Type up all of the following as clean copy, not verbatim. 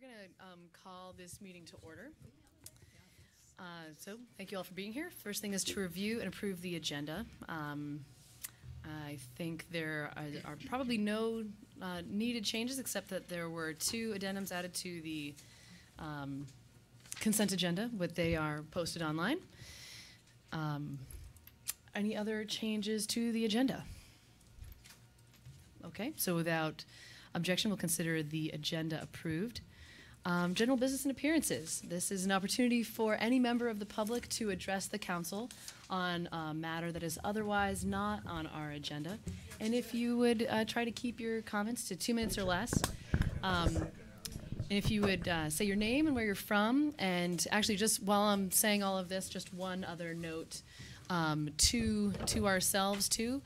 going to call this meeting to order. So thank you all for being here. First thing is to review and approve the agenda. I think there are probably no needed changes except that there were 2 addendums added to the consent agenda, but they are posted online. Any other changes to the agenda? Okay, so without objection, we'll consider the agenda approved. General business and appearances. This is an opportunity for any member of the public to address the council on a matter that is otherwise not on our agenda. And if you would try to keep your comments to 2 minutes or less. If you would say your name and where you're from, and actually just while I'm saying all of this, just one other note to ourselves too.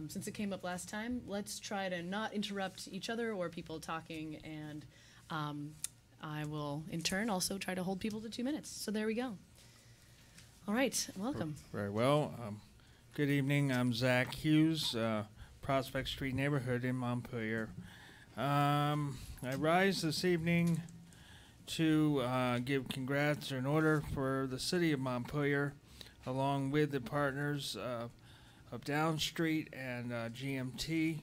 Since it came up last time, let's try to not interrupt each other or people talking, and I will, in turn, also try to hold people to 2 minutes. So there we go. All right, welcome. Very well. Good evening. I'm Zach Hughes, Prospect Street neighborhood in Montpelier. I rise this evening to give congrats in order for the city of Montpelier, along with the partners of Down Street and GMT,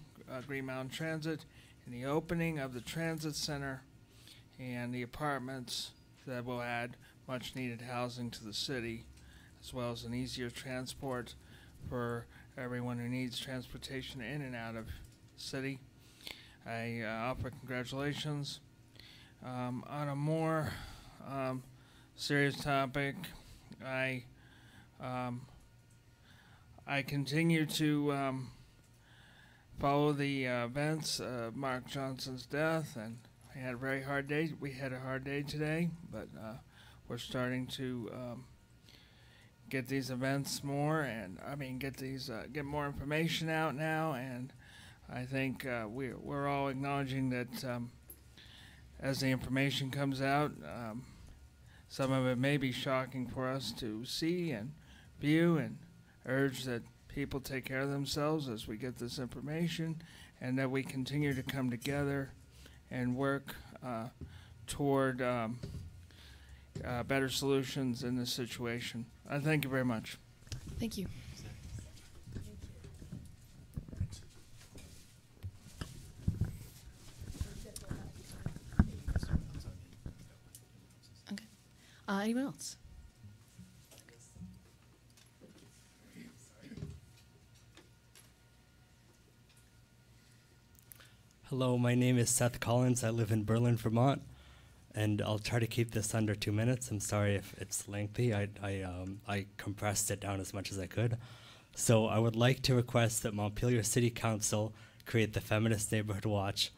Green Mountain Transit, in the opening of the transit center and the apartments that will add much needed housing to the city, as well as an easier transport for everyone who needs transportation in and out of the city. I offer congratulations. On a more serious topic, I continue to follow the events of Mark Johnson's death, and I had a very hard day. We had a hard day today, but we're starting to get these events more, and get more information out now. And I think we're all acknowledging that as the information comes out, some of it may be shocking for us to see and view, and urge that people take care of themselves as we get this information, and that we continue to come together and work toward better solutions in this situation. I thank you very much. Thank you. Okay. Anyone else? Hello, my name is Seth Collins. I live in Berlin, Vermont, and I'll try to keep this under 2 minutes. I'm sorry if it's lengthy. I compressed it down as much as I could. So I would like to request that Montpelier City Council create the Feminist Neighborhood Watch.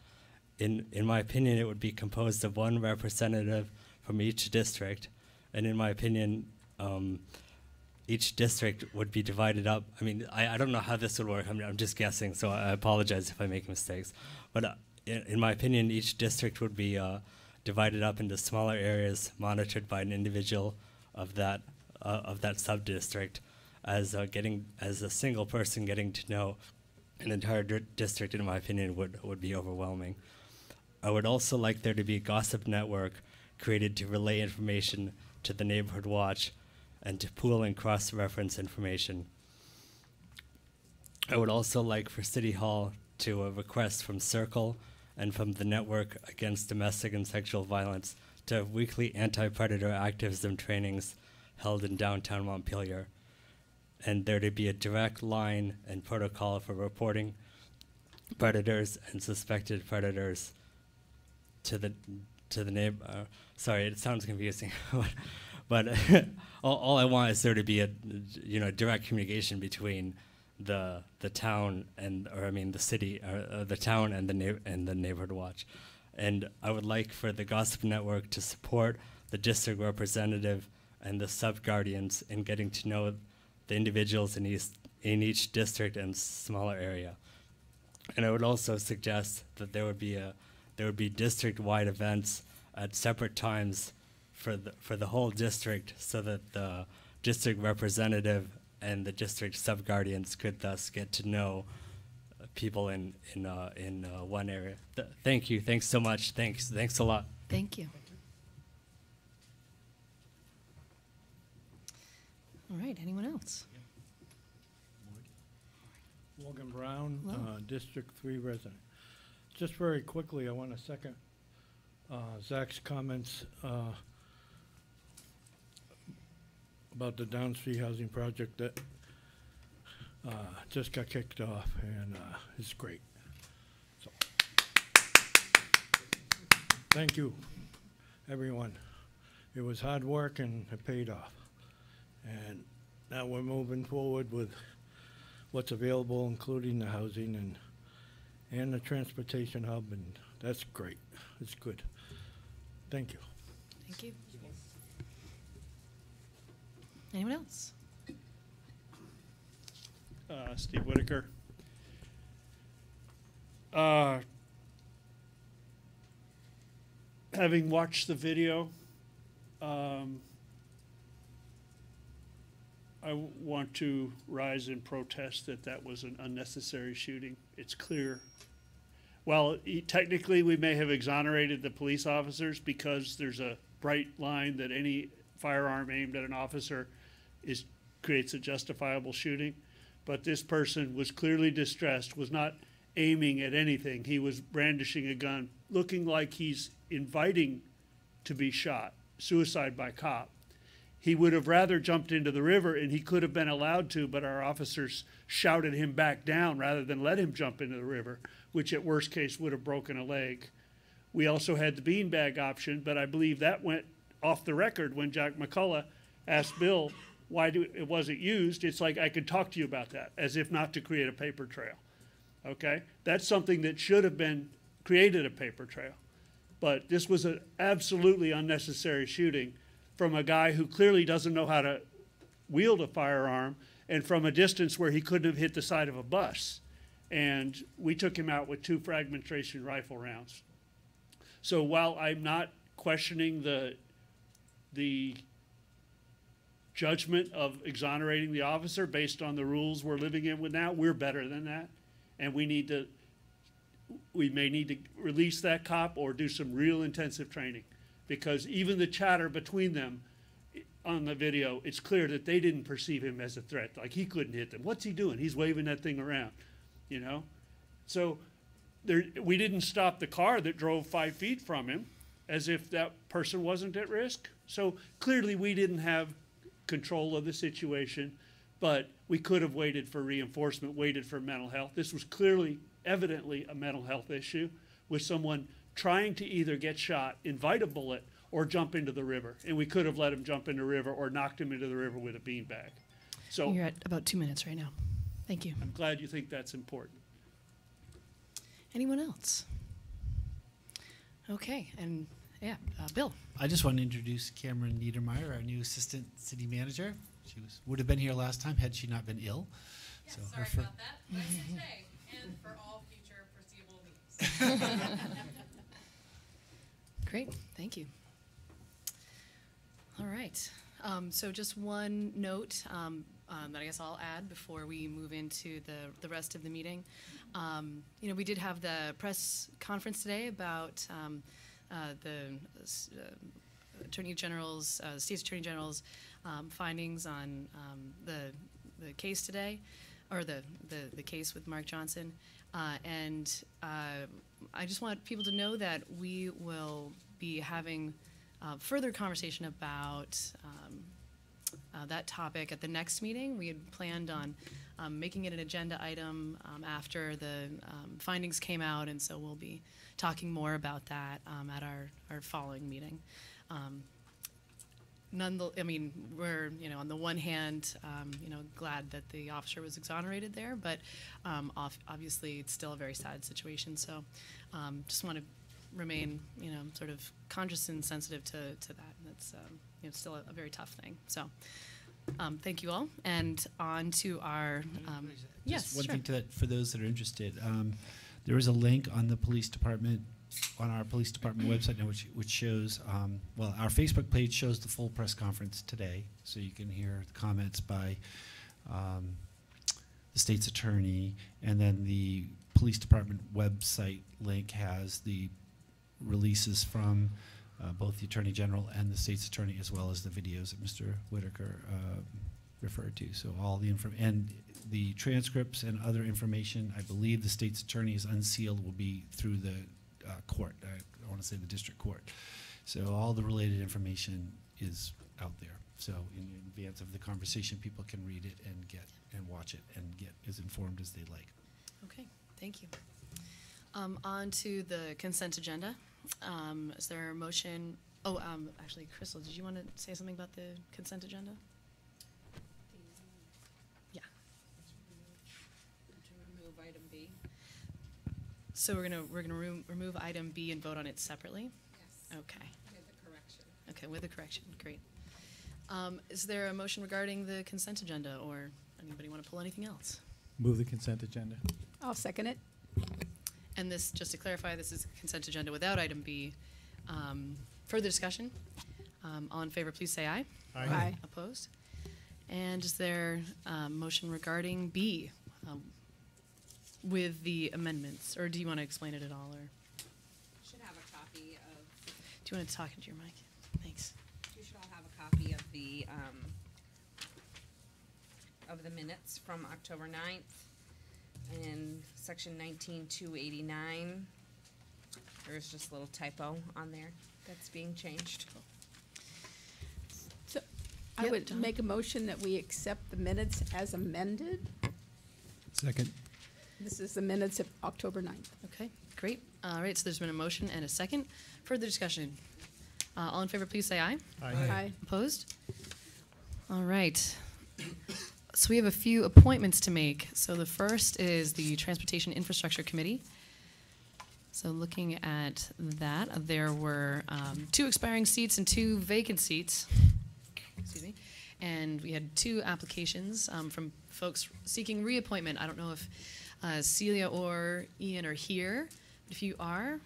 In my opinion, it would be composed of 1 representative from each district, and in my opinion, each district would be divided up. I mean, I don't know how this would work. I'm just guessing, so I apologize if I make mistakes. But in my opinion, each district would be divided up into smaller areas monitored by an individual of that sub-district, as a single person getting to know an entire district, in my opinion, would be overwhelming. I would also like there to be a gossip network created to relay information to the Neighborhood Watch and to pool and cross-reference information. I would also like for City Hall to request from Circle and from the Network Against Domestic and Sexual Violence to have weekly anti-predator activism trainings held in downtown Montpelier, and there to be a direct line and protocol for reporting predators and suspected predators to the neighbor. Sorry, it sounds confusing, but all I want is there to be a direct communication between the town and the city, or the town and the Neighborhood Watch. And I would like for the Gossip Network to support the district representative and the sub-guardians in getting to know the individuals in each district and smaller area. And I would also suggest that there would be district-wide events at separate times for the whole district, so that the district representative and the district sub-guardians could thus get to know people in one area. Thank you. Thanks so much. Thanks a lot. Thank you. All right, anyone else? Morgan Brown, Hello. District 3 resident. Just very quickly, I want to second Zach's comments about the Down Street housing project that just got kicked off, and it's great. So, thank you, everyone. It was hard work, and it paid off. And now we're moving forward with what's available, including the housing and the transportation hub, and that's great. It's good. Thank you. Thank you. Anyone else? Steve Whitaker. Having watched the video, I want to rise in protest that was an unnecessary shooting. It's clear. While technically we may have exonerated the police officers because there's a bright line that any firearm aimed at an officer creates a justifiable shooting, but this person was clearly distressed, was not aiming at anything. He was brandishing a gun, looking like he's inviting to be shot, suicide by cop. He would have rather jumped into the river, and he could have been allowed to, but our officers shouted him back down rather than let him jump into the river, which at worst case would have broken a leg. We also had the beanbag option, but I believe that went off the record when Jack McCullough asked Bill why it wasn't used. It's like, I could talk to you about that, as if not to create a paper trail. Okay? That's something that should have been created a paper trail. But this was an absolutely unnecessary shooting from a guy who clearly doesn't know how to wield a firearm, and from a distance where he couldn't have hit the side of a bus. And we took him out with 2 fragmentation rifle rounds. So while I'm not questioning the judgment of exonerating the officer based on the rules we're living in with now, we're better than that. And we may need to release that cop or do some real intensive training. Because even the chatter between them on the video, it's clear that they didn't perceive him as a threat. Like, he couldn't hit them. What's he doing? He's waving that thing around, you know? So we didn't stop the car that drove 5 feet from him as if that person wasn't at risk. So clearly we didn't have control of the situation, but we could have waited for reinforcement, waited for mental health. This was clearly, evidently a mental health issue with someone trying to either get shot, invite a bullet, or jump into the river. And we could have let him jump into the river or knocked him into the river with a beanbag. So You're at about 2 minutes right now. Thank you. I'm glad you think that's important. Anyone else? Okay, and yeah, Bill. I just want to introduce Cameron Niedermeyer, our new assistant city manager. She would have been here last time had she not been ill. Yeah, so sorry about that. But I'm here today and for all future foreseeable meetings. Great, thank you. All right, so just one note that I guess I'll add before we move into the rest of the meeting. You know, we did have the press conference today about the Attorney General's, State's Attorney General's findings on the case today, or the case with Mark Johnson. And I just want people to know that we will be having further conversation about that topic at the next meeting. We had planned on making it an agenda item after the findings came out, and so we'll be talking more about that at our following meeting. I mean, we're, you know, on the one hand, you know, glad that the officer was exonerated there, but obviously it's still a very sad situation. So just want to remain, you know, sort of conscious and sensitive to that. That's, you know, still a very tough thing. So thank you all. And on to our, yes, one sure. thing to that, for those that are interested, there is a link on the police department, on our police department website now, which shows, well, our Facebook page shows the full press conference today, so you can hear the comments by the state's attorney, and then the police department website link has the releases from both the Attorney General and the State's Attorney, as well as the videos that Mr. Whitaker referred to. So all the and the transcripts and other information, I believe the State's Attorney is unsealed, will be through the court. I want to say the district court. So all the related information is out there. So in advance of the conversation, people can read it and get and watch it and get as informed as they like. Okay, thank you. On to the consent agenda. Is there a motion? Oh, actually, Crystal, did you want to say something about the consent agenda? Yeah. To remove item B. So we're gonna remove item B and vote on it separately. Yes. Okay. With the correction. Okay, with a correction. Great. Is there a motion regarding the consent agenda, or anybody want to pull anything else? Move the consent agenda. I'll second it. And this, just to clarify, this is a consent agenda without item B. Further discussion? All in favor, please say aye. Aye. Opposed? And is there a motion regarding B with the amendments? Or do you want to explain it at all? Or Should have a copy of, do you want to talk into your mic? Thanks. you should all have a copy of the minutes from October 9th. In section 19-289, there's just a little typo on there that's being changed. So I Yep, would John. make a motion that we accept the minutes as amended. Second. This is the minutes of October 9th. Okay, great. All right, so there's been a motion and a second. Further discussion? All in favor, please say aye. Aye. Opposed? All right. So we have a few appointments to make. So the first is the Transportation Infrastructure Committee. So looking at that, there were 2 expiring seats and 2 vacant seats. Excuse me. And we had 2 applications from folks seeking reappointment. I don't know if Celia or Ian are here. If you are,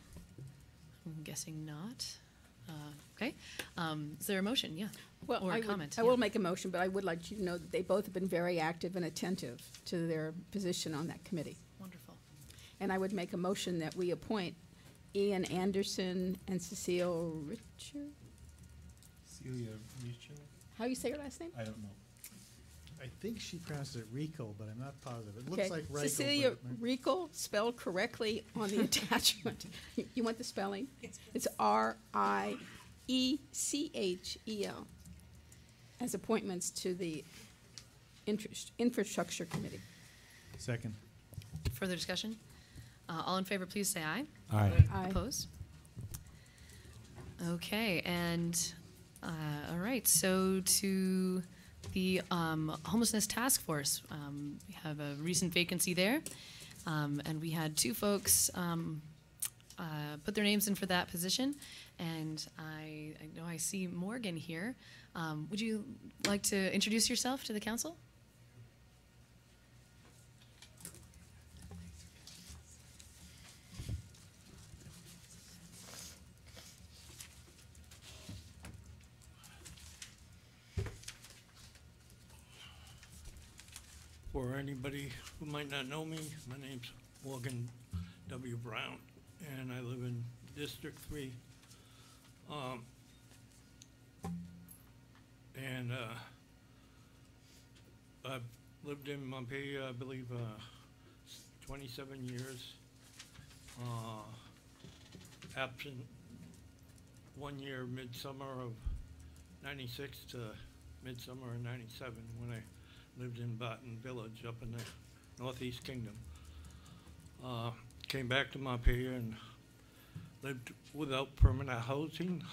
I'm guessing not. Okay. Is there a motion? Yeah. Well, Or a I would- comment, I yeah. will make a motion, but I would like you to know that they both have been very active and attentive to their position on that committee. Wonderful. And I would make a motion that we appoint Ian Anderson and Cecile Richard. Celia Richo? How do you say your last name? I don't know. I think she pronounced it Rico, but I'm not positive. It Okay. looks like Rico. Cecilia but it might- Rico, spelled correctly on the attachment. You want the spelling? It's Riechel as appointments to the Infrastructure Committee. Second. Further discussion? All in favor, please say aye. Aye. Aye. Opposed? Okay, and, all right, so to the Homelessness Task Force, we have a recent vacancy there, and we had 2 folks put their names in for that position, and I know I see Morgan here. Would you like to introduce yourself to the council? For anybody who might not know me, my name's Morgan W. Brown, and I live in District 3. I've lived in Montpelier, I believe, 27 years. Absent 1 year midsummer of 96 to midsummer of 97 when I lived in Barton Village up in the Northeast Kingdom. Came back to Montpelier and lived without permanent housing,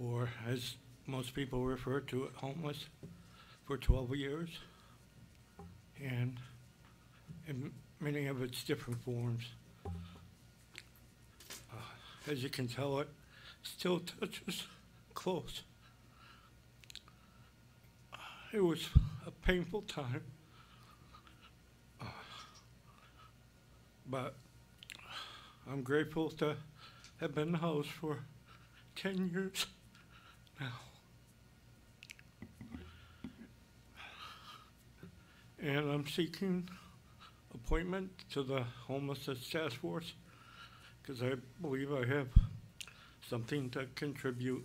or as most people refer to it, homeless, for 12 years. And in many of its different forms. As you can tell, it still touches close. It was a painful time, but I'm grateful to have been housed for 10 years now. And I'm seeking appointment to the Homelessness Task Force because I believe I have something to contribute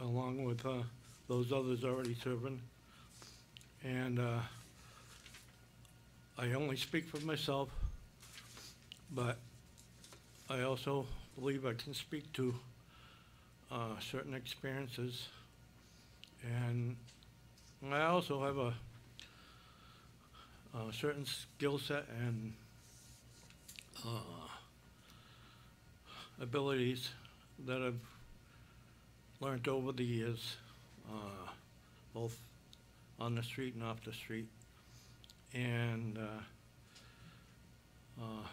along with those others already serving. And I only speak for myself, but I also believe I can speak to certain experiences. And I also have a certain skill set and abilities that I've learned over the years, both on the street and off the street. And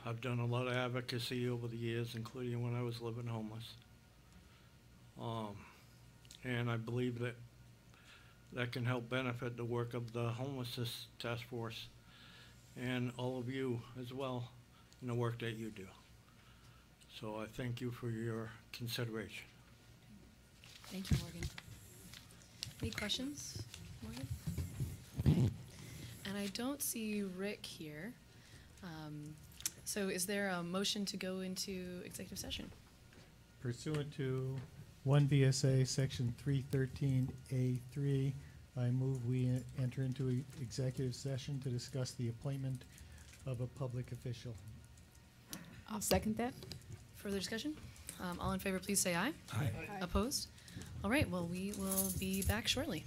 I've done a lot of advocacy over the years, including when I was living homeless. And I believe that that can help benefit the work of the homelessness task force and all of you as well in the work that you do. So I thank you for your consideration. Thank you, Morgan. Any questions, Morgan? Okay. And I don't see Rick here. So is there a motion to go into executive session? Pursuant to 1 VSA Section 313A3, I move we enter into executive session to discuss the appointment of a public official. I'll second that. Further discussion? All in favor, please say aye. Aye. Opposed? All right, well, we will be back shortly.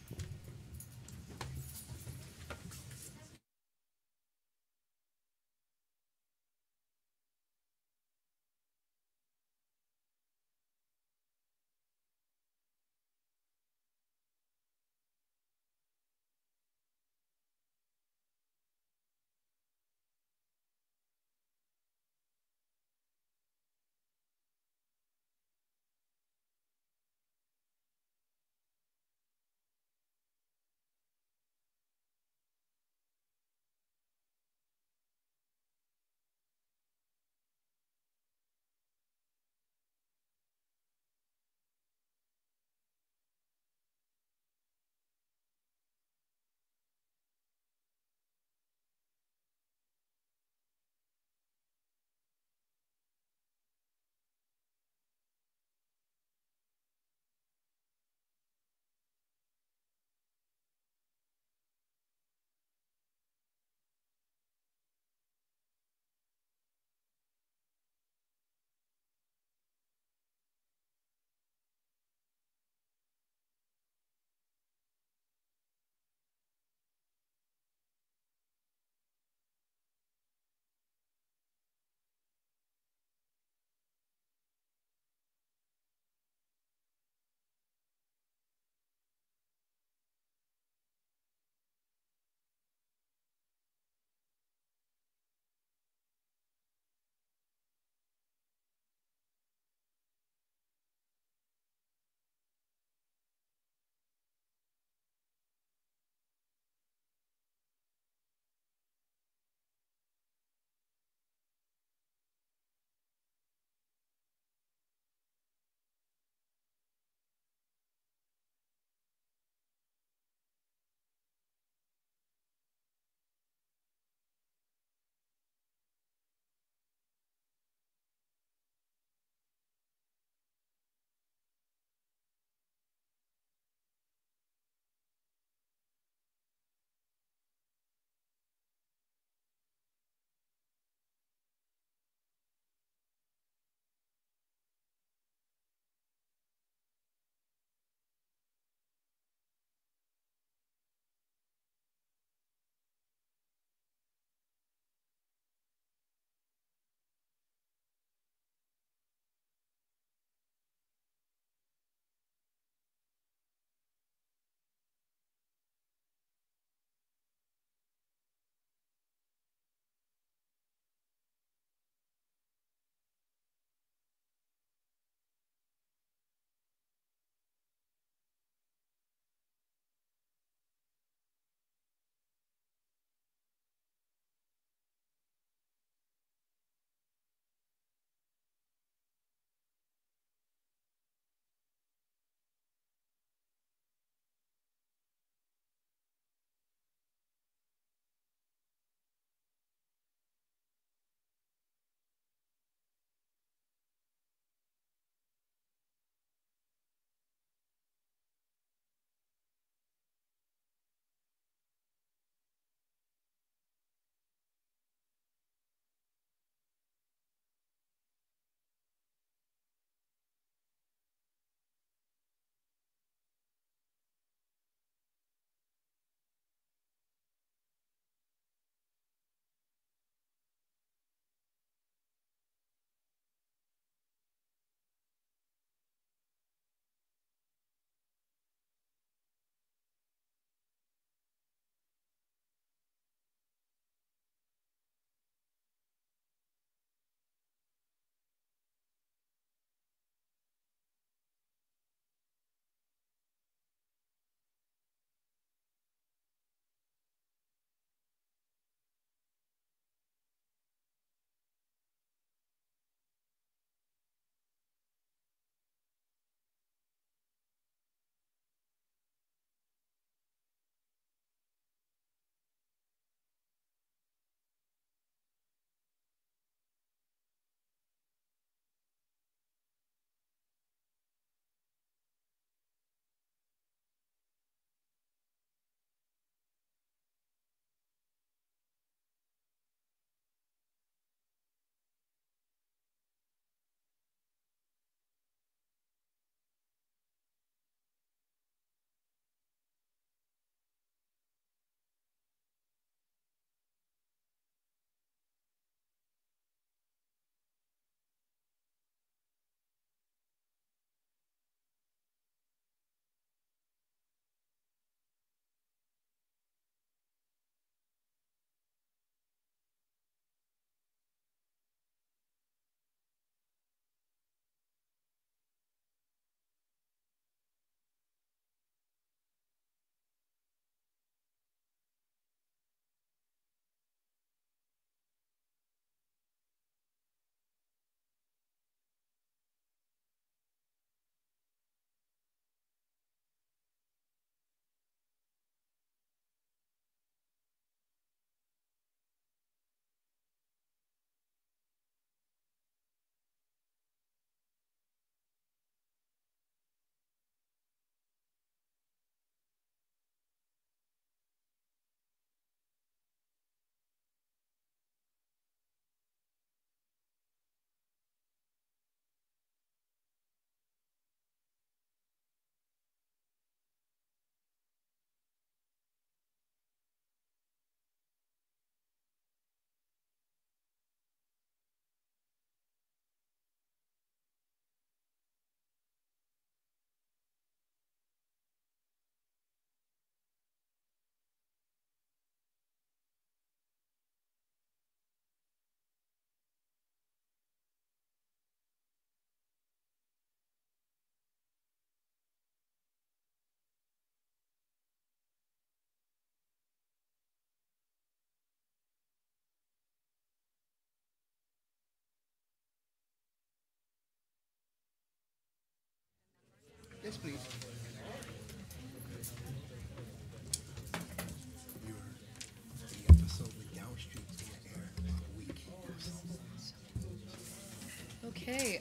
Okay,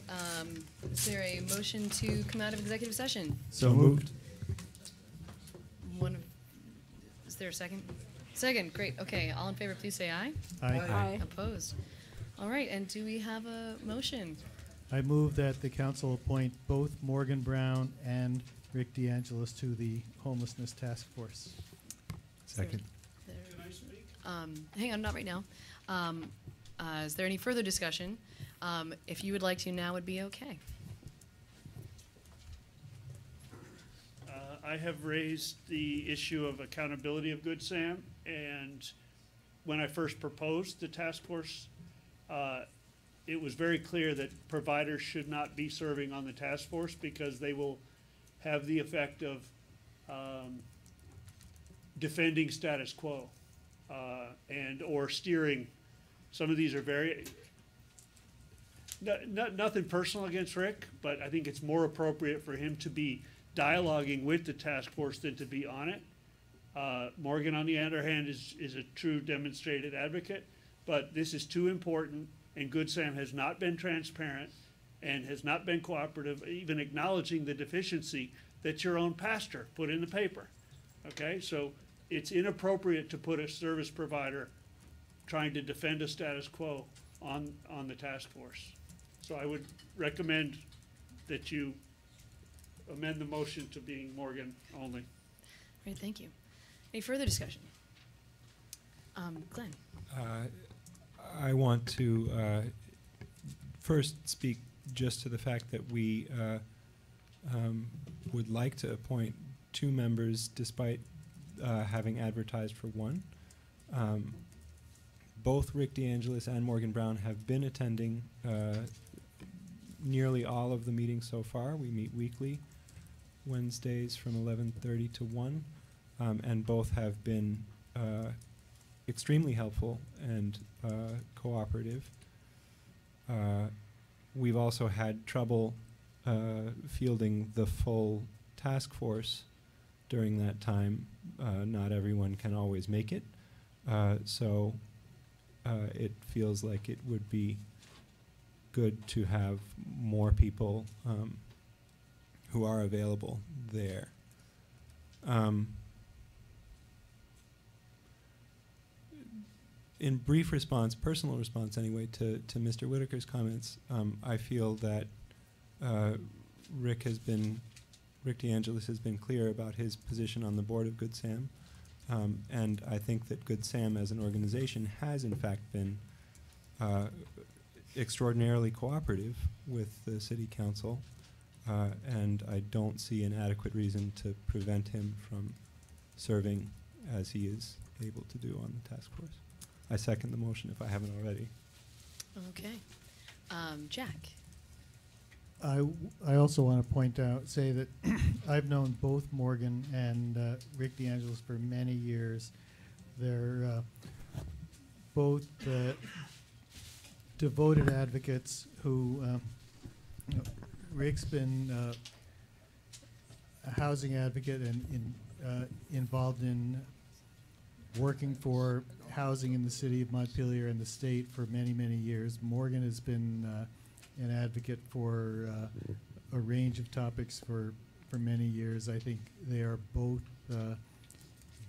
is there a motion to come out of executive session? So moved. Is there a second? Second, great, okay, all in favor, please say aye. Aye. Opposed? All right, and do we have a motion? I move that the council appoint both Morgan Brown and Rick DeAngelis to the homelessness task force. Second. Hang on, not right now. Is there any further discussion? If you would like to, now would be okay. I have raised the issue of accountability of Good Sam, and when I first proposed the task force, it was very clear that providers should not be serving on the task force because they will have the effect of defending status quo and or steering. Some of these are very, nothing personal against Rick, but I think it's more appropriate for him to be dialoguing with the task force than to be on it. Morgan, on the other hand, is a true demonstrated advocate, but this is too important, and Good Sam has not been transparent and has not been cooperative, even acknowledging the deficiency that your own pastor put in the paper. Okay, so it's inappropriate to put a service provider trying to defend a status quo on the task force. So I would recommend that you amend the motion to being Morgan only. Great, thank you. Any further discussion? Glenn? I want to first speak just to the fact that we would like to appoint 2 members despite having advertised for 1. Both Rick DeAngelis and Morgan Brown have been attending nearly all of the meetings so far. We meet weekly, Wednesdays from 11:30 to 1, and both have been extremely helpful and cooperative. We've also had trouble fielding the full task force during that time. Not everyone can always make it, so it feels like it would be good to have more people who are available there. In brief response, personal response anyway, to Mr. Whitaker's comments, I feel that Rick DeAngelis has been clear about his position on the board of Good Sam, and I think that Good Sam as an organization has in fact been extraordinarily cooperative with the city council, and I don't see an adequate reason to prevent him from serving as he is able to do on the task force. I second the motion if I haven't already. Okay. Jack? I also want to say that I've known both Morgan and Rick DeAngelis for many years. They're both devoted advocates who, Rick's been a housing advocate and involved in working for housing in the city of Montpelier and the state for many, many years. Morgan has been an advocate for a range of topics for many years. I think they are both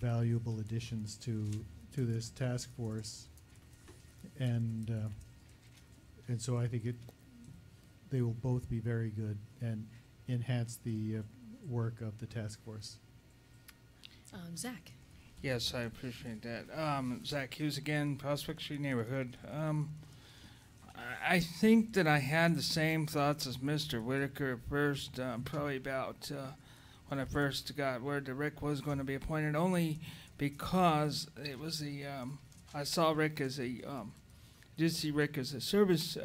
valuable additions to this task force, and so I think they will both be very good and enhance the work of the task force. Zach? Yes, I appreciate that. Zach Hughes again, Prospect Street neighborhood. I think that I had the same thoughts as Mr. Whitaker at first, probably about when I first got word that Rick was going to be appointed, only because it was I saw Rick as did see Rick as a service,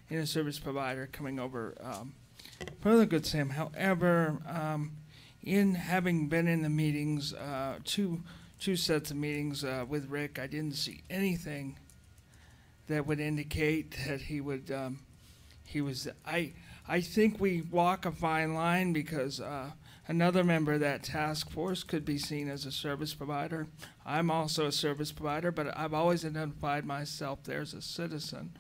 in a service provider coming over for the Good Sam. However, in having been in the meetings, two sets of meetings with Rick, I didn't see anything that would indicate that he would, I think we walk a fine line because another member of that task force could be seen as a service provider. I'm also a service provider, but I've always identified myself there as a citizen.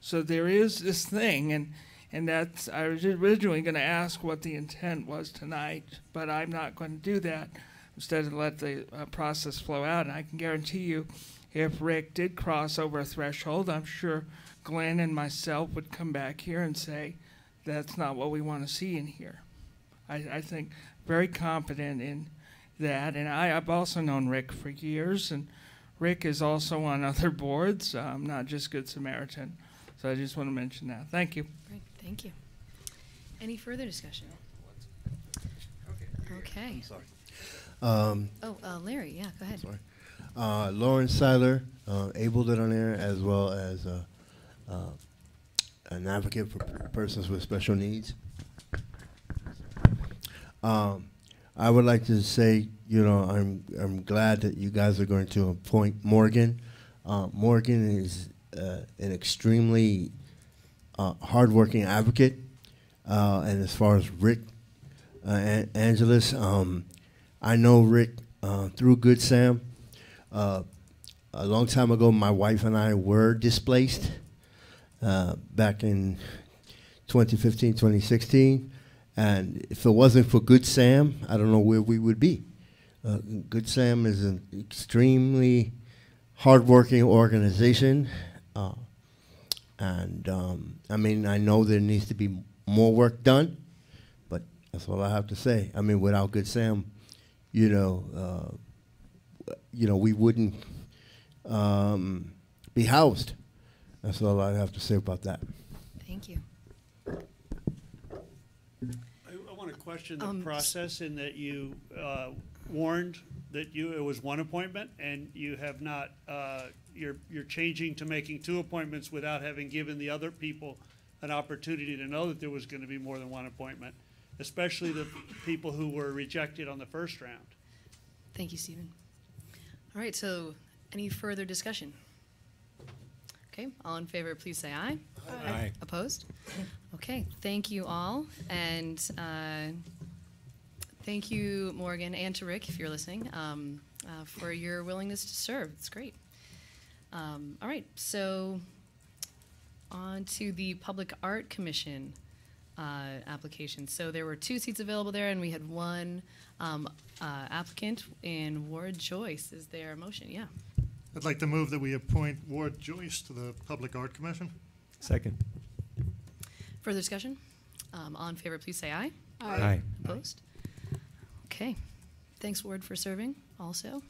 So there is this thing, And that's, I was originally going to ask what the intent was tonight, but I'm not going to do that. Instead, let the process flow out. And I can guarantee you, if Rick did cross over a threshold, I'm sure Glenn and myself would come back here and say, that's not what we want to see in here. I think very confident in that. And I've also known Rick for years, and Rick is also on other boards, not just Good Samaritan. So I just want to mention that. Thank you. Great, thank you. Any further discussion? Okay. Sorry. Larry, yeah, go ahead. Sorry. Lauren Seiler, abled on there, as well as an advocate for persons with special needs. I would like to say, you know, I'm glad that you guys are going to appoint Morgan. Morgan is an extremely hardworking advocate, and as far as Rick Angeles, I know Rick through Good Sam. A long time ago, my wife and I were displaced back in 2015, 2016. And if it wasn't for Good Sam, I don't know where we would be. Good Sam is an extremely hardworking organization. I mean, I know there needs to be more work done, but that's all I have to say. I mean, without Good Sam, you know, we wouldn't be housed. That's all I have to say about that. Thank you. I want to question the process in that you warned that it was one appointment, and you have not, you're changing to making 2 appointments without having given the other people an opportunity to know that there was going to be more than 1 appointment, especially the people who were rejected on the first round. Thank you, Stephen. All right, so any further discussion? Okay, all in favor, please say aye. Aye. Opposed? Okay, thank you all. And thank you, Morgan, and to Rick, if you're listening, for your willingness to serve. It's great. All right, so on to the Public Art Commission application. So there were 2 seats available there, and we had 1 applicant in Ward Joyce. Is there a motion? Yeah. I'd like to move that we appoint Ward Joyce to the Public Art Commission. Second. Further discussion? All in favor, please say aye. Aye. Opposed? Okay. Thanks, Ward, for serving also.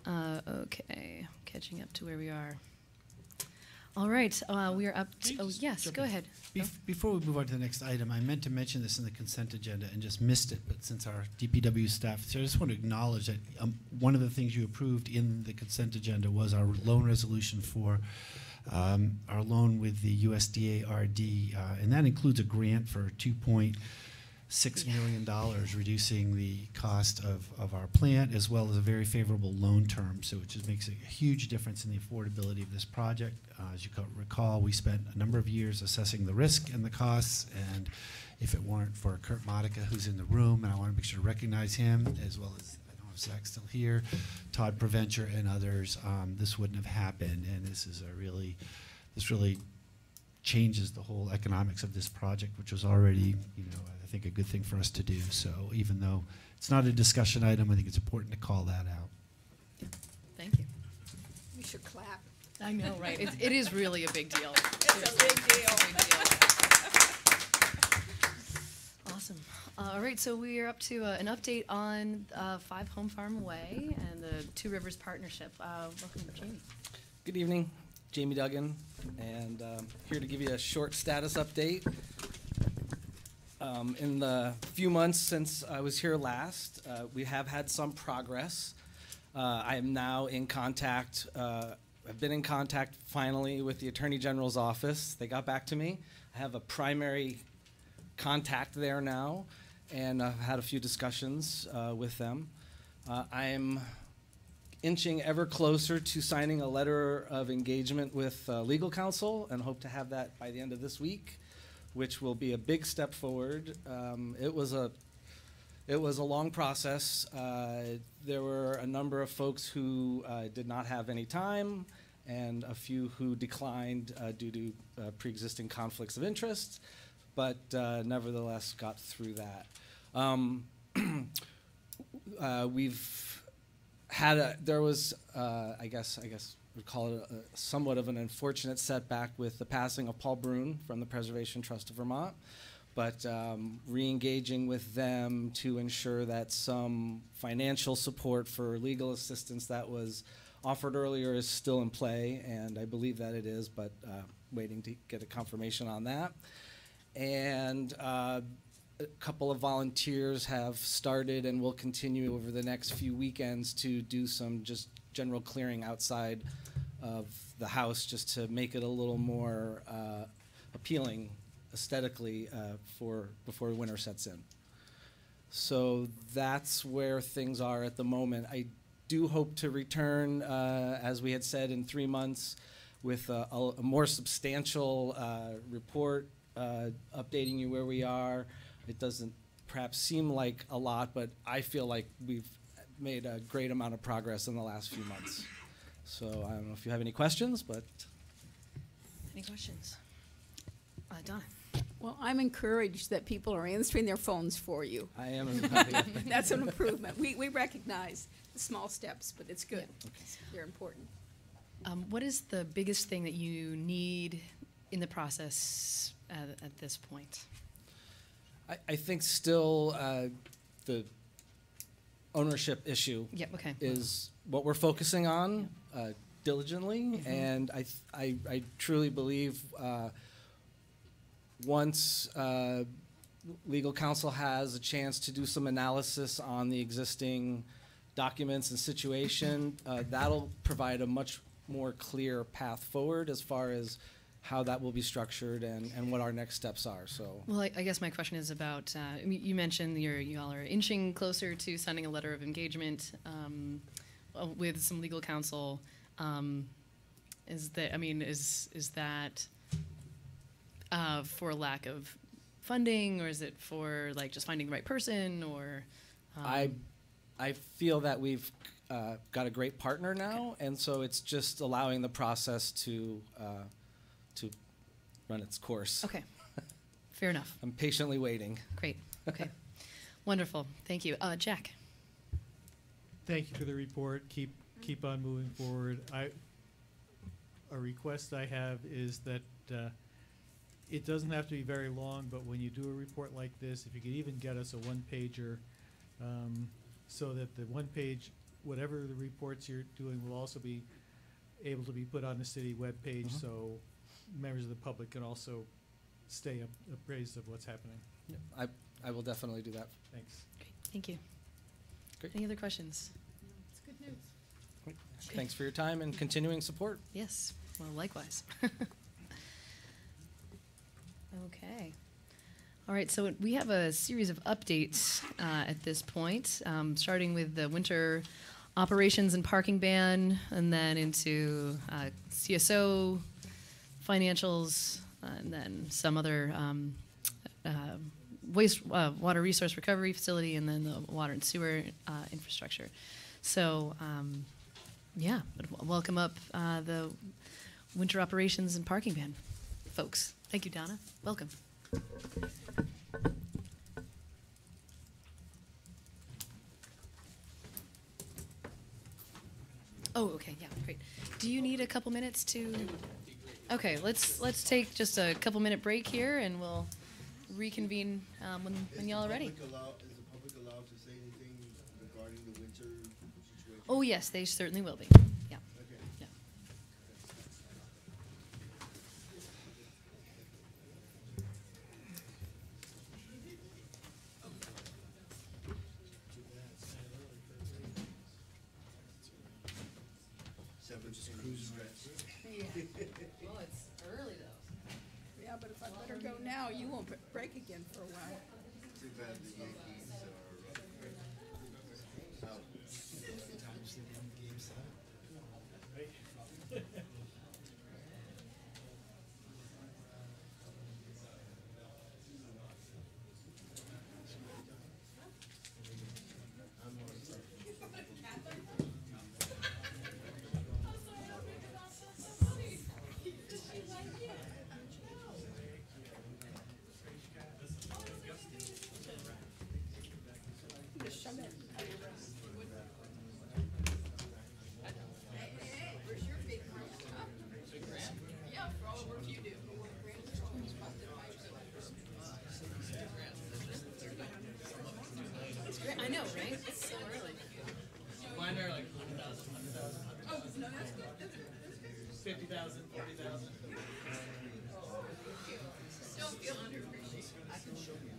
Okay, catching up to where we are. All right, we are up to, oh, yes, go ahead. Before we move on to the next item, I meant to mention this in the consent agenda and just missed it, but since our DPW staff, so I just want to acknowledge that one of the things you approved in the consent agenda was our loan resolution for our loan with the USDA RD, and that includes a grant for $2.6 million, reducing the cost of our plant, as well as a very favorable loan term, so it just makes a huge difference in the affordability of this project. As you recall, we spent a number of years assessing the risk and the costs, and if it weren't for Kurt Modica, who's in the room, and I want to make sure to recognize him, as well as, I don't know if Zach's still here, Todd Preventure and others, this wouldn't have happened, and this really changes the whole economics of this project, which was already, you know, I think a good thing for us to do. So even though it's not a discussion item, I think it's important to call that out. Yeah. Thank you. We should clap. I know, right? It is really a big deal. It's a big deal. Awesome. All right, so we are up to an update on 5 Home Farm Way and the 2 Rivers Partnership. Welcome, Jamie. Good evening, Jamie Duggan, and here to give you a short status update. In the few months since I was here last, we have had some progress. I am now in contact, I've been in contact finally with the Attorney General's office. They got back to me. I have a primary contact there now, and I've had a few discussions with them. I'm inching ever closer to signing a letter of engagement with legal counsel, and hope to have that by the end of this week, which will be a big step forward. It was a long process. There were a number of folks who did not have any time, and a few who declined due to pre-existing conflicts of interest, but nevertheless got through that. We've had there was I guess we'd call it a somewhat of an unfortunate setback with the passing of Paul Brune from the Preservation Trust of Vermont, but re-engaging with them to ensure that some financial support for legal assistance that was offered earlier is still in play, and I believe that it is, but waiting to get a confirmation on that. And a couple of volunteers have started and will continue over the next few weekends to do some just general clearing outside of the house, just to make it a little more appealing aesthetically before winter sets in. So that's where things are at the moment. I do hope to return, as we had said, in 3 months with a more substantial report updating you where we are. It doesn't perhaps seem like a lot, but I feel like we've made a great amount of progress in the last few months. So I don't know if you have any questions, but. Any questions? Donna. Well, I'm encouraged that people are answering their phones for you. I am. That's an improvement. We recognize the small steps, but it's good. Okay. They're important. What is the biggest thing that you need in the process at this point? I think still the ownership issue Yep, okay. is what we're focusing on diligently, and I truly believe once legal counsel has a chance to do some analysis on the existing documents and situation, that'll provide a much more clear path forward as far as how that will be structured and what our next steps are. So, well, I guess my question is about, you mentioned you all are inching closer to signing a letter of engagement with some legal counsel. Is that for lack of funding, or is it for like just finding the right person, or? I feel that we've got a great partner now, okay. And so it's just allowing the process to run its course. Okay, fair enough. I'm patiently waiting. Great, okay. Wonderful, thank you. Jack. Thank you for the report. Keep on moving forward. A request I have is that it doesn't have to be very long, but when you do a report like this, if you could even get us a one-pager, so that the one-page, whatever the reports you're doing will also be able to be put on the city webpage, so members of the public can also stay appraised of what's happening. Yep, I will definitely do that. Thanks. Great, thank you. Great. Any other questions? No, it's good news. Great. Thanks for your time and continuing support. Yes, well, likewise. Okay. All right, so we have a series of updates at this point, starting with the winter operations and parking ban, and then into CSO, financials, and then some other water resource recovery facility, and then the water and sewer infrastructure. So, yeah, welcome up the winter operations and parking ban folks. Thank you, Donna. Welcome. Oh, okay, yeah, great. Do you need a couple minutes to? Okay, let's take just a couple minute break here, and we'll reconvene when y'all are ready. Is the public allowed to say anything regarding the winter situation? Oh yes, they certainly will be. Yeah. Okay. Yeah. Well, it's early though. Yeah, but if I let her go now, you won't break again for a while. Too bad the Yankees are out. I know, right? It's so early. Mine are like 1,000, 100,000. Oh, no, that's good. 50,000, 40,000. Still feel underappreciated. I can show you.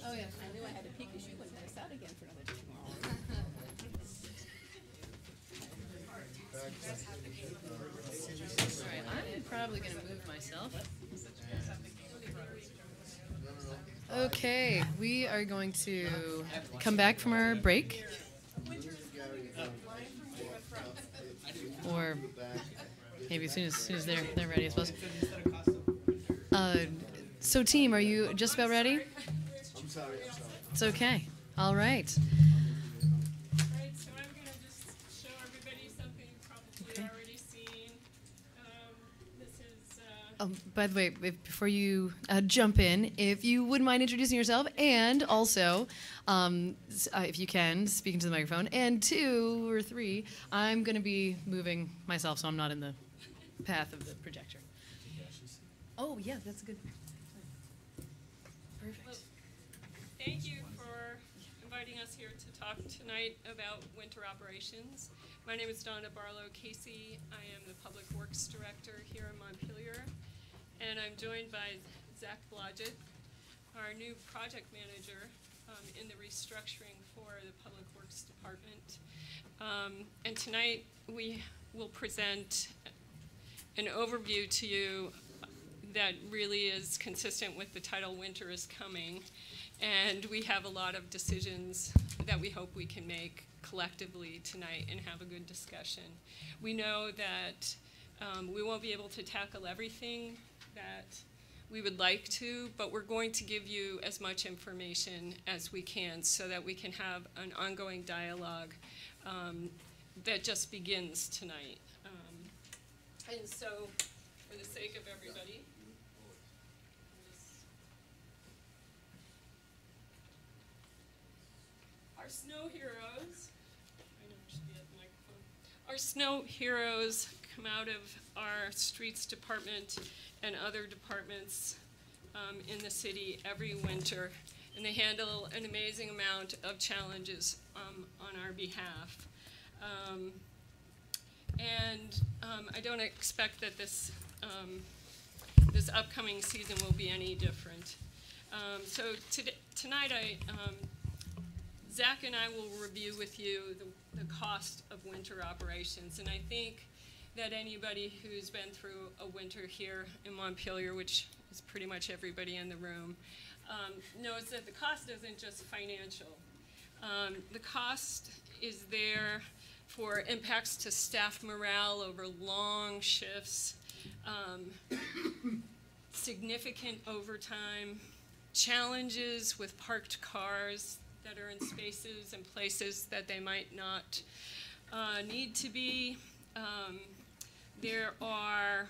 Oh, yeah. I knew I had to peek as you wouldn't let us out again for another 2 hours. All right, I'm probably going to move myself. Okay, we are going to come back from our break. Or maybe as soon as they're ready, I suppose. So team, are you just about ready? I'm sorry. It's okay. All right. Alright, so I'm going to just show everybody something you've probably already seen. This is... By the way, before you jump in, if you wouldn't mind introducing yourself, and also, if you can, speak into the microphone, and 2 or 3, I'm going to be moving myself, so I'm not in the path of the projector. Oh, yeah, that's good. Perfect. Well, thank you for inviting us here to talk tonight about winter operations. My name is Donna Barlow Casey. I am the Public Works Director here in Montpelier, and I'm joined by Zach Blodgett, our new project manager in the restructuring for the Public Works Department. And tonight we will present an overview to you that really is consistent with the title Winter is Coming. And we have a lot of decisions that we hope we can make collectively tonight and have a good discussion. We know that we won't be able to tackle everything that we would like to, but we're going to give you as much information as we can so that we can have an ongoing dialogue that just begins tonight. And so, for the sake of everybody, our snow heroes, I know I should be at the microphone. Our snow heroes come out of our streets department and other departments in the city every winter, and they handle an amazing amount of challenges on our behalf. I don't expect that this this upcoming season will be any different. So tonight, Zach and I will review with you the cost of winter operations, and I think that anybody who's been through a winter here in Montpelier, which is pretty much everybody in the room, knows that the cost isn't just financial. The cost is there for impacts to staff morale over long shifts, significant overtime, challenges with parked cars that are in spaces and places that they might not need to be. There are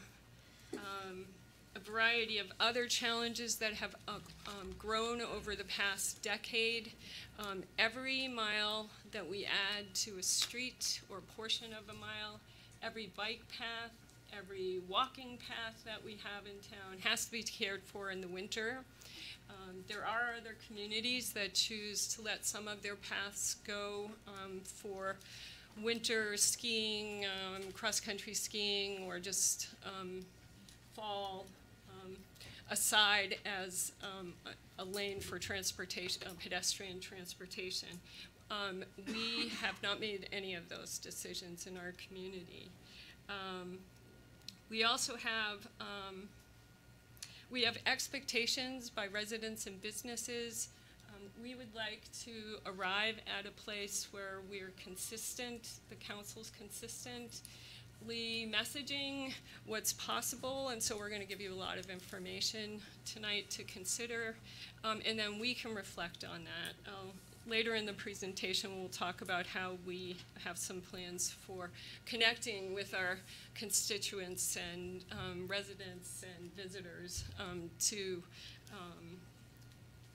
a variety of other challenges that have grown over the past decade. Every mile that we add to a street or portion of a mile, every bike path, every walking path that we have in town has to be cared for in the winter. There are other communities that choose to let some of their paths go for winter skiing, cross-country skiing, or just fall aside as a lane for transportation, pedestrian transportation. We have not made any of those decisions in our community. We also have expectations by residents and businesses. We would like to arrive at a place where we're consistent, the council's consistently messaging what's possible, and so we're going to give you a lot of information tonight to consider, and then we can reflect on that. Later in the presentation, we'll talk about how we have some plans for connecting with our constituents and residents and visitors to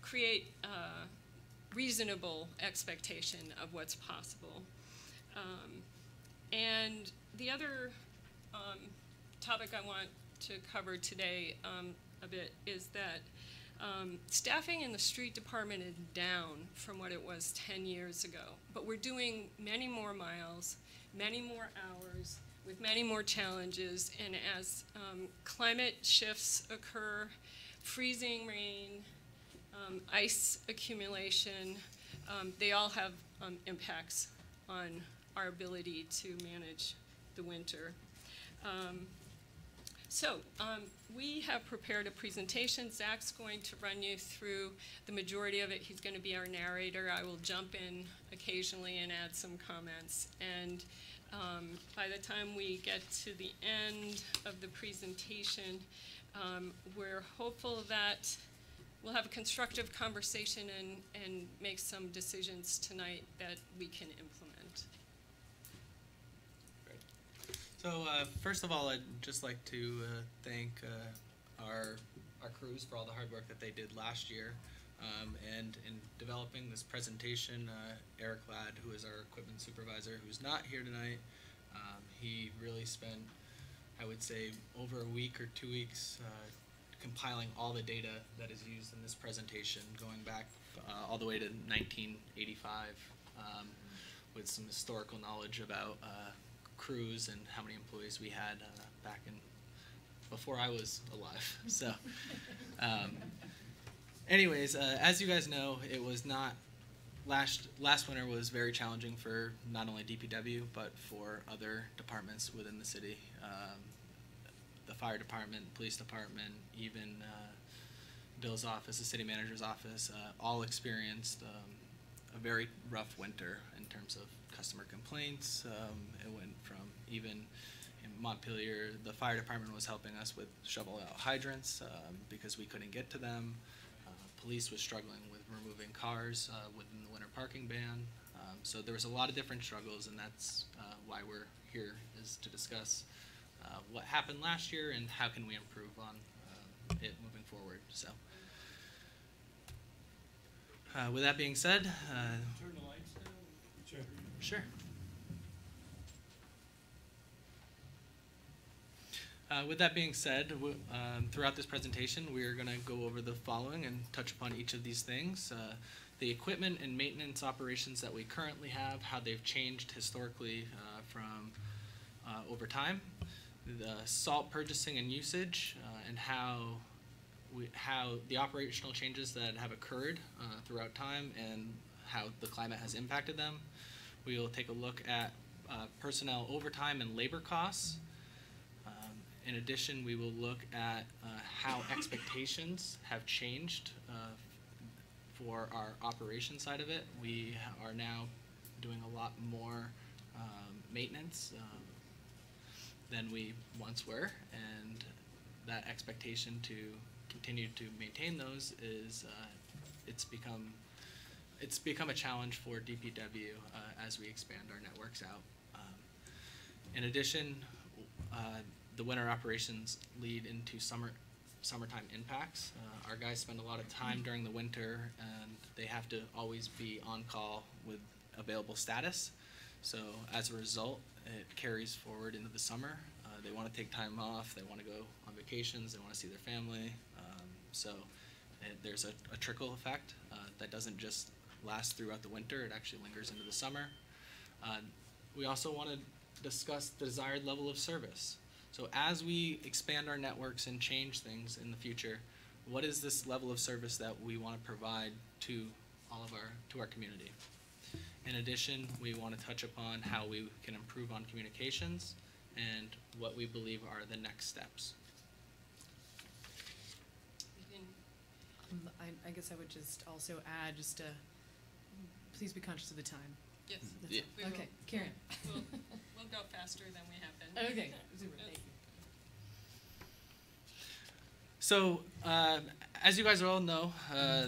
create reasonable expectation of what's possible. And the other topic I want to cover today a bit is that staffing in the street department is down from what it was 10 years ago, but we're doing many more miles, many more hours, with many more challenges, and as climate shifts occur, freezing rain, ice accumulation, they all have impacts on our ability to manage the winter. We have prepared a presentation. Zach's going to run you through the majority of it. He's going to be our narrator. I will jump in occasionally and add some comments. And by the time we get to the end of the presentation, we're hopeful that we'll have a constructive conversation and make some decisions tonight that we can implement. So first of all, I'd just like to thank our crews for all the hard work that they did last year. And in developing this presentation, Eric Ladd, who is our equipment supervisor, who's not here tonight, he really spent, I would say, over a week or 2 weeks compiling all the data that is used in this presentation, going back all the way to 1985, with some historical knowledge about crews and how many employees we had back in before I was alive. So anyways, as you guys know, it was not last winter was very challenging for not only DPW but for other departments within the city. The fire department, police department, even Bill's office, the city manager's office, all experienced a very rough winter in terms of customer complaints. It went from, even in Montpelier, the fire department was helping us with shovel out hydrants because we couldn't get to them. Police was struggling with removing cars within the winter parking ban. So there was a lot of different struggles, and that's why we're here, is to discuss what happened last year and how can we improve on it moving forward. So with that being said, turn the lights down? Sure. With that being said, throughout this presentation, we're going to go over the following and touch upon each of these things. The equipment and maintenance operations that we currently have, how they've changed historically from over time. the salt purchasing and usage, and how the operational changes that have occurred throughout time and how the climate has impacted them. We will take a look at personnel overtime and labor costs. In addition, we will look at how expectations have changed for our operation side of it. We are now doing a lot more maintenance than we once were, and that expectation to continue to maintain those is it's become a challenge for DPW as we expand our networks out. In addition, the winter operations lead into summertime impacts. Our guys spend a lot of time during the winter, and they have to always be on call with available status. So as a result, it carries forward into the summer. They want to take time off, they want to go on vacations, they want to see their family. There's a trickle effect that doesn't just last throughout the winter, it actually lingers into the summer. We also want to discuss the desired level of service. So as we expand our networks and change things in the future, what is this level of service that we want to provide to our community? In addition, we want to touch upon how we can improve on communications and what we believe are the next steps. I guess I would just also add, please be conscious of the time. Yes. Yeah. We will. Okay, Karen. We'll go faster than we have been. Okay, super, thank you. So, as you guys all know,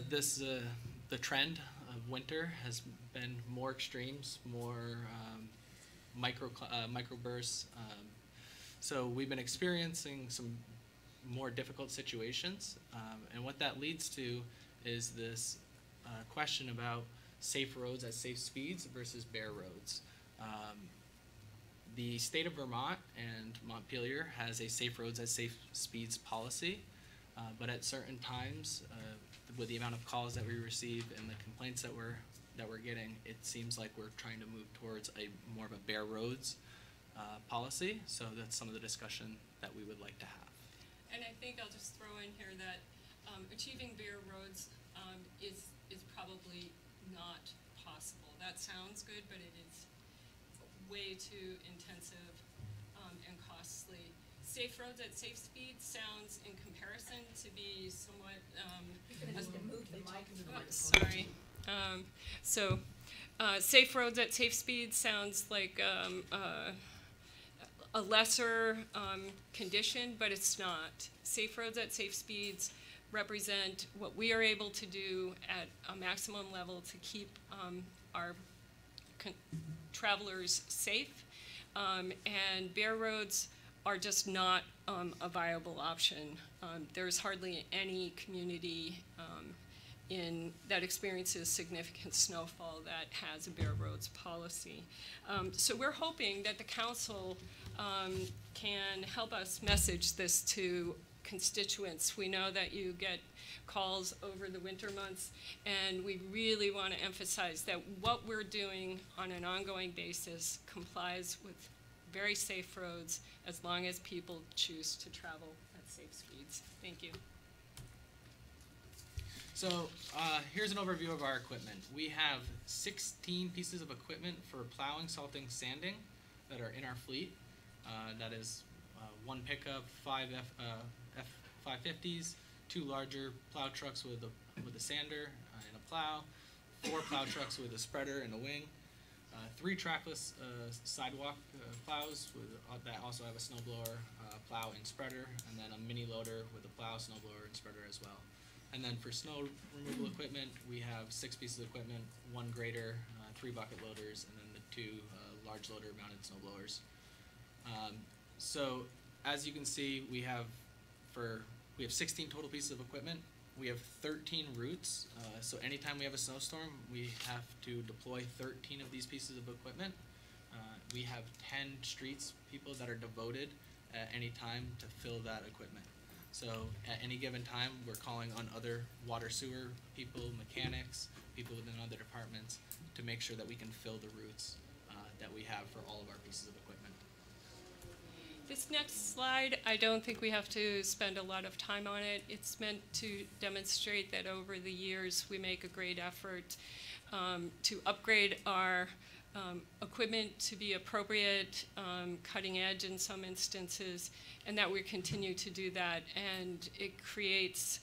the trend of winter has been more extremes, more microbursts. So we've been experiencing some more difficult situations, and what that leads to is this question about safe roads at safe speeds versus bare roads. The state of Vermont and Montpelier has a safe roads at safe speeds policy, but at certain times, with the amount of calls that we receive and the complaints that we're getting, it seems like we're trying to move towards more of a bare roads policy. So that's some of the discussion that we would like to have. And I think I'll just throw in here that achieving bare roads is probably not possible. That sounds good, but it is way too intensive and costly. Safe roads at safe speed sounds, in comparison, to be somewhat. Sorry. Safe roads at safe speed sounds like a lesser condition, but it's not. Safe roads at safe speeds represent what we are able to do at a maximum level to keep our travelers safe, and bare roads are just not a viable option. There's hardly any community that experiences significant snowfall that has a bare roads policy. So we're hoping that the council can help us message this to constituents. We know that you get calls over the winter months, and we really want to emphasize that what we're doing on an ongoing basis complies with very safe roads as long as people choose to travel at safe speeds. Thank you. So here's an overview of our equipment. We have 16 pieces of equipment for plowing, salting, sanding that are in our fleet. That is one pickup, 5 F550s, 2 larger plow trucks with a sander and a plow, 4 plow trucks with a spreader and a wing, 3 trackless sidewalk plows that also have a snowblower, plow and spreader, and then a mini loader with a plow, snowblower, and spreader as well. And then for snow removal equipment, we have 6 pieces of equipment, 1 grader, 3 bucket loaders, and then the 2 large loader mounted snow blowers. So as you can see, we have 16 total pieces of equipment. We have 13 routes. So anytime we have a snowstorm, we have to deploy 13 of these pieces of equipment. We have 10 streets people that are devoted at any time to fill that equipment. So at any given time, we're calling on other water sewer people, mechanics, people within other departments to make sure that we can fill the routes that we have for all of our pieces of equipment. This next slide, I don't think we have to spend a lot of time on it. It's meant to demonstrate that over the years we make a great effort to upgrade our equipment to be appropriate, cutting edge in some instances, and that we continue to do that. And it creates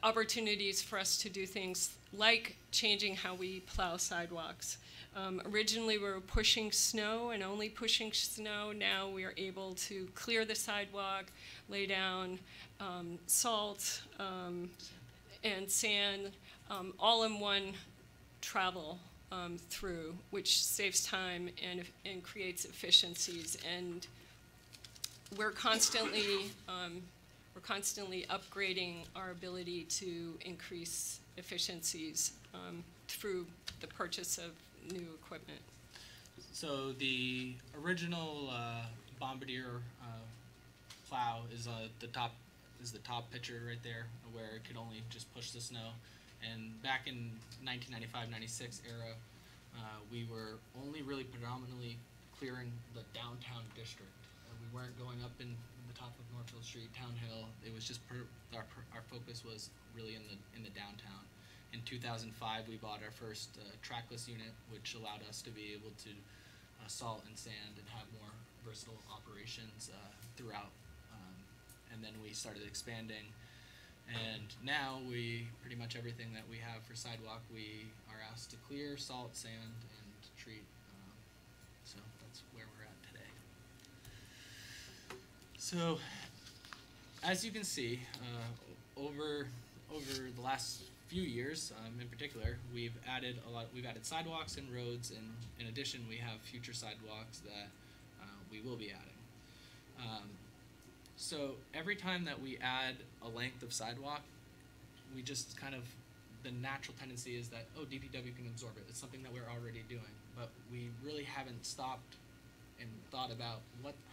opportunities for us to do things like changing how we plow sidewalks. Originally, we were pushing snow and only pushing snow. Now we are able to clear the sidewalk, lay down salt and sand, all in one travel through, which saves time and creates efficiencies. And we're constantly upgrading our ability to increase efficiencies through the purchase of new equipment. So the original Bombardier plow is the top picture right there, where it could only just push the snow. And back in 1995-96 era, we were only really predominantly clearing the downtown district. We weren't going up in the top of Northfield Street, Town Hill. It was just our focus was really in the downtown. In 2005, we bought our first trackless unit, which allowed us to be able to salt and sand and have more versatile operations throughout. And then we started expanding. And now pretty much everything that we have for sidewalk, we are asked to clear, salt, sand, and treat. So that's where we're at today. So as you can see, over the last few years, in particular, we've added sidewalks and roads, and in addition, we have future sidewalks that we will be adding. So every time that we add a length of sidewalk, we just the natural tendency is that, oh, DPW can absorb it. It's something that we're already doing, but we really haven't stopped and thought about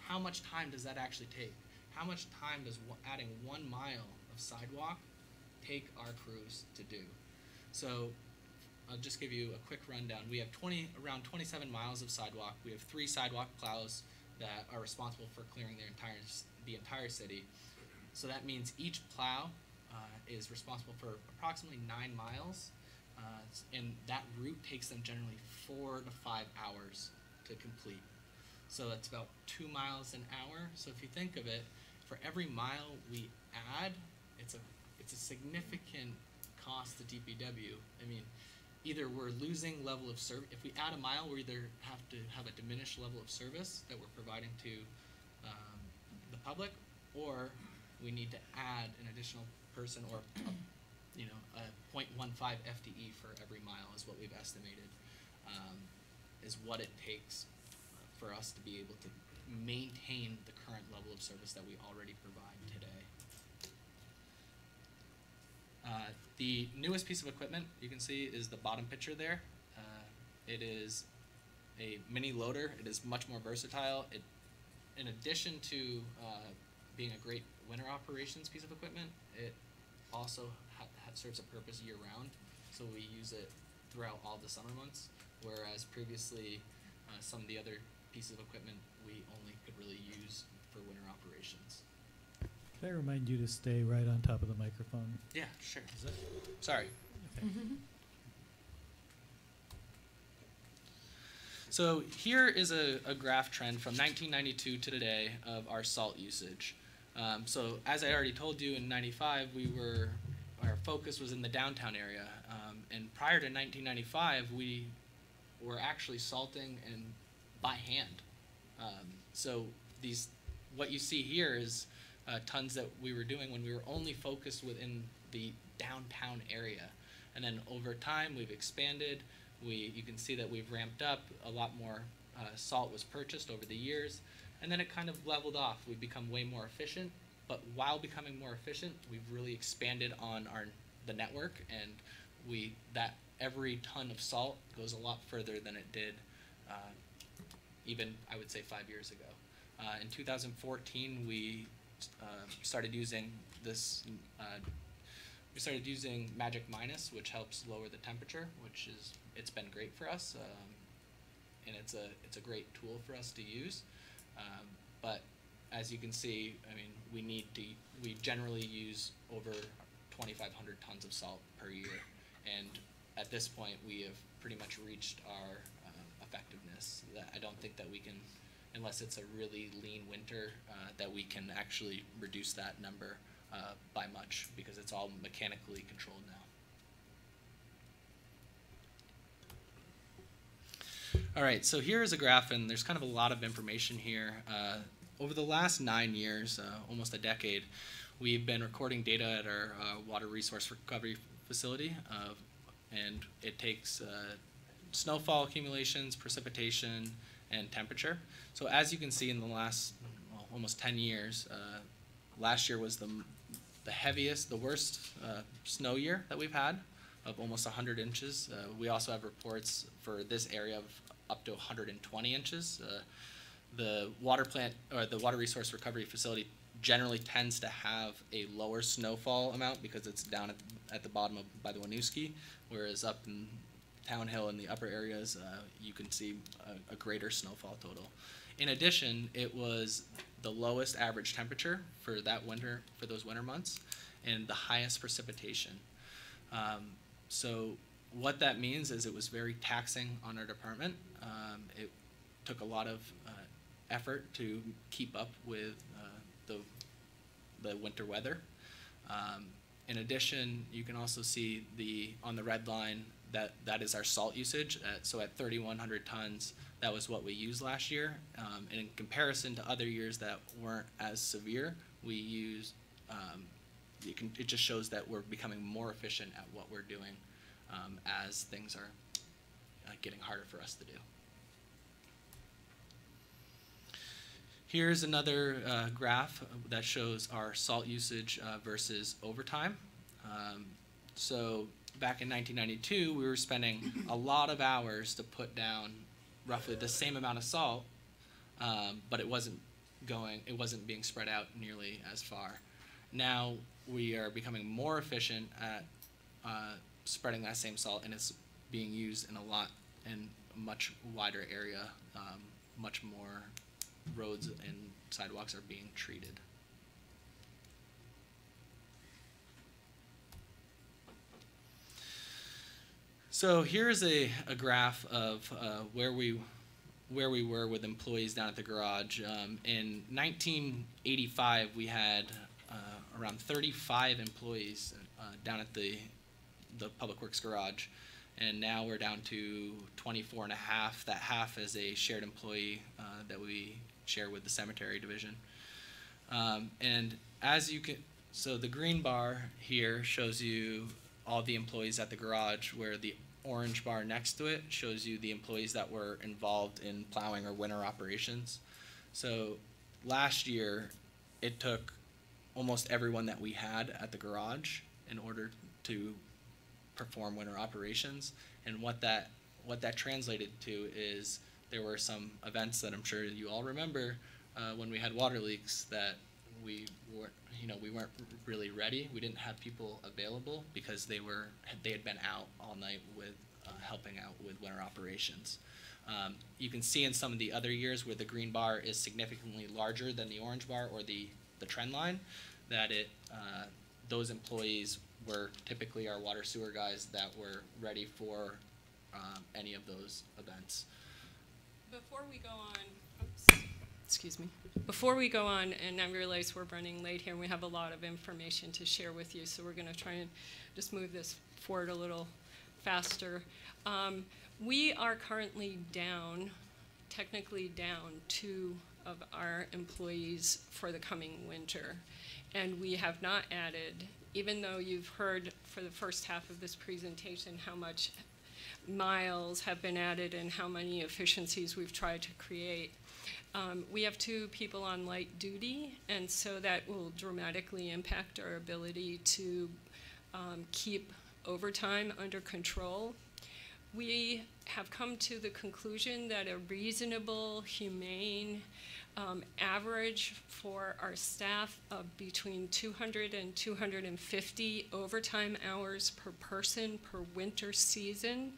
how much time does that actually take? How much time does adding 1 mile of sidewalk take our crews to do? So I'll just give you a quick rundown. We have around 27 miles of sidewalk. We have 3 sidewalk plows that are responsible for clearing the entire city. So that means each plow is responsible for approximately 9 miles, and that route takes them generally 4 to 5 hours to complete. So that's about 2 miles an hour. So if you think of it, for every mile we add, it's a significant cost to DPW. I mean, either we're losing level of service. If we add a mile, we either have to have a diminished level of service that we're providing to the public, or we need to add an additional person, or a 0.15 FTE for every mile is what we've estimated, is what it takes for us to be able to maintain the current level of service that we already provide today. The newest piece of equipment you can see is the bottom picture there. It is a mini loader. It is much more versatile. In addition to being a great winter operations piece of equipment, it also serves a purpose year-round. So we use it throughout all the summer months, whereas previously some of the other pieces of equipment we only could really use for winter operations. Can I remind you to stay right on top of the microphone? Yeah, sure. Sorry. Okay. So here is a graph trend from 1992 to today of our salt usage. So as I already told you, in 95, our focus was in the downtown area. And prior to 1995, we were actually salting and by hand. So what you see here is tons that we were doing when we were only focused within the downtown area. And then over time, we've expanded. You can see that we've ramped up. A lot more salt was purchased over the years. And then it kind of leveled off. We've become way more efficient. But while becoming more efficient, we've really expanded on the network. And that every ton of salt goes a lot further than it did even, I would say, 5 years ago. In 2014, we started using this. We started using Magic Minus, which helps lower the temperature, it's been great for us, and it's a great tool for us to use. but as you can see, I mean, we generally use over 2,500 tons of salt per year, and at this point, we have pretty much reached our effectiveness. I don't think that we can, unless it's a really lean winter, that we can actually reduce that number by much, because it's all mechanically controlled now. All right, so here's a graph, and there's kind of a lot of information here. Over the last 9 years, almost a decade, we've been recording data at our water resource recovery facility, and it takes snowfall accumulations, precipitation, and temperature. So as you can see in the last almost 10 years, last year was the heaviest, the worst snow year that we've had, of almost 100 inches. We also have reports for this area of up to 120 inches. The water plant, or the water resource recovery facility, generally tends to have a lower snowfall amount because it's down at the bottom by the Winooski, whereas up in Town Hill in the upper areas, you can see a greater snowfall total. In addition, it was the lowest average temperature for that winter, for those winter months, and the highest precipitation. So what that means is it was very taxing on our department. It took a lot of effort to keep up with the winter weather. In addition, you can also see on the red line that is our salt usage. So at 3,100 tons, that was what we used last year. And in comparison to other years that weren't as severe, we used, it just shows that we're becoming more efficient at what we're doing as things are getting harder for us to do. Here's another graph that shows our salt usage versus overtime. So back in 1992, we were spending a lot of hours to put down roughly the same amount of salt, but it wasn't being spread out nearly as far. Now we are becoming more efficient at spreading that same salt, and it's being used in a much wider area. Much more roads and sidewalks are being treated. So here's a graph of where we were with employees down at the garage. In 1985, we had around 35 employees down at the Public Works garage, and now we're down to 24 and a half. That half is a shared employee that we share with the cemetery division. And as you can, so the green bar here shows you all the employees at the garage, where the orange bar next to it shows you the employees that were involved in plowing or winter operations. So last year, it took almost everyone that we had at the garage in order to perform winter operations. And what that translated to is there were some events that I'm sure you all remember when we had water leaks that we weren't really ready. We didn't have people available because they had been out all night with helping out with winter operations. You can see in some of the other years where the green bar is significantly larger than the orange bar or the trend line, that those employees were typically our water sewer guys that were ready for any of those events. Before we go on, excuse me. Before we go on, and I realize we're running late here and we have a lot of information to share with you, so we're going to try and just move this forward a little faster. We are currently technically down 2 of our employees for the coming winter, and we have not added, even though you've heard for the first half of this presentation how much miles have been added and how many efficiencies we've tried to create. We have 2 people on light duty, and so that will dramatically impact our ability to keep overtime under control. We have come to the conclusion that a reasonable, humane average for our staff of between 200 and 250 overtime hours per person per winter season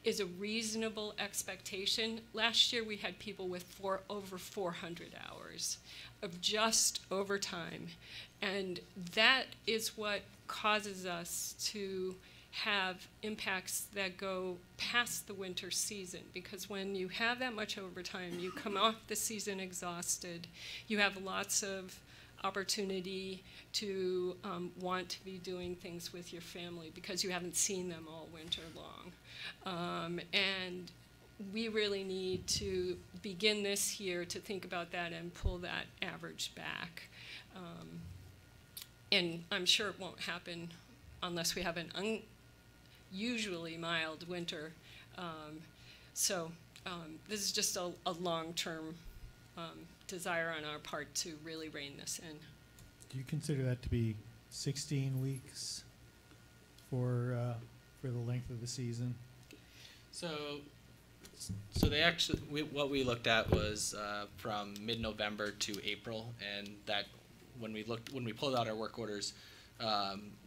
is a reasonable expectation. Last year, we had people with over 400 hours of just overtime. And that is what causes us to have impacts that go past the winter season, because when you have that much overtime, you come off the season exhausted. You have lots of opportunity to want to be doing things with your family because you haven't seen them all winter long. And we really need to begin this year to think about that and pull that average back. And I'm sure it won't happen unless we have an unusually mild winter. This is just a long-term desire on our part to really rein this in. Do you consider that to be 16 weeks for the length of the season? So they actually, what we looked at was from mid-November to April, and that when we pulled out our work orders,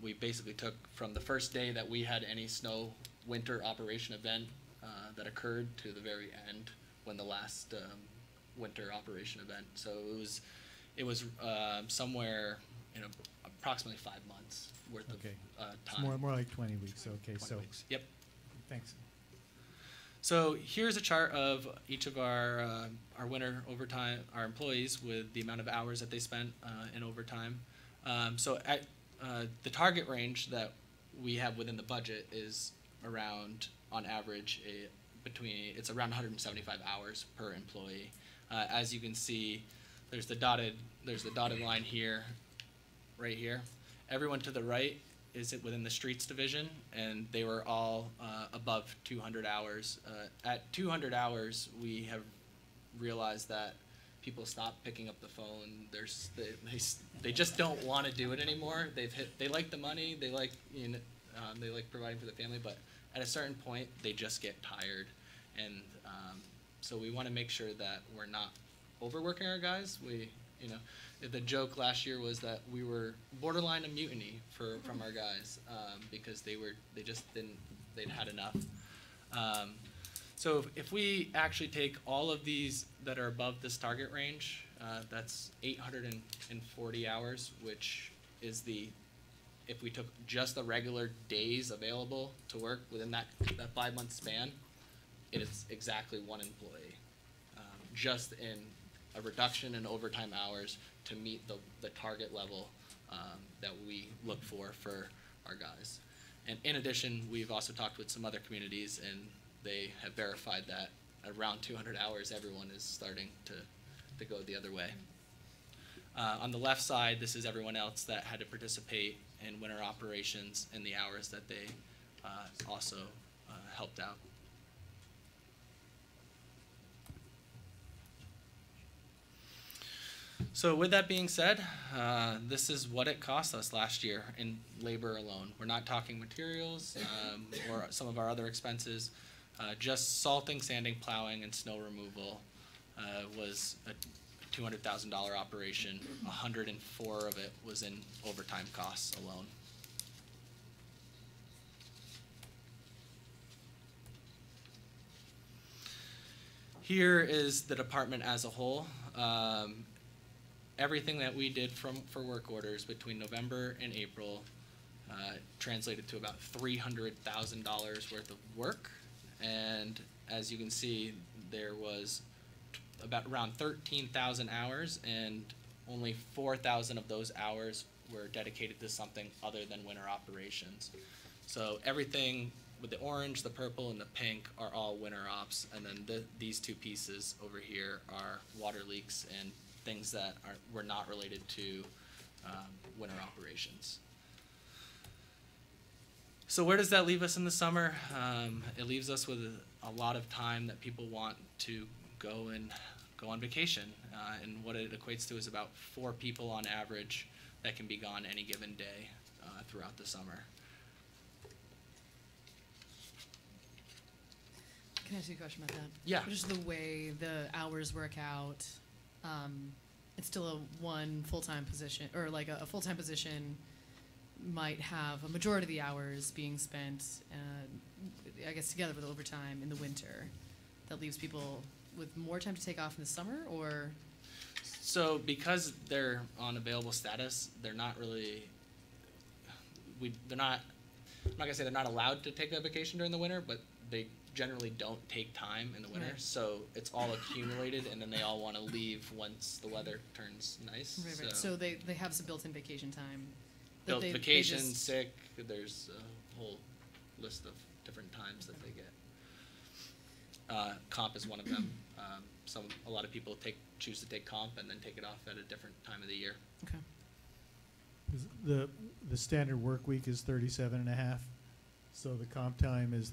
we basically took from the first day that we had any snow winter operation event that occurred to the very end when the last winter operation event. So it was somewhere in approximately 5 months worth of time. It's more like 20 weeks. Okay, 20 weeks. Yep. Thanks. So here's a chart of each of our winter overtime, our employees with the amount of hours that they spent in overtime. So at the target range that we have within the budget is around, on average, it's around 175 hours per employee. As you can see, there's the dotted line here, right here. Everyone to the right is within the streets division, and they were all above 200 hours. At 200 hours, we have realized that people stop picking up the phone. They just don't want to do it anymore. They like the money, they like they like providing for the family, but at a certain point, they just get tired, and so we want to make sure that we're not overworking our guys. The joke last year was that we were borderline a mutiny from our guys because they'd had enough. So if we actually take all of these that are above this target range, that's 840 hours, which is if we took just the regular days available to work within that 5-month span, it is exactly one employee, just in a reduction in overtime hours to meet the target level that we look for our guys. And in addition, we've also talked with some other communities, and they have verified that around 200 hours, everyone is starting to go the other way. On the left side, this is everyone else that had to participate in winter operations and the hours that they also helped out. So with that being said, this is what it cost us last year in labor alone. We're not talking materials or some of our other expenses. Just salting, sanding, plowing, and snow removal was a $200,000 operation. 104 of it was in overtime costs alone. Here is the department as a whole. Everything that we did for work orders between November and April translated to about $300,000 worth of work. And as you can see, there was around 13,000 hours, and only 4,000 of those hours were dedicated to something other than winter operations. So everything with the orange, the purple, and the pink are all winter ops, and then these two pieces over here are water leaks and things that were not related to winter operations. So where does that leave us in the summer? It leaves us with a lot of time that people want to go on vacation, and what it equates to is about 4 people on average that can be gone any given day throughout the summer. Can I ask you a question about that? Yeah. Just the way the hours work out, it's still one full-time position, or like a full-time position might have a majority of the hours being spent I guess together with overtime in the winter, that leaves people with more time to take off in the summer, or? So because they're on available status, they're not really, they're not, I'm not gonna say they're not allowed to take a vacation during the winter, but they generally don't take time in the winter. Right. So it's all accumulated, and then they all wanna leave once the weather turns nice. Right, right. So they have some built-in vacation time. that Built they vacation, just- sick, there's a whole list of different times that they get. Comp is one of them. A lot of people choose to take comp and then take it off at a different time of the year. Okay. The standard work week is 37 and a half, so the comp time is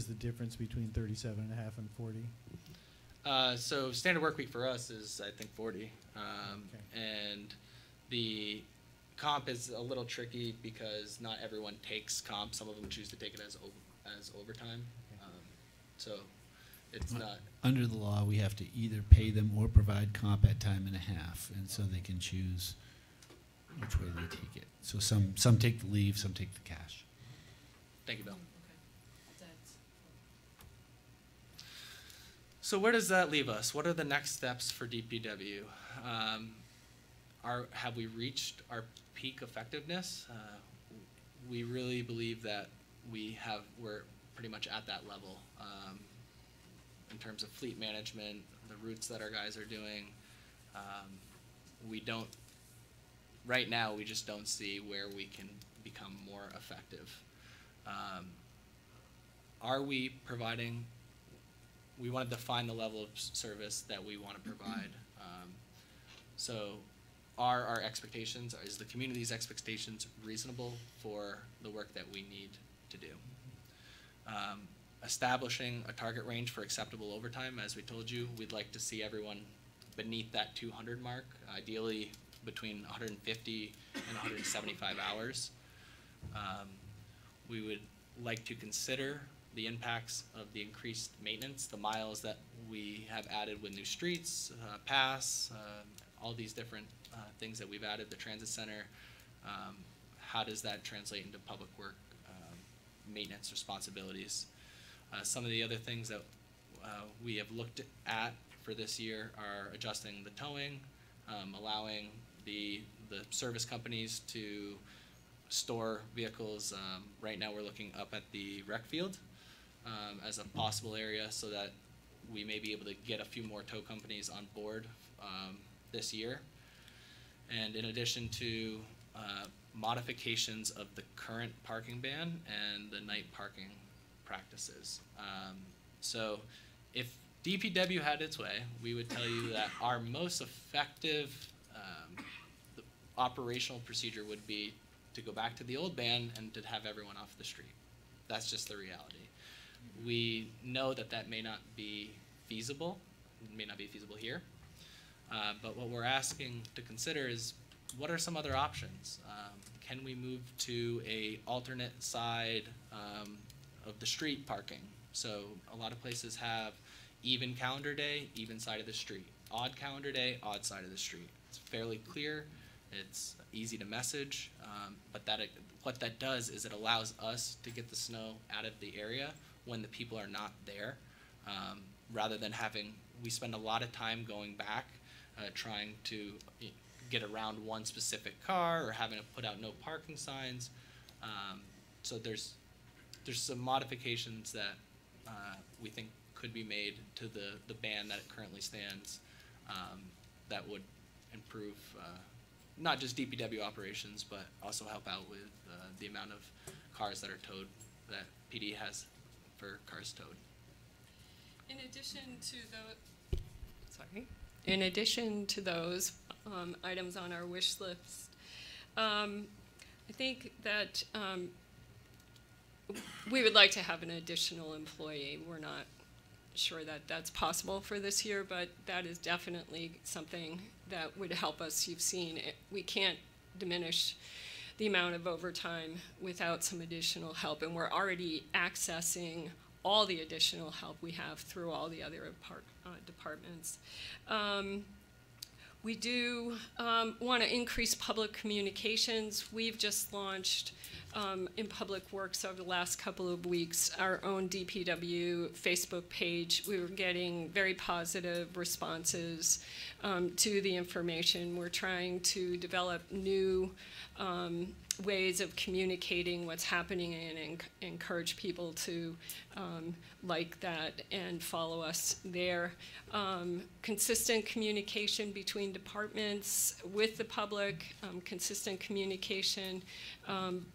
the difference between 37 and a half and 40. So standard work week for us is, I think, 40. Okay. And the comp is a little tricky because not everyone takes comp. Some of them choose to take it as overtime. So it's not. Under the law, we have to either pay them or provide comp at time and a half, and so they can choose which way they take it. So some take the leave, some take the cash. Thank you, Bill. Okay. So where does that leave us? What are the next steps for DPW? Have we reached our peak effectiveness? We really believe that we're pretty much at that level in terms of fleet management, the routes that our guys are doing. Right now, we just don't see where we can become more effective. Are we providing? We want to define the level of service that we want to provide. So are our expectations, is the community's expectations reasonable for the work that we need to do? Establishing a target range for acceptable overtime, as we told you, we'd like to see everyone beneath that 200 mark, ideally between 150 and 175 hours. We would like to consider the impacts of the increased maintenance, the miles that we have added with new streets, pass, all these different things that we've added, the transit center. How does that translate into public work maintenance responsibilities? Some of the other things that we have looked at for this year are adjusting the towing, allowing the service companies to store vehicles. Right now we're looking up at the rec field as a possible area so that we may be able to get a few more tow companies on board this year. And in addition to modifications of the current parking ban and the night parking practices. So if DPW had its way, we would tell you that our most effective operational procedure would be to go back to the old ban and to have everyone off the street. That's just the reality. We know that that may not be feasible, here, but what we're asking to consider is what are some other options? Can we move to a alternate side of the street parking? So a lot of places have even calendar day, even side of the street. Odd calendar day, odd side of the street. It's fairly clear. It's easy to message, but what that does is it allows us to get the snow out of the area when the people are not there, rather than we spend a lot of time going back trying to get around one specific car or having to put out no parking signs. So there's some modifications that we think could be made to the ban that it currently stands that would improve not just DPW operations, but also help out with the amount of cars that are towed, that PD has for cars towed. In addition to those items on our wish list, I think that we would like to have an additional employee. We're not sure that that's possible for this year, but that is definitely something that would help us. You've seen it. We can't diminish the amount of overtime without some additional help, and we're already accessing all the additional help we have through all the other departments. We do want to increase public communications. We've just launched in Public Works over the last couple of weeks our own DPW Facebook page. We were getting very positive responses to the information. We're trying to develop new ways of communicating what's happening and encourage people to like that and follow us there. Consistent communication between departments with the public, consistent communication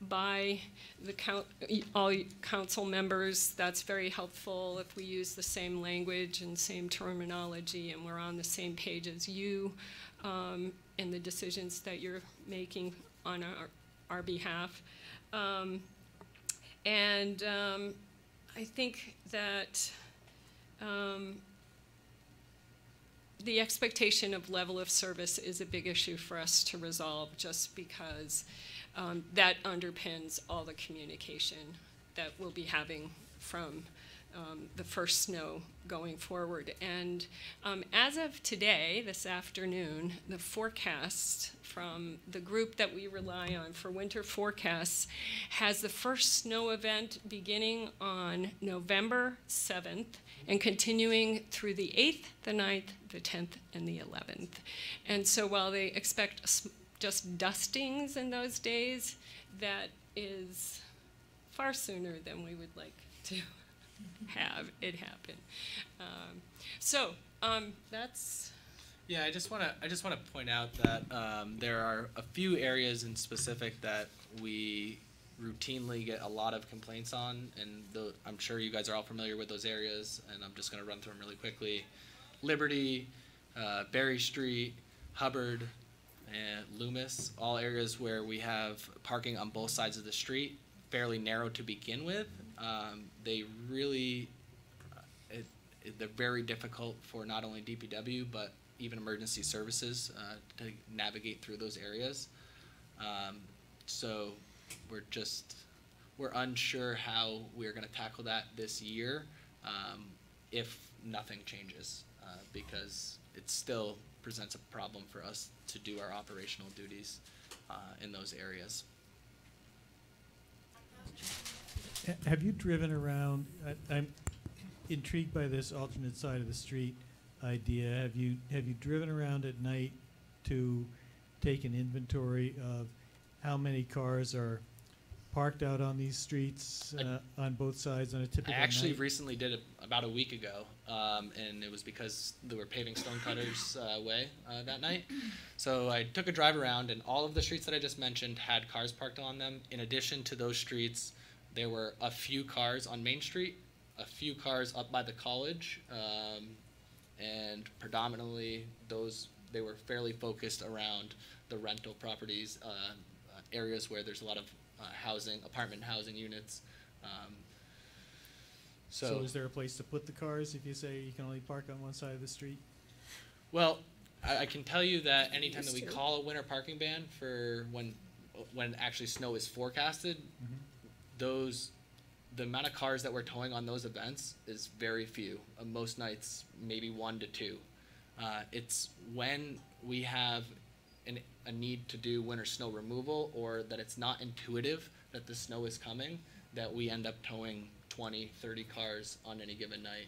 by the all council members. That's very helpful if we use the same language and same terminology and we're on the same page as you in the decisions that you're making on our behalf. I think that the expectation of level of service is a big issue for us to resolve just because that underpins all the communication that we'll be having from the first snow going forward. And as of today, this afternoon, the forecast from the group that we rely on for winter forecasts has the first snow event beginning on November 7th and continuing through the 8th, the 9th, the 10th, and the 11th. And so while they expect just dustings in those days, that is far sooner than we would like to have it happen. That's. Yeah, I just want to point out that there are a few areas in specific that we routinely get a lot of complaints on, and I'm sure you guys are all familiar with those areas, and I'm just going to run through them really quickly. Liberty, Berry Street, Hubbard, and Loomis, all areas where we have parking on both sides of the street, fairly narrow to begin with. They really, they're very difficult for not only DPW, but even emergency services to navigate through those areas. So we're unsure how we're going to tackle that this year if nothing changes, because it still presents a problem for us to do our operational duties in those areas. Have you driven around? I'm intrigued by this alternate side of the street idea. Have you driven around at night to take an inventory of how many cars are parked out on these streets on both sides on a typical night? I actually recently did it about a week ago, and it was because they were paving Stonecutters Way that night. So I took a drive around, and all of the streets that I just mentioned had cars parked on them. In addition to those streets, there were a few cars on Main Street, a few cars up by the college, and predominantly they were fairly focused around the rental properties, areas where there's a lot of apartment housing units. So is there a place to put the cars if you say you can only park on one side of the street? Well, I can tell you that anytime that we call a winter parking ban for when actually snow is forecasted, the amount of cars that we're towing on those events is very few. Most nights, maybe 1 to 2. It's when we have a need to do winter snow removal, or that it's not intuitive that the snow is coming, that we end up towing 20, 30 cars on any given night.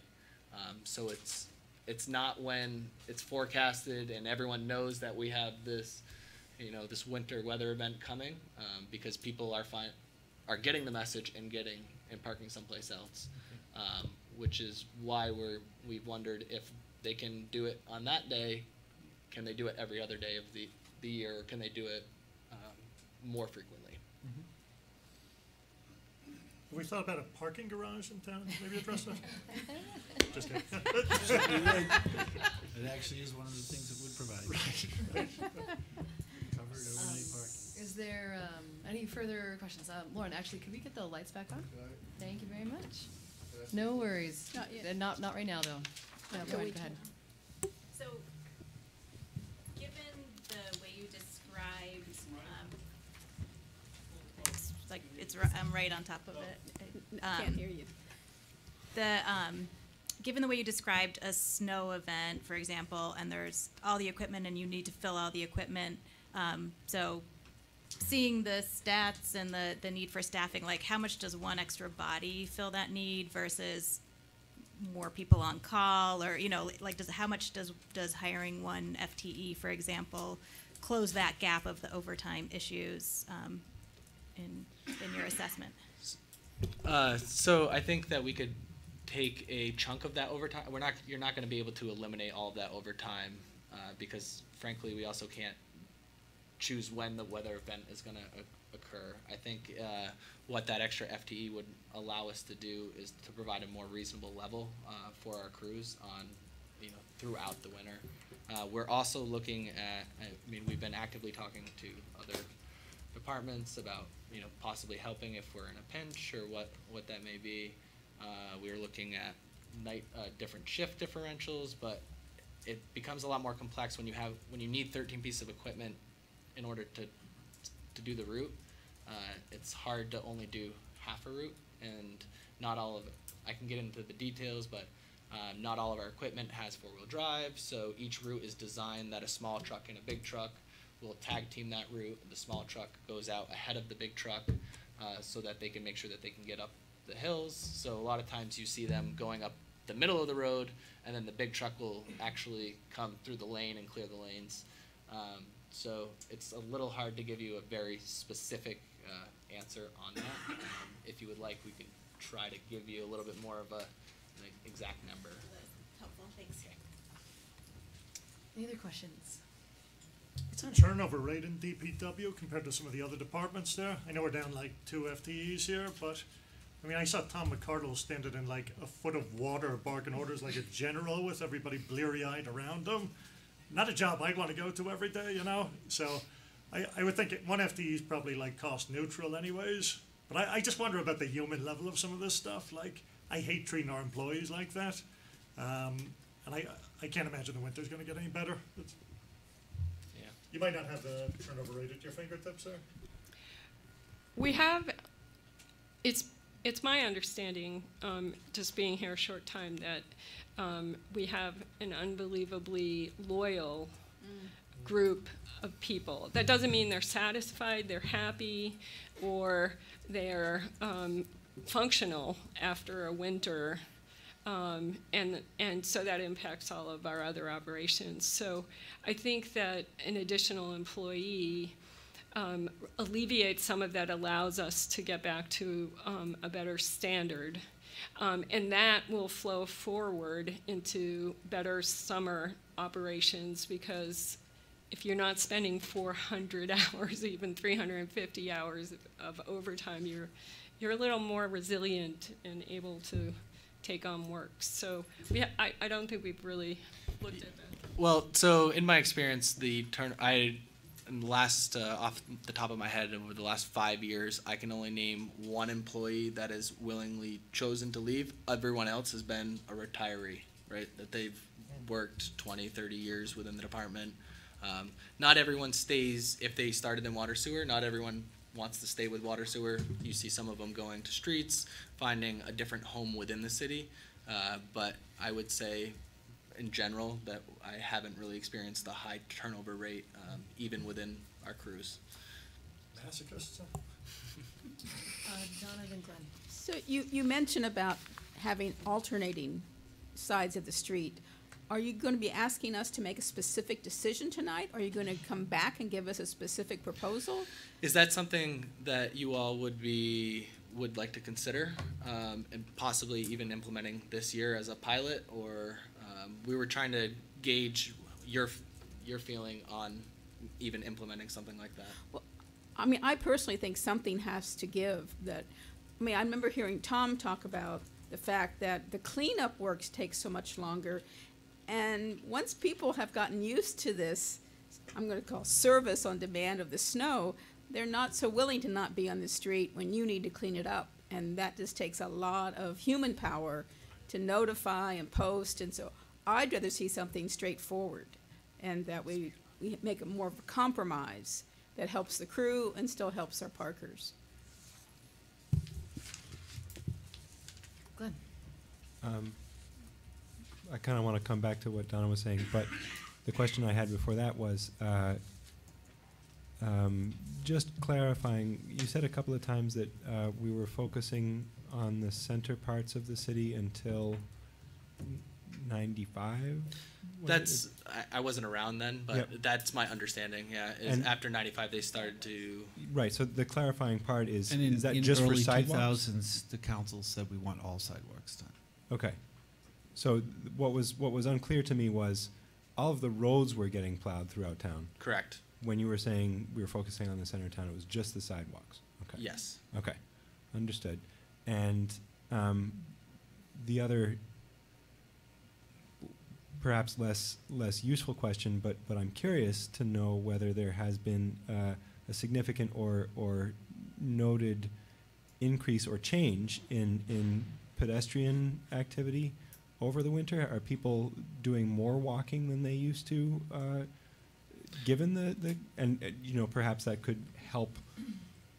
So it's not when it's forecasted and everyone knows that we have this, this winter weather event coming, because people are getting the message and parking someplace else, which is why we've wondered if they can do it on that day. Can they do it every other day of the year, or can they do it more frequently? Have we thought about a parking garage in town? Maybe address that? Just kidding. It actually is one of the things that would provide. Covered overnight parking. Is there any further questions? Lauren, actually, could we get the lights back on? Thank you very much. No worries. Not yet. Not right now, though. No, go ahead. So, given the way you described, I'm right on top of it. I can't hear you. given the way you described a snow event, for example, and there's all the equipment and you need to fill all the equipment, so seeing the stats and the need for staffing, like how much does one extra body fill that need versus more people on call, or, you know, like how much does hiring one FTE, for example, close that gap of the overtime issues in your assessment? So I think that we could take a chunk of that overtime. You're not going to be able to eliminate all of that overtime because, frankly, we also can't choose when the weather event is going to occur. I think what that extra FTE would allow us to do is to provide a more reasonable level for our crews on, throughout the winter. We're also looking at, we've been actively talking to other departments about, possibly helping if we're in a pinch or what that may be. We're looking at different shift differentials, but it becomes a lot more complex when you need 13 pieces of equipment in order to do the route. It's hard to only do half a route, and not all of it. I can get into the details, but not all of our equipment has four-wheel drive, so each route is designed that a small truck and a big truck will tag team that route. The small truck goes out ahead of the big truck so that they can make sure that they can get up the hills. So a lot of times you see them going up the middle of the road, and then the big truck will actually come through the lane and clear the lanes. So it's a little hard to give you a very specific answer on that. If you would like, we can try to give you a little bit more of an exact number. Helpful, thanks. Any other questions? What's the turnover rate in DPW compared to some of the other departments there? I know we're down like 2 FTEs here, but I saw Tom McCardle standing in like a foot of water barking orders like a general with everybody bleary-eyed around him. Not a job I'd want to go to every day, So I would think 1 FTE is probably like cost neutral anyways. But I just wonder about the human level of some of this stuff. Like, I hate treating our employees like that. And I can't imagine the winter's going to get any better. Yeah. You might not have the turnover rate at your fingertips there. We have, it's my understanding, just being here a short time, that we have an unbelievably loyal group of people. That doesn't mean they're satisfied, they're happy, or they're functional after a winter, and so that impacts all of our other operations. So I think that an additional employee alleviates some of that, allows us to get back to a better standard. And that will flow forward into better summer operations, because if you're not spending 400 hours, even 350 hours of overtime, you're a little more resilient and able to take on work. So I don't think we've really looked at that. Well, so in my experience, off the top of my head, over the last 5 years, I can only name 1 employee that has willingly chosen to leave. Everyone else has been a retiree, right? That they've worked 20, 30 years within the department. Not everyone stays if they started in water sewer. Not everyone wants to stay with water sewer. You see some of them going to streets, finding a different home within the city. But I would say, in general, that I haven't really experienced a high turnover rate, even within our crews. Masochists? Jonathan Glenn. So you mentioned about having alternating sides of the street. Are you going to be asking us to make a specific decision tonight? Are you going to come back and give us a specific proposal? Is that something that you all would like to consider, and possibly even implementing this year as a pilot? Or we were trying to gauge your feeling on even implementing something like that. Well, I personally think something has to give. I remember hearing Tom talk about the fact that the cleanup works take so much longer. And once people have gotten used to this, I'm going to call service on demand of the snow, they're not so willing to not be on the street when you need to clean it up. And that just takes a lot of human power to notify and post. And so I'd rather see something straightforward, and that we make it more of a compromise that helps the crew and still helps our parkers. Glenn. I kind of want to come back to what Donna was saying, but the question I had before that was just clarifying. You said a couple of times that we were focusing on the center parts of the city until 95. That's I wasn't around then, but Yep. that's my understanding. Yeah, is And- after 95 they started to. Right. So the clarifying part is And is that in just for early sidewalks? 2000s, the council said we want all sidewalks done. Okay. So what was unclear to me was all of the roads were getting plowed throughout town. Correct. When you were saying we were focusing on the center of town, it was just the sidewalks. Okay. Yes. Okay. Understood. And the other, perhaps less useful question, but I'm curious to know whether there has been a significant or noted increase or change in pedestrian activity over the winter. Are people doing more walking than they used to, given the and you know, perhaps that could help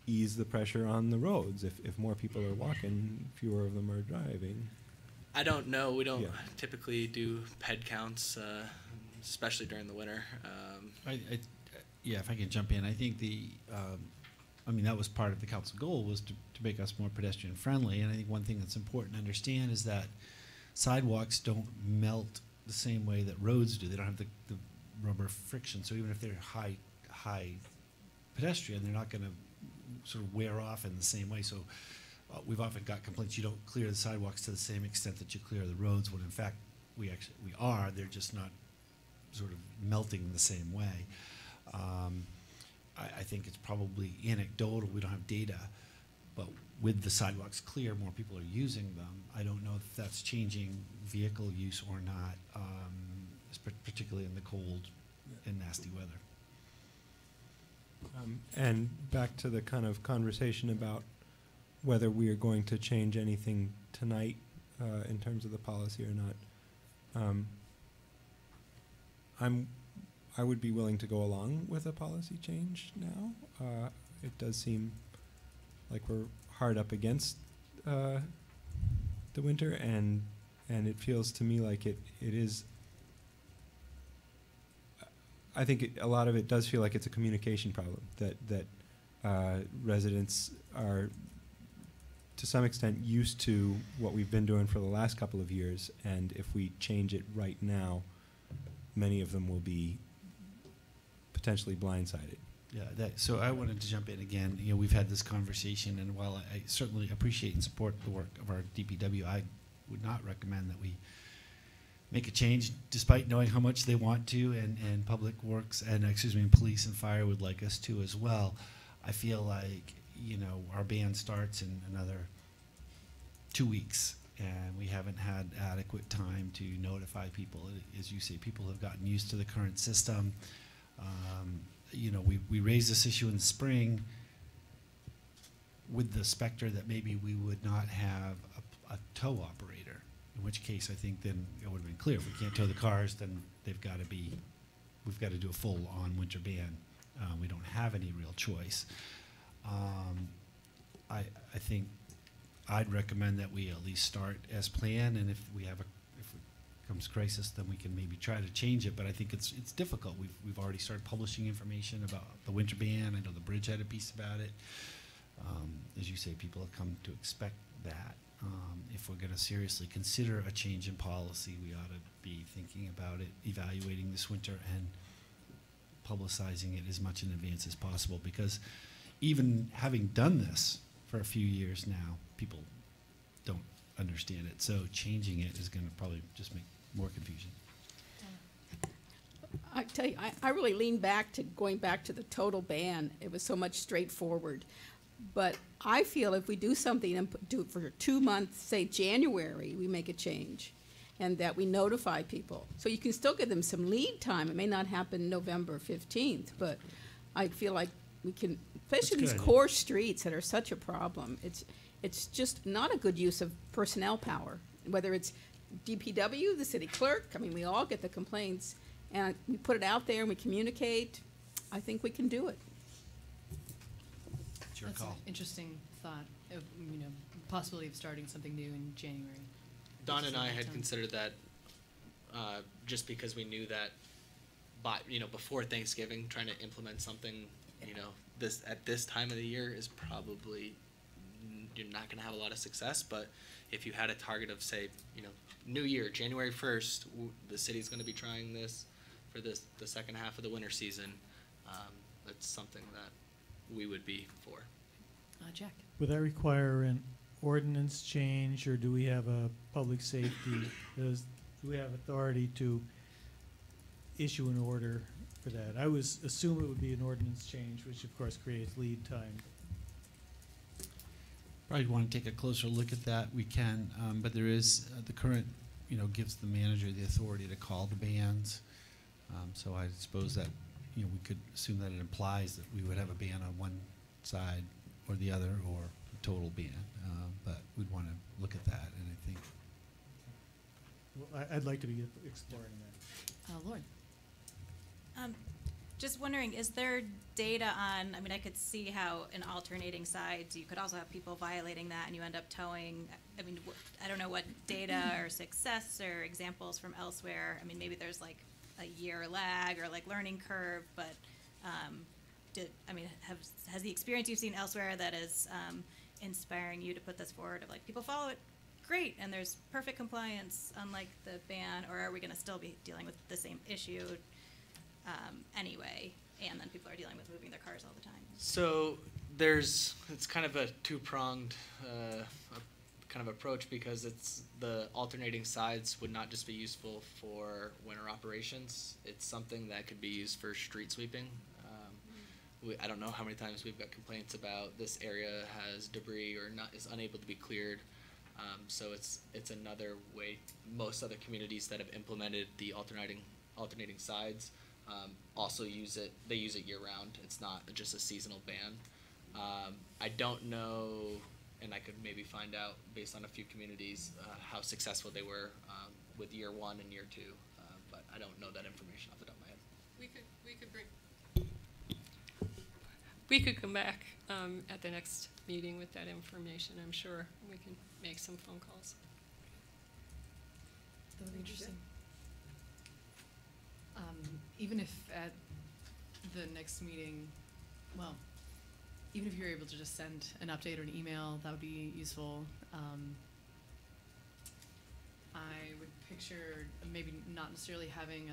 ease the pressure on the roads if more people are walking, fewer of them are driving. I don't know. We don't Yeah. typically do ped counts, especially during the winter. Yeah, if I can jump in, I think I mean, that was part of the council goal, was to make us more pedestrian friendly. And I think one thing that's important to understand is that sidewalks don't melt the same way that roads do. They don't have the rubber friction. So even if they're high pedestrian, they're not going to sort of wear off in the same way. So we've often got complaints you don't clear the sidewalks to the same extent that you clear the roads, when in fact we are. They're just not sort of melting the same way. I think it's probably anecdotal. We don't have data, but with the sidewalks clear, more people are using them. I don't know if that's changing vehicle use or not, particularly in the cold and nasty weather. And back to the kind of conversation about whether we are going to change anything tonight in terms of the policy or not. I would be willing to go along with a policy change now. It does seem like we're hard up against the winter, and it feels to me like it is. I think a lot of it does feel like it's a communication problem, that residents are to some extent used to what we've been doing for the last couple of years, and if we change it right now, many of them will be potentially blindsided. Yeah, so I wanted to jump in again. You know, we've had this conversation, and while I certainly appreciate and support the work of our DPW, I would not recommend that we make a change, despite knowing how much they want to, and Public Works and Police and Fire would like us to as well. I feel like, you know, our ban starts in another 2 weeks, and we haven't had adequate time to notify people. As you say, people have gotten used to the current system. You know, we raised this issue in the spring with the specter that maybe we would not have a tow operator, in which case I think then it would have been clear. If we can't tow the cars, then we've got to do a full-on winter ban. We don't have any real choice. I think I'd recommend that we at least start as planned, and if it comes crisis, then we can maybe try to change it. But I think it's difficult. We've already started publishing information about the winter ban. I know the Bridge had a piece about it. As you say, people have come to expect that. If we're going to seriously consider a change in policy, we ought to be thinking about it, evaluating this winter, and publicizing it as much in advance as possible. Because even having done this for a few years now, people don't understand it. So changing it is going to probably just make more confusion. I tell you, I really lean back to going back to the total ban. It was so much straightforward. But I feel if we do something and do it for 2 months, say January, we make a change, and that we notify people. So you can still give them some lead time. It may not happen November 15th, but I feel like we can, especially these core streets that are such a problem. It's just not a good use of personnel power, whether it's DPW, the city clerk. I mean, we all get the complaints, and we put it out there and we communicate. I think we can do it. That's an interesting thought of, possibility of starting something new in January. Don and I had considered that just because we knew that before Thanksgiving, trying to implement something, at this time of the year is probably, you're not going to have a lot of success. But if you had a target of, say, New Year, January 1st, the city's going to be trying this for the second half of the winter season, that's something that we would be for. Jack? Would that require an ordinance change, or do we have a public safety, do we have authority to issue an order for that? I was assume it would be an ordinance change, which of course creates lead time. Probably want to take a closer look at that. We can, but there is the current, gives the manager the authority to call the bans. So I suppose that, we could assume that it implies that we would have a ban on one side or the other, or a total ban. But we'd want to look at that, and I think. Well, I'd like to be exploring that. Lauren? Just wondering, is there data on, I could see how in alternating sides, you could also have people violating that and you end up towing. I don't know what data or success or examples from elsewhere. Maybe there's like a year lag or like learning curve, but has the experience you've seen elsewhere that is inspiring you to put this forward of like people follow it, great, and there's perfect compliance unlike the ban, or are we going to still be dealing with the same issue anyway, and then people are dealing with moving their cars all the time? So it's kind of a two-pronged kind of approach, because it's the alternating sides would not just be useful for winter operations. It's something that could be used for street sweeping. I don't know how many times we've got complaints about this area has debris or is unable to be cleared. So it's another way. Most other communities that have implemented the alternating sides also use it. They use it year round. It's not just a seasonal ban. I don't know, and I could maybe find out based on a few communities how successful they were with year 1 and year 2, but I don't know that information off the top of my head. We could come back at the next meeting with that information. I'm sure we can make some phone calls. That would be interesting. Even if at the next meeting, well, even if you're able to just send an update or an email, that would be useful. I would picture maybe not necessarily having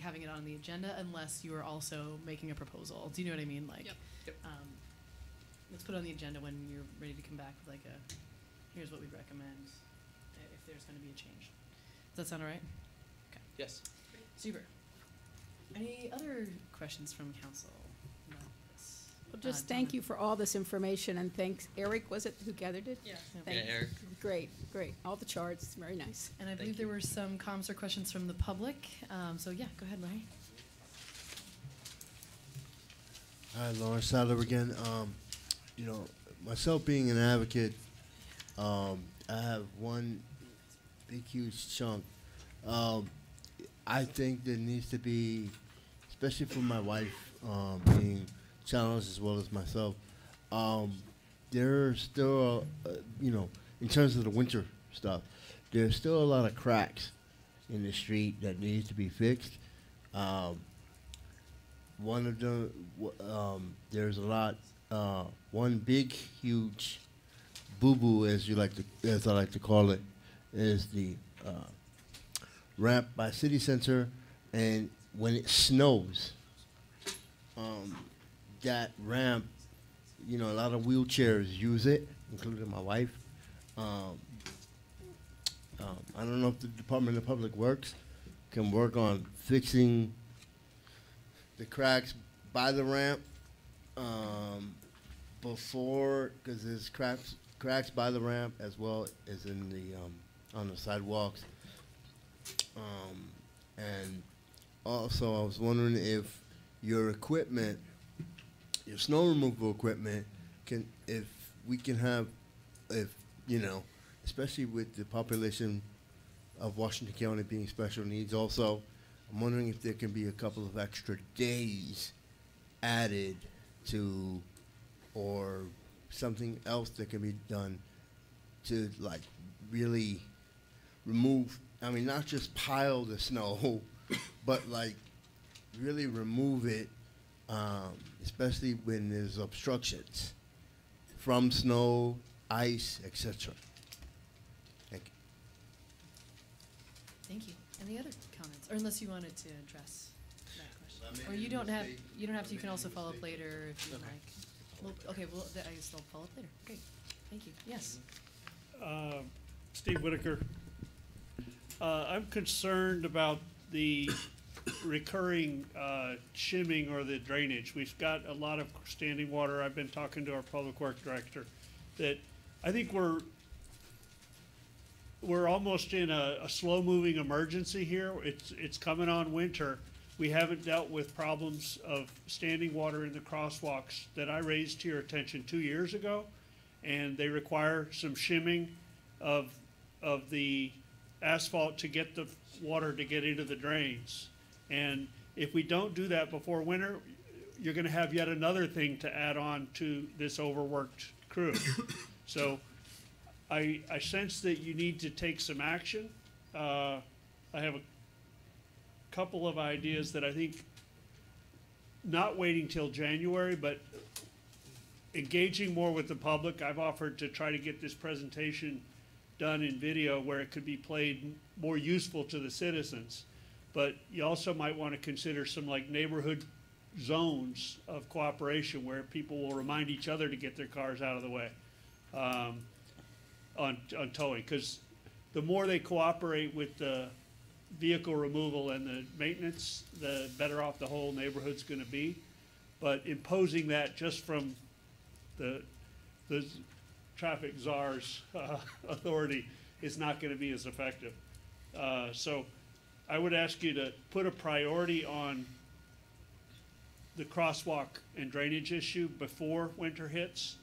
having it on the agenda unless you are also making a proposal. Do you know what I mean? Like, yep. Let's put it on the agenda when you're ready to come back with like here's what we recommend if there's going to be a change. Does that sound all right? Okay. Yes. Super. Any other questions from council? about this? Well, just thank you for all this information, and thanks, Eric, was it, who gathered it? Yeah. Thank Yeah, Eric. Great. All the charts, very nice. And I believe there were some comments or questions from the public. So yeah, go ahead, Larry. Hi, Lawrence Sadler again. Myself being an advocate, I have one big, huge chunk. I think there needs to be, especially for my wife being challenged as well as myself, there's still, in terms of the winter stuff, there's still a lot of cracks in the street that needs to be fixed. One of them, there's a lot. One big, huge boo-boo, as I like to call it, is the ramp by City Center, and when it snows, that ramp, a lot of wheelchairs use it, including my wife. I don't know if the Department of Public Works can work on fixing the cracks by the ramp before, because there's cracks by the ramp as well as in the on the sidewalks. And also, I was wondering if your equipment, your snow removal equipment, especially with the population of Washington County being special needs also, I'm wondering if there can be a couple of extra days added to, or something else that can be done to really remove I mean, not just pile the snow, but like really remove it, especially when there's obstructions from snow, ice, etc. Thank you. Thank you. Any other comments, or unless you wanted to address that question, or you don't have to. You can also follow up later if you like. Well, okay. Well, I guess I'll follow up later. Great. Thank you. Yes. Steve Whitaker. I'm concerned about the recurring shimming or the drainage. We've got a lot of standing water. I've been talking to our public works director that I think we're almost in a slow-moving emergency here. It's coming on winter. We haven't dealt with problems of standing water in the crosswalks that I raised to your attention 2 years ago, and they require some shimming of the asphalt to get the water to get into the drains. And if we don't do that before winter, you're going to have yet another thing to add on to this overworked crew. So I sense that you need to take some action. I have a couple of ideas that I think, not waiting till January, but engaging more with the public. I've offered to try to get this presentation done in video where it could be played more useful to the citizens. But you also might want to consider some like neighborhood zones of cooperation where people will remind each other to get their cars out of the way on towing. Because the more they cooperate with the vehicle removal and the maintenance, the better off the whole neighborhood's going to be. But imposing that just from the traffic czar's authority is not going to be as effective. So I would ask you to put a priority on the crosswalk and drainage issue before winter hits.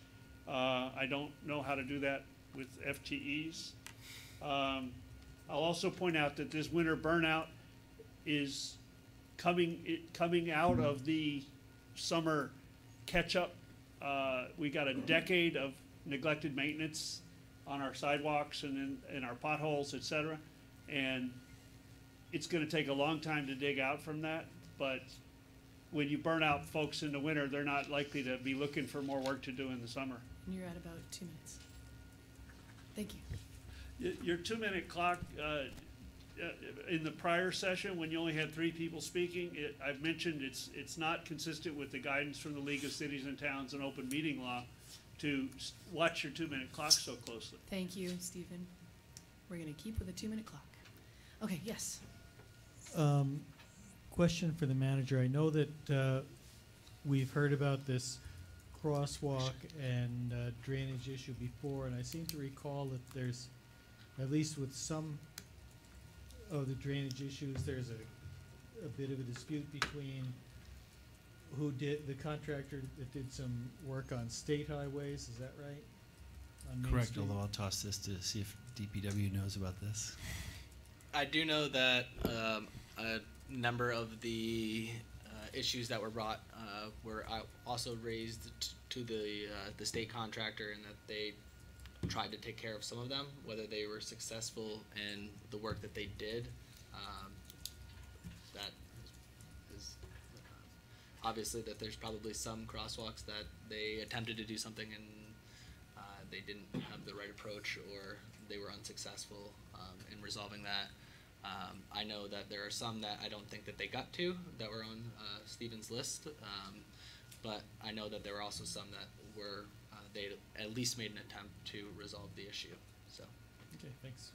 I don't know how to do that with FTEs. I'll also point out that this winter burnout is coming out of the summer catch-up. We got a decade of neglected maintenance on our sidewalks and in our potholes, et cetera. And it's going to take a long time to dig out from that. But when you burn out folks in the winter, they're not likely to be looking for more work to do in the summer. And you're at about 2 minutes. Thank you. Your 2-minute clock, in the prior session, when you only had 3 people speaking, I've mentioned it's not consistent with the guidance from the League of Cities and Towns and open meeting law to watch your 2-minute clock so closely. Thank you, Stephen. We're going to keep with a 2-minute clock. Okay, yes. Question for the manager. I know that we've heard about this crosswalk and drainage issue before, and I seem to recall that there's, at least with some of the drainage issues, there's a bit of a dispute between who did, the contractor that did some work on state highways, is that right? On Main Correct, Street? although I'll toss this to see if DPW knows about this. I do know that a number of the issues that were brought were also raised to the state contractor, and that they tried to take care of some of them. Whether they were successful in the work that they did, that is obviously that there's probably some crosswalks that they attempted to do something and they didn't have the right approach, or they were unsuccessful in resolving that. I know that there are some that I don't think that they got to that were on Stephen's list, but I know that there were also some that were they at least made an attempt to resolve the issue. So. Okay, thanks.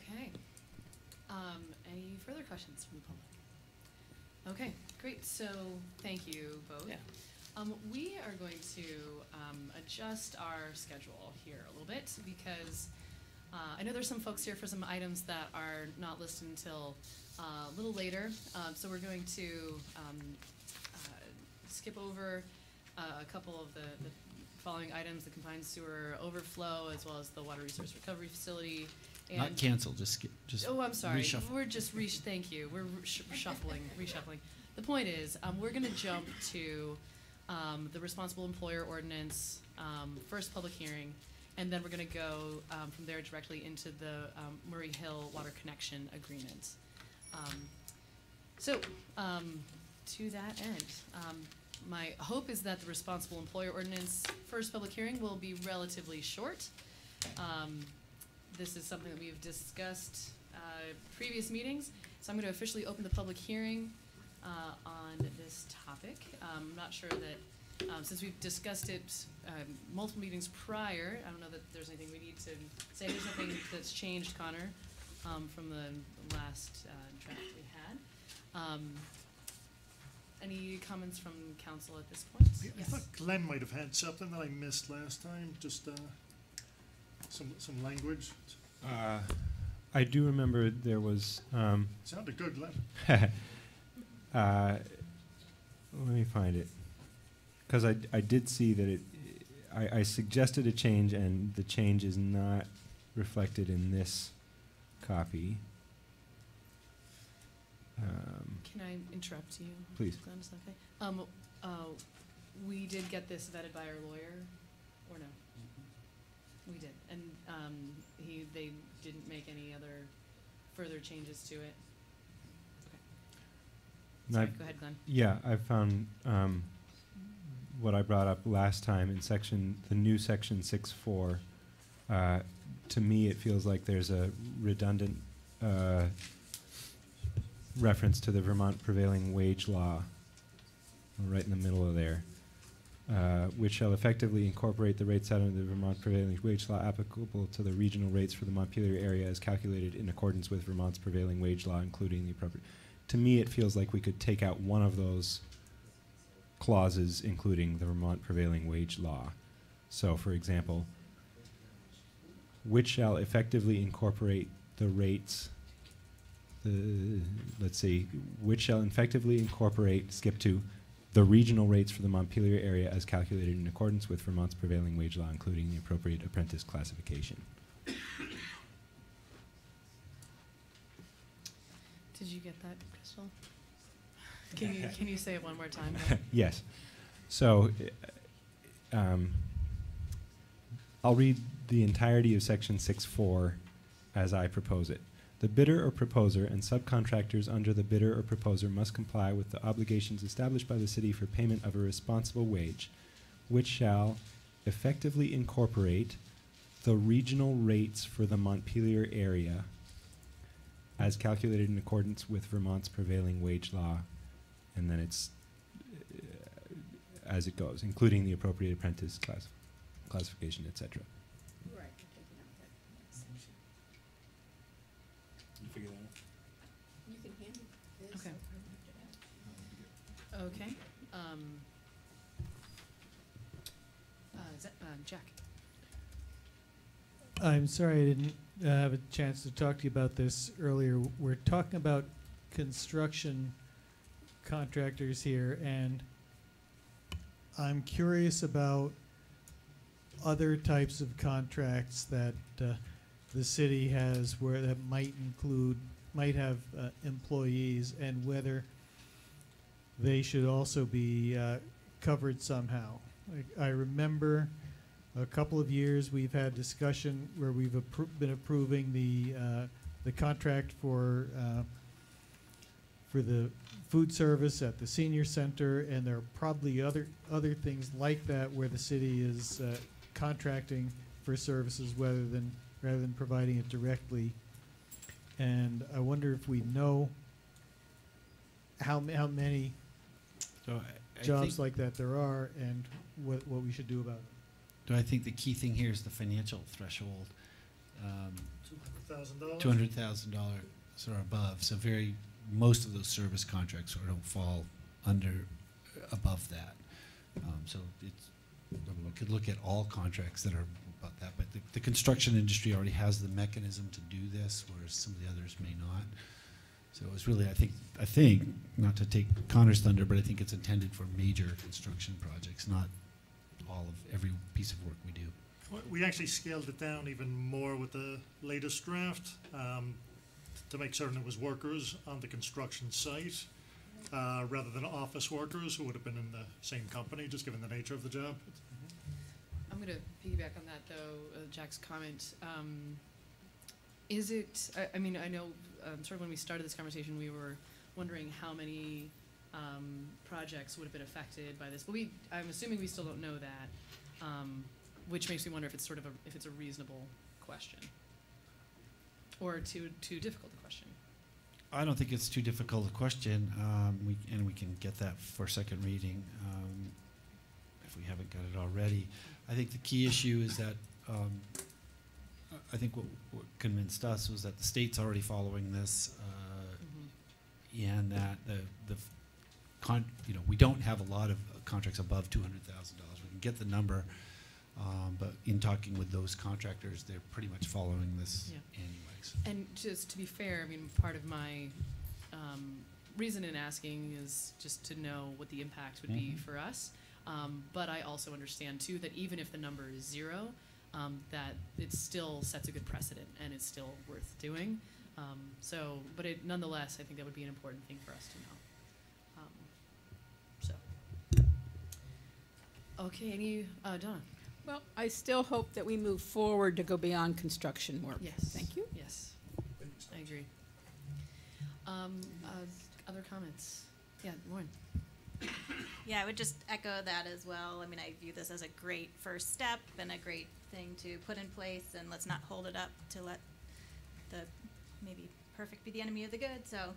Okay. Any further questions from the public? Okay, great. So thank you both. Yeah. We are going to adjust our schedule here a little bit because I know there's some folks here for some items that are not listed until a little later. So we're going to skip over a couple of the following items: the combined sewer overflow, as well as the water resource recovery facility. And Not cancel, just skip. Just oh, I'm sorry. reshuffle. We're just thank you. We're reshuffling. The point is, we're going to jump to the responsible employer ordinance, first public hearing, And then we're going to go from there directly into the Murray Hill Water Connection Agreement. To that end, my hope is that the Responsible Employer Ordinance first public hearing will be relatively short. This is something that we've discussed previous meetings, so I'm going to officially open the public hearing on this topic. I'm not sure that since we've discussed it multiple meetings prior, I don't know that there's anything we need to say. There's nothing that's changed, Connor, from the last draft we had. Any comments from council at this point? I thought Glenn might have had something that I missed last time, just some language. I do remember there was. Sounded good, Glenn. Let me find it, because I did see that I suggested a change, and the change is not reflected in this copy. Can I interrupt you? Please. Glenn, is that okay? We did get this vetted by our lawyer, or no? We did, and they didn't make any other further changes to it. Okay. Sorry, go ahead, Glenn. Yeah, I found what I brought up last time in the new section 6.4. To me, it feels like there's a redundant reference to the Vermont prevailing wage law, right in the middle of there, which shall effectively incorporate the rates set under the Vermont prevailing wage law applicable to the regional rates for the Montpelier area as calculated in accordance with Vermont's prevailing wage law, including the appropriate. To me, it feels like we could take out one of those clauses, including the Vermont prevailing wage law. So, for example, which shall effectively incorporate the rates. Let's see, which shall effectively incorporate, skip to, the regional rates for the Montpelier area as calculated in accordance with Vermont's prevailing wage law, including the appropriate apprentice classification. Did you get that, Crystal? Can you say it one more time? Yes. So, I'll read the entirety of section 6.4 as I propose it. The bidder or proposer and subcontractors under the bidder or proposer must comply with the obligations established by the city for payment of a responsible wage, which shall effectively incorporate the regional rates for the Montpelier area as calculated in accordance with Vermont's prevailing wage law, and then it's as it goes, including the appropriate apprentice classification, etc. Right. You figure that out? You can handle this. Okay. I'll Okay. Jack. I'm sorry I didn't have a chance to talk to you about this earlier. We're talking about construction contractors here, and I'm curious about other types of contracts that the city has where that might have employees, and whether they should also be covered somehow. I remember a couple of years we've had discussion where we've been approving the contract for the food service at the senior center, and there are probably other things like that where the city is contracting for services rather than providing it directly. And I wonder if we know how many jobs like that there are, and what we should do about it. So I think the key thing here is the financial threshold. $200,000. $200,000 or above. So most of those service contracts don't fall above that. So we could look at all contracts that are about that, but the construction industry already has the mechanism to do this, whereas some of the others may not. So it was really, I think, not to take Connor's thunder, but I think it's intended for major construction projects, not all of every piece of work we do. We actually scaled it down even more with the latest draft to make certain it was workers on the construction site rather than office workers who would have been in the same company, just given the nature of the job. I'm going to piggyback on that, though, Jack's comment. Is it, I mean, I know sort of when we started this conversation, we were wondering how many projects would have been affected by this, but I'm assuming we still don't know that, which makes me wonder if it's sort of if it's a reasonable question or too difficult a question. I don't think it's too difficult a question. We can get that for second reading if we haven't got it already. I think the key issue is that I think what convinced us was that the state's already following this, and that we don't have a lot of contracts above $200,000. We can get the number, but in talking with those contractors, they're pretty much following this anyways. And just to be fair, I mean, part of my reason in asking is just to know what the impact would be for us. But I also understand, too, that even if the number is 0, that it still sets a good precedent and it's still worth doing. But nonetheless, I think that would be an important thing for us to know. Okay, any, Donna? Well, I still hope that we move forward to go beyond construction work. Yes. Thank you. Yes, I agree. Other comments? Yeah, Lauren. Yeah, I would just echo that as well. I mean, I view this as a great first step and a great thing to put in place, and let's not hold it up to let the maybe perfect be the enemy of the good. So,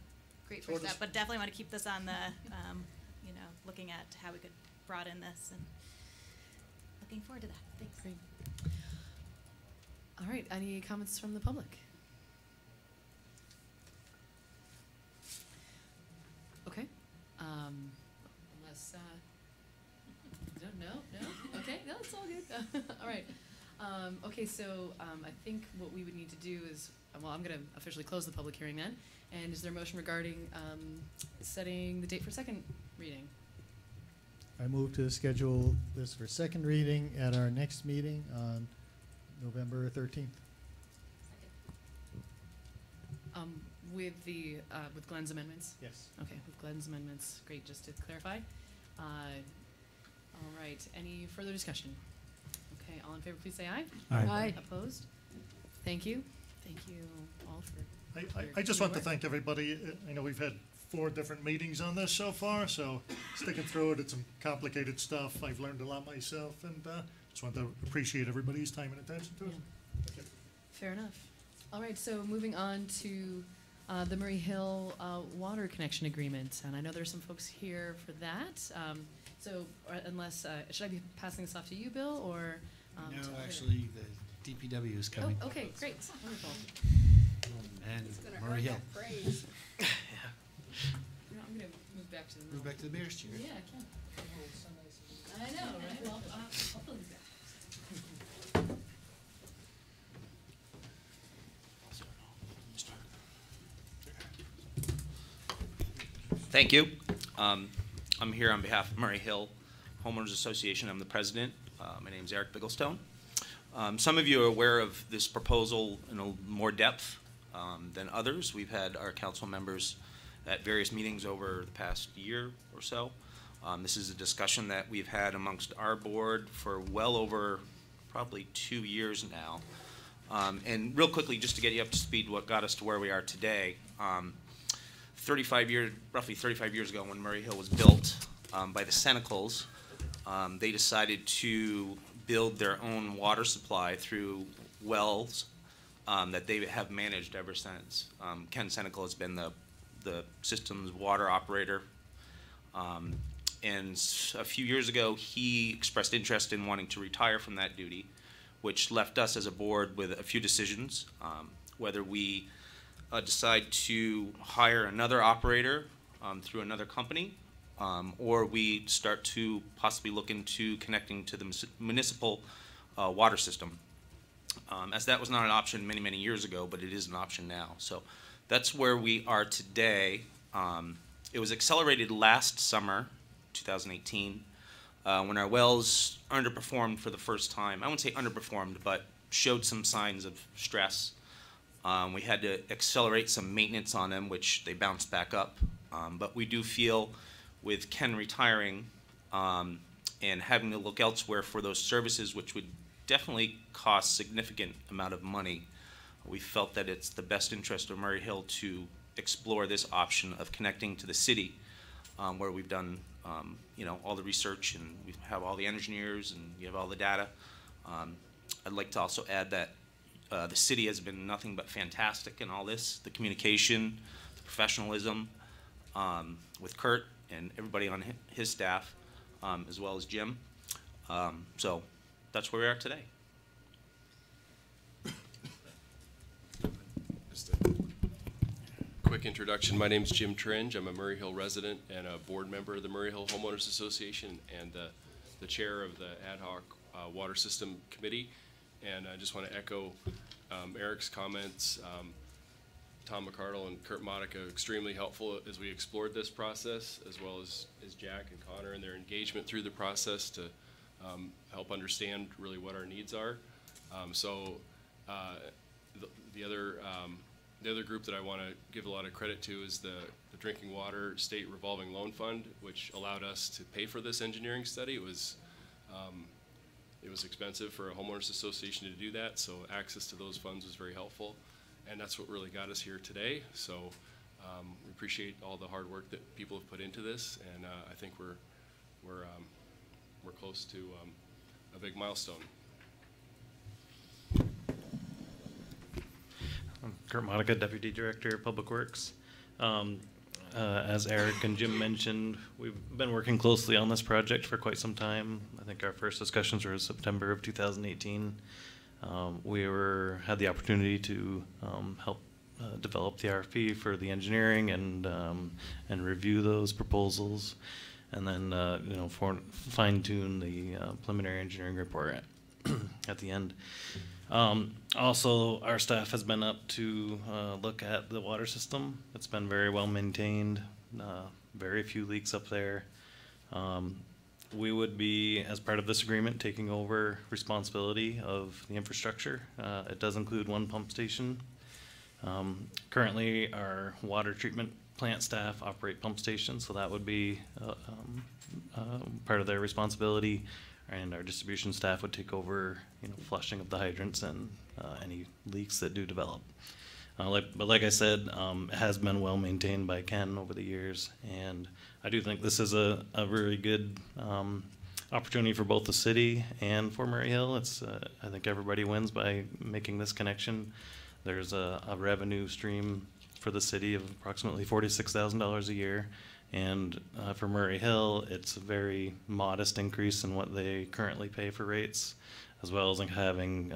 great first step, but definitely want to keep this on the, looking at how we could broaden this and looking forward to that. Thanks. Great. All right, any comments from the public? Okay. Unless, no? Okay, no, it's all good. All right. Okay, so I think what we would need to do is, well, I'm going to officially close the public hearing then. And is there a motion regarding setting the date for second reading? I move to schedule this for second reading at our next meeting on November 13th. With Glenn's amendments? Yes. Okay, with Glenn's amendments. Great, just to clarify. All right, any further discussion? Okay, all in favor, please say aye. Aye. Aye. Opposed? Thank you. Thank you all for I just want to work. thank everybody. I know we've had 4 different meetings on this so far, so sticking through it, it's some complicated stuff. I've learned a lot myself, and just want to appreciate everybody's time and attention to it. Fair enough. All right, so moving on to the Murray Hill water connection agreement, and I know there's some folks here for that. Unless, should I be passing this off to you, Bill, or? No, actually, the DPW is coming. Oh, okay, great, wonderful. And Murray Hill. I'm gonna move back to the middle. Move back to the mayor's chair. Yeah, I can. I know, right? Well, I'll pull these back. Thank you. I'm here on behalf of Murray Hill Homeowners Association. I'm the president. My name's Eric Bigglestone. Some of you are aware of this proposal in a more depth than others. We've had our council members at various meetings over the past year or so. This is a discussion that we've had amongst our board for well over probably 2 years now. And real quickly, just to get you up to speed, what got us to where we are today. Roughly 35 years ago, when Murray Hill was built by the Senecals, they decided to build their own water supply through wells that they have managed ever since. Ken Senecal has been the system's water operator. And a few years ago, he expressed interest in wanting to retire from that duty, which left us as a board with a few decisions, whether we decide to hire another operator through another company, or we start to possibly look into connecting to the municipal water system. As that was not an option many, many years ago, but it is an option now. So that's where we are today. It was accelerated last summer, 2018, when our wells underperformed for the first time. I wouldn't say underperformed, but showed some signs of stress. We had to accelerate some maintenance on them, which they bounced back up. But we do feel with Ken retiring and having to look elsewhere for those services, which would definitely cost significant amount of money, we felt that it's the best interest of Murray Hill to explore this option of connecting to the city, where we've done all the research, and we have all the engineers and you have all the data. I'd like to also add that the city has been nothing but fantastic in all this, the communication, the professionalism with Kurt and everybody on his staff, as well as Jim. So that's where we are today. Just a quick introduction. My name is Jim Tringe. I'm a Murray Hill resident and a board member of the Murray Hill Homeowners Association and the chair of the ad hoc water system committee. And I just want to echo Eric's comments. Tom McCardle and Kurt Monica extremely helpful as we explored this process, as well as Jack and Connor and their engagement through the process to help understand really what our needs are. The other group that I want to give a lot of credit to is the Drinking Water State Revolving Loan Fund, which allowed us to pay for this engineering study. It was expensive for a homeowners association to do that, so access to those funds was very helpful. And that's what really got us here today. So we appreciate all the hard work that people have put into this, and I think we're close to a big milestone. I'm Kurt Monica, Deputy Director of Public Works. As Eric and Jim mentioned, we've been working closely on this project for quite some time. I think our first discussions were in September of 2018. We had the opportunity to help develop the RFP for the engineering and review those proposals, and then fine-tune the preliminary engineering report at the end. Also, our staff has been up to look at the water system. It's been very well maintained, very few leaks up there. We would be, as part of this agreement, taking over responsibility of the infrastructure. It does include one pump station. Currently, our water treatment plant staff operate pump stations, so that would be part of their responsibility. And our distribution staff would take over, flushing of the hydrants and any leaks that do develop. But like I said, it has been well maintained by Ken over the years, and I do think this is a really good opportunity for both the city and for Murray Hill. I think everybody wins by making this connection. There's a revenue stream for the city of approximately $46,000 a year, and for Murray Hill, it's a very modest increase in what they currently pay for rates, as well as having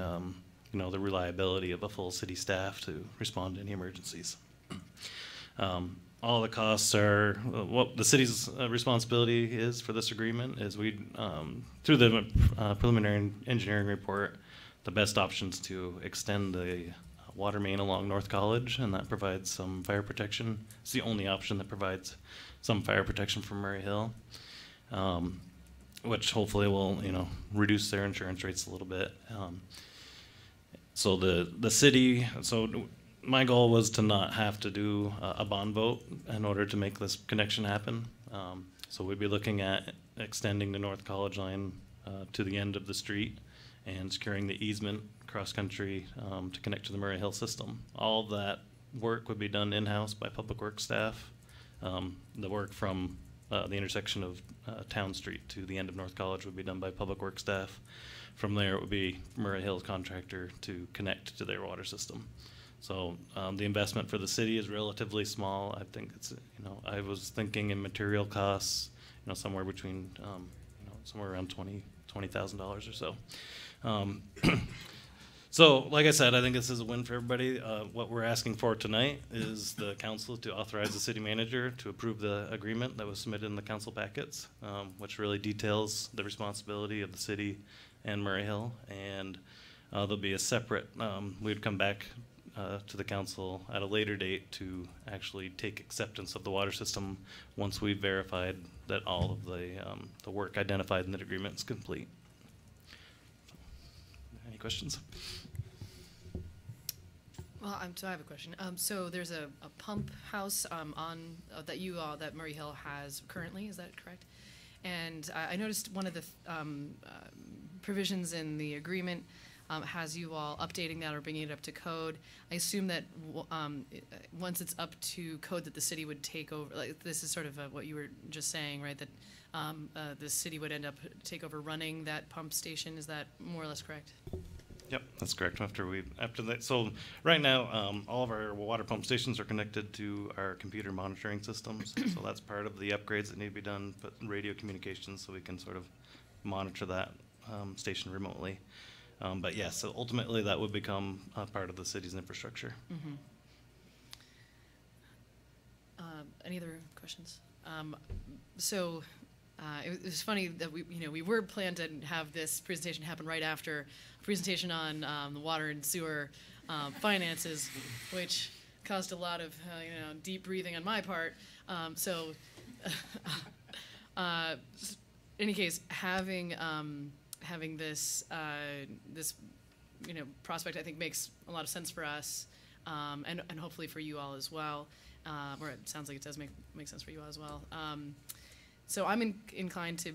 the reliability of a full city staff to respond to any emergencies. All the costs are, what the city's responsibility is for this agreement is through the preliminary engineering report, the best options to extend the water main along North College, and that provides some fire protection. It's the only option that provides some fire protection for Murray Hill, which hopefully will, reduce their insurance rates a little bit. So the city, my goal was to not have to do a bond vote in order to make this connection happen. So we'd be looking at extending the North College line to the end of the street and securing the easement cross-country to connect to the Murray Hill system. All of that work would be done in-house by Public Works staff. The work from the intersection of Town Street to the end of North College would be done by Public Works staff. From there, it would be Murray Hill's contractor to connect to their water system. So the investment for the city is relatively small. I think it's, I was thinking in material costs, somewhere between, somewhere around $20,000 or so. So, like I said, I think this is a win for everybody. What we're asking for tonight is the council to authorize the city manager to approve the agreement that was submitted in the council packets, which really details the responsibility of the city and Murray Hill. And there'll be a separate, we'd come back to the council at a later date to actually take acceptance of the water system once we've verified that all of the work identified in that agreement is complete. Any questions? Well, so I have a question. So there's a pump house that Murray Hill has currently. Is that correct? And I noticed one of the provisions in the agreement has you all updating that or bringing it up to code. I assume that once it's up to code that the city would take over, like this is sort of what you were just saying, right? That the city would end up take over running that pump station. Is that more or less correct? Yep, that's correct. After that, so right now, all of our water pump stations are connected to our computer monitoring systems. So that's part of the upgrades that need to be done, but radio communications, so we can sort of monitor that station remotely. But yes, so ultimately that would become a part of the city's infrastructure. Mm-hmm. Any other questions? It was funny that we were planned to have this presentation happen right after a presentation on the water and sewer finances, which caused a lot of deep breathing on my part. In any case, having this prospect, I think, makes a lot of sense for us, and hopefully for you all as well. Or it sounds like it does make sense for you all as well. So I'm inclined to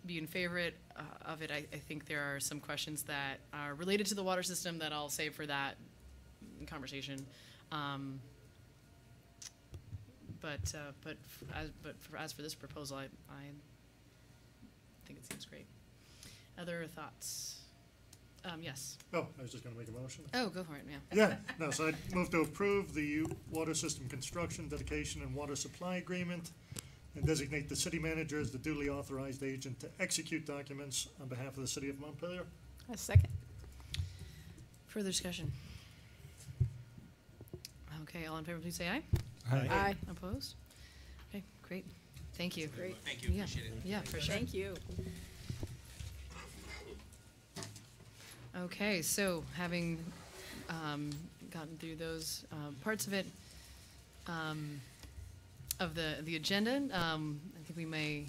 be in favor of it. I think there are some questions that are related to the water system that I'll save for that conversation. As for this proposal, I think it seems great. Other thoughts? Yes. Oh, I was just going to make a motion. Oh, go for it, yeah. Yeah, no, so I move to approve the water system construction, dedication, and water supply agreement, and designate the city manager as the duly authorized agent to execute documents on behalf of the city of Montpelier. A second. Further discussion? Okay, all in favor, please say aye. Aye. Aye. Opposed? Okay, great. Thank you. Great. Thank you, Yeah. appreciate it. Yeah, for sure. Thank you. Okay, so having gotten through those parts of it, of the agenda, I think we may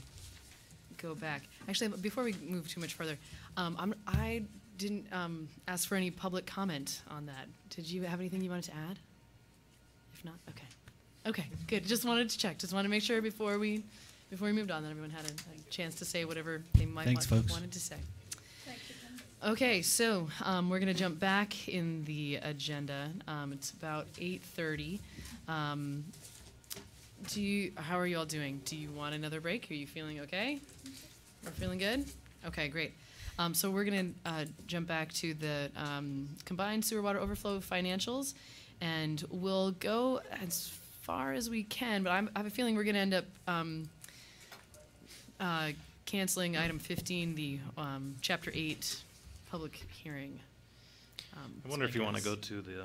go back. Actually, before we move too much further, I didn't ask for any public comment on that. Did you have anything you wanted to add? If not, okay. Okay, good. Just wanted to check. Just wanted to make sure before we moved on that everyone had a chance to say whatever they might wanted to say. Okay, so we're going to jump back in the agenda. It's about 8:30. How are you all doing? Do you want another break? Are you feeling okay? We're feeling good? Okay, great. So we're going to jump back to the combined sewer water overflow financials, and we'll go as far as we can, but I have a feeling we're going to end up canceling item 15, the Chapter 8 public hearing. I wonder if you want to go to the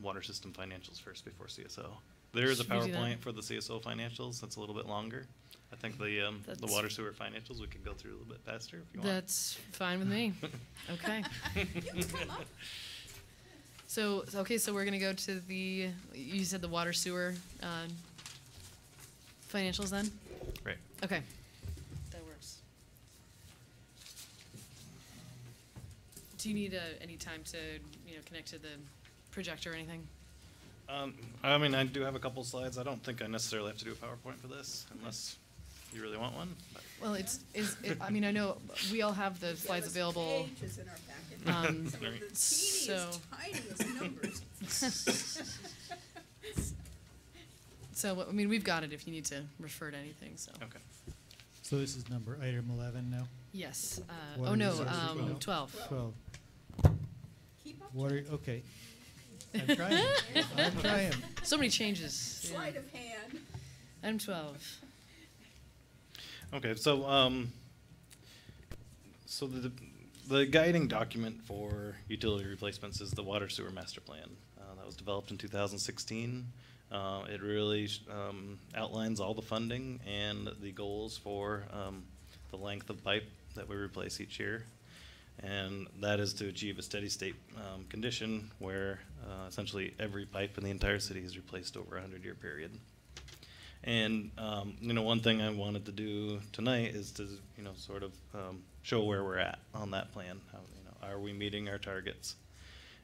water system financials first before CSO. There is a Should we do that? PowerPoint for the CSO financials that's a little bit longer. I think the water sewer financials we could go through a little bit faster if you want. That's fine with me. Okay. So we're gonna go to you said the water sewer financials then? Right. Okay. That works. Do you need any time to connect to the projector or anything? I mean, I do have a couple slides. I don't think I necessarily have to do a PowerPoint for this, unless you really want one. But. Well, I mean, I know we all have the slides available. Pages in our packet. Some of the tiniest numbers. So, I mean, we've got it if you need to refer to anything, so. Okay. So this is item 11 now? Yes. Water Oh, no, resources, 12. 12. Keep up. Water, okay. I'm trying. I'm trying. So many changes. Sleight of hand. Item 12. Okay, so the guiding document for utility replacements is the water sewer master plan. That was developed in 2016. It really outlines all the funding and the goals for the length of pipe that we replace each year. And that is to achieve a steady state condition where essentially every pipe in the entire city is replaced over a 100-year period. And one thing I wanted to do tonight is to sort of show where we're at on that plan. How, are we meeting our targets?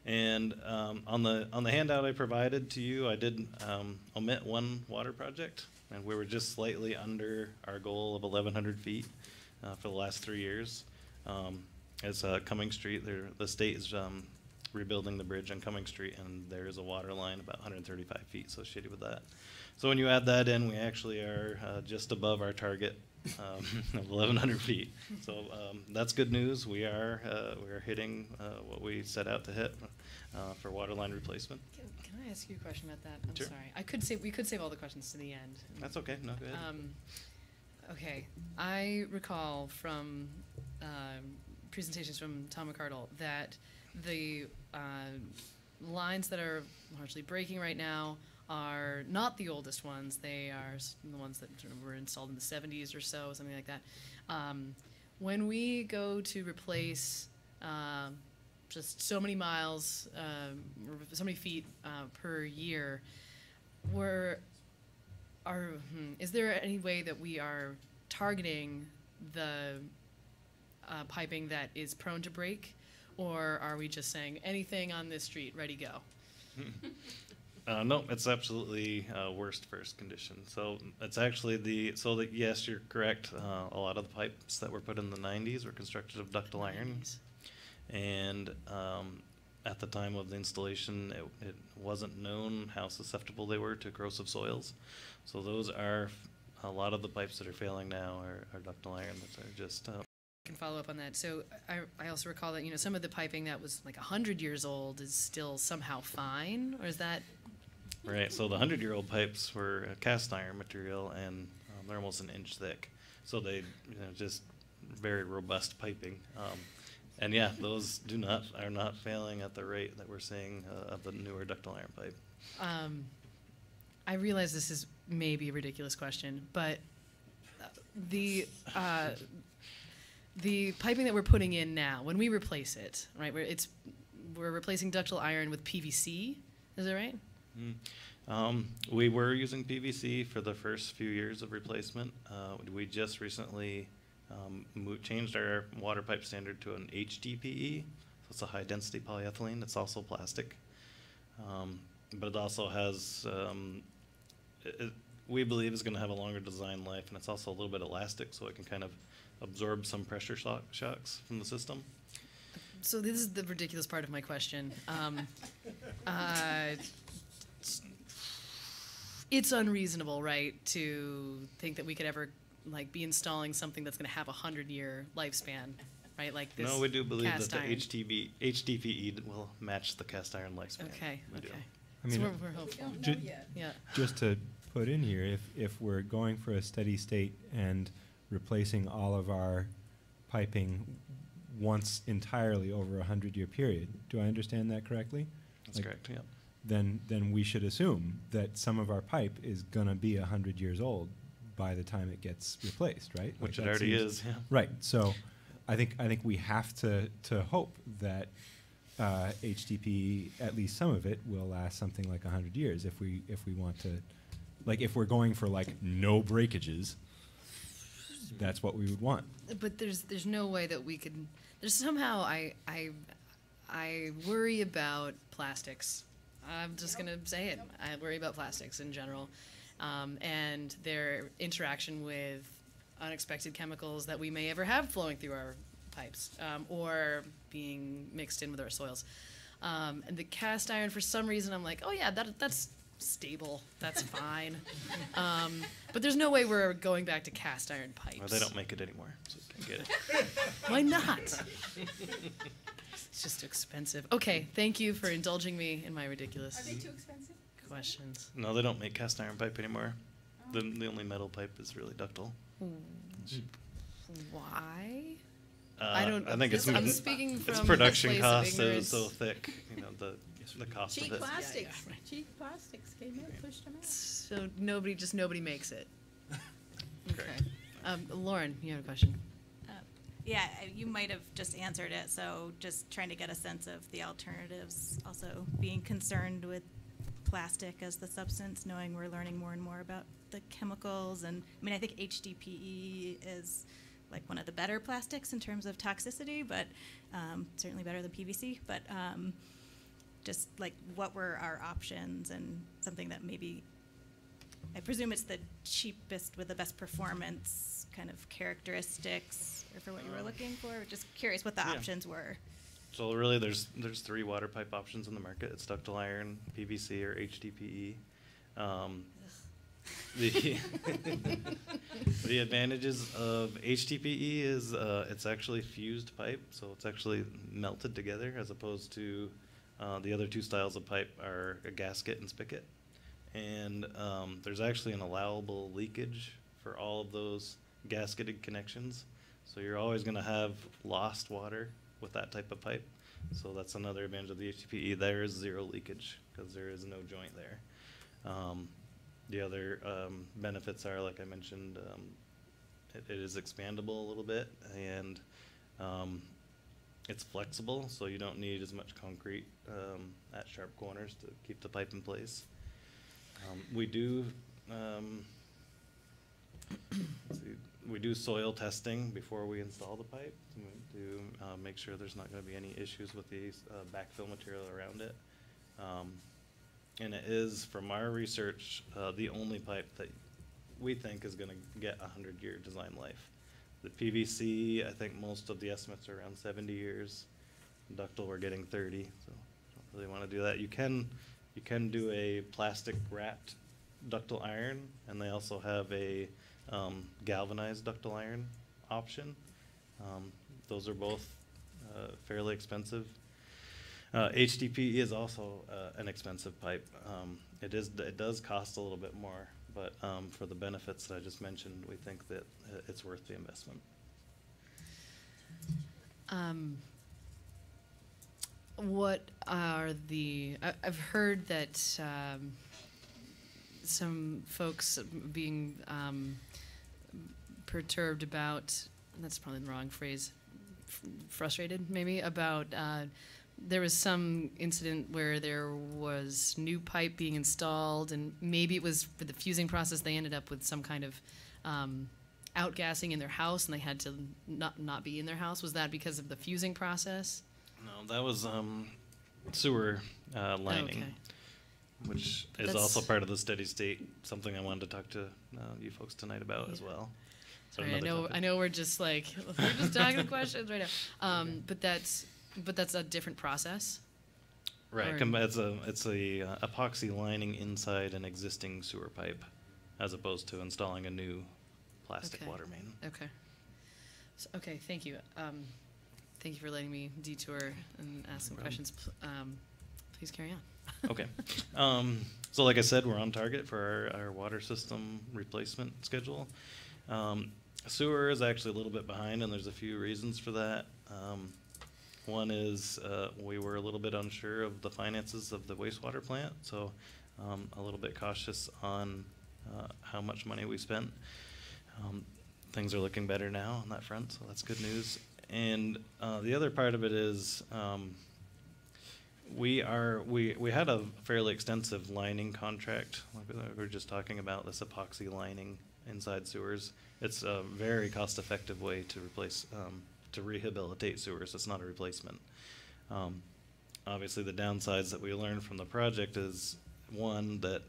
And on the handout I provided to you, I did omit one water project, and we were just slightly under our goal of 1,100 feet for the last 3 years. It's Cumming Street. The state is rebuilding the bridge on Cumming Street, and there is a water line about 135 feet associated with that. So when you add that in, we actually are just above our target of 1,100 feet. So that's good news. We are hitting what we set out to hit for water line replacement. Can I ask you a question about that? I'm Sure. sorry. We could save all the questions to the end. That's okay. No, go ahead. Okay. I recall from presentations from Tom McCardle that the lines that are largely breaking right now are not the oldest ones. They are the ones that sort of were installed in the 70s or so, something like that. When we go to replace just so many miles, so many feet per year, is there any way that we are targeting the piping that is prone to break, or are we just saying anything on this street, ready, go? No, it's absolutely worst first condition. So it's actually yes, you're correct. A lot of the pipes that were put in the 90s were constructed of ductile iron. And at the time of the installation, it wasn't known how susceptible they were to corrosive soils. So those are a lot of the pipes that are failing now are ductile iron that are just Can follow up on that. So I also recall that some of the piping that was like 100 years old is still somehow fine, or is that? Right. So the 100-year-old pipes were cast iron material, and they're almost an inch thick. So they just very robust piping. And yeah, those are not failing at the rate that we're seeing of the newer ductile iron pipe. I realize this is maybe a ridiculous question, but the piping that we're putting in now, when we replace it, right? We're replacing ductile iron with PVC. Is that right? We were using PVC for the first few years of replacement. We just recently changed our water pipe standard to an HDPE. So it's a high density polyethylene. It's also plastic. But it also has, we believe is going to have a longer design life, and it's also a little bit elastic, so it can kind of absorb some pressure shocks from the system. So this is the ridiculous part of my question. It's unreasonable, right, to think that we could ever be installing something that's going to have a 100-year lifespan, right? Like this. No, we do believe that the iron. HDPE will match the cast iron lifespan. Okay. We do. I mean, so we're hopeful. Yeah. Just to put in here, if we're going for a steady state and replacing all of our piping once entirely over a 100-year period, do I understand that correctly? That's correct. Yeah. Then we should assume that some of our pipe is going to be 100 years old by the time it gets replaced, right? Which it already is, yeah. Right. So I think we have to hope that HDPE, at least some of it, will last something like 100 years if we want to, if we're going for no breakages, that's what we would want. But there's no way that we could. There's somehow I worry about plastics. I'm just gonna say it. I worry about plastics in general, and their interaction with unexpected chemicals that we may ever have flowing through our pipes or being mixed in with our soils. And the cast iron, for some reason, I'm like, oh yeah, that's stable. That's fine. But there's no way we're going back to cast iron pipes. Well, they don't make it anymore, so we can't get it. Why not? It's just expensive. Okay, thank you for indulging me in my ridiculous Are they too expensive? questions. No, they don't make cast iron pipe anymore. The only metal pipe is really ductile. Why? I don't. I think I'm speaking from its production a place cost of is ignorance. so thick. The cost Cheap of it. plastics. Cheap plastics came in, pushed them out. So nobody makes it. Okay. Lauren, you have a question. Yeah, you might have just answered it, so just trying to get a sense of the alternatives, also being concerned with plastic as the substance, knowing we're learning more and more about the chemicals. And I mean, I think HDPE is one of the better plastics in terms of toxicity, but certainly better than PVC. But just like what were our options and something that maybe, I presume it's the cheapest with the best performance kind of characteristics or for what you were looking for. Just curious what the Yeah. options were. So really, there's 3 water pipe options in the market. It's ductile iron, PVC, or HDPE. The the advantages of HDPE is it's actually fused pipe, so it's actually melted together, as opposed to the other 2 styles of pipe are a gasket and spigot. And there's actually an allowable leakage for all of those gasketed connections. So you're always going to have lost water with that type of pipe. So that's another advantage of the HDPE. There is 0 leakage because there is no joint there. The other benefits are, like I mentioned, it is expandable a little bit, and it's flexible, so you don't need as much concrete at sharp corners to keep the pipe in place. We do we do soil testing before we install the pipe to make sure there's not going to be any issues with the backfill material around it. And it is, from our research, the only pipe that we think is going to get a 100-year design life. The PVC, I think most of the estimates are around 70 years. Ductile, we're getting 30, so don't really want to do that. You can do a plastic wrapped ductile iron, and they also have a galvanized ductile iron option. Those are both fairly expensive. HDPE is also an expensive pipe. It does cost a little bit more, but for the benefits that I just mentioned, we think that it's worth the investment. What are I've heard that some folks being perturbed about, that's probably the wrong phrase, frustrated maybe, about there was some incident where there was new pipe being installed, and maybe it was for the fusing process. They ended up with some kind of outgassing in their house, and they had to not be in their house. Was that because of the fusing process? No, that was sewer lining, which is That's also part of the steady state. Something I wanted to talk to you folks tonight about as well. So Sorry, I know we're just talking questions right now. But that's a different process. Right, it's a epoxy lining inside an existing sewer pipe, as opposed to installing a new plastic water main. Okay. So, okay, thank you. Thank you for letting me detour and ask some questions. Please carry on. Okay. So like I said, we're on target for our water system replacement schedule. Sewer is actually a little bit behind, and there's a few reasons for that. One is we were a little bit unsure of the finances of the wastewater plant, so a little bit cautious on how much money we spent. Things are looking better now on that front, so that's good news. And the other part of it is we had a fairly extensive lining contract. We were just talking about this epoxy lining inside sewers. It's a very cost-effective way to replace, to rehabilitate sewers. It's not a replacement. Obviously, the downsides that we learned from the project is, one, that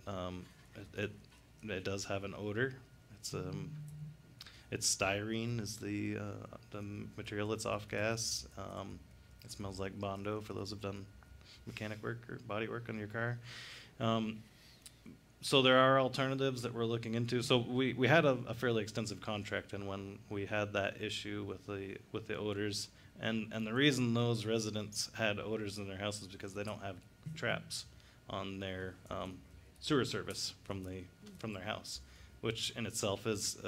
it does have an odor. It's styrene is the material that's off gas. It smells like Bondo for those who've done mechanic work or body work on your car. So there are alternatives that we're looking into. So we had a fairly extensive contract, and when we had that issue with the odors, and the reason those residents had odors in their houses because they don't have traps on their sewer service from their house, which in itself is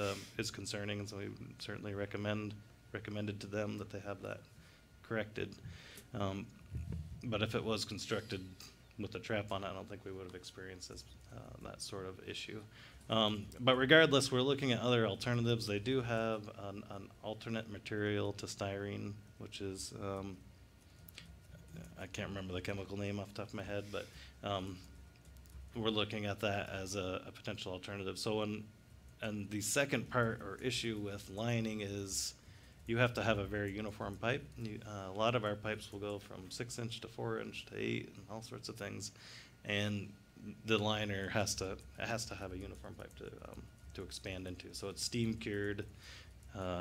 concerning, and so we certainly recommended to them that they have that corrected. But if it was constructed with a trap on it, I don't think we would have experienced that sort of issue. But regardless, we're looking at other alternatives. They do have an alternate material to styrene, which is, I can't remember the chemical name off the top of my head, but we're looking at that as a potential alternative. So and the second part or issue with lining is you have to have a very uniform pipe. A lot of our pipes will go from 6-inch to 4-inch to 8 and all sorts of things, and the liner has to have a uniform pipe to expand into. So it's steam cured.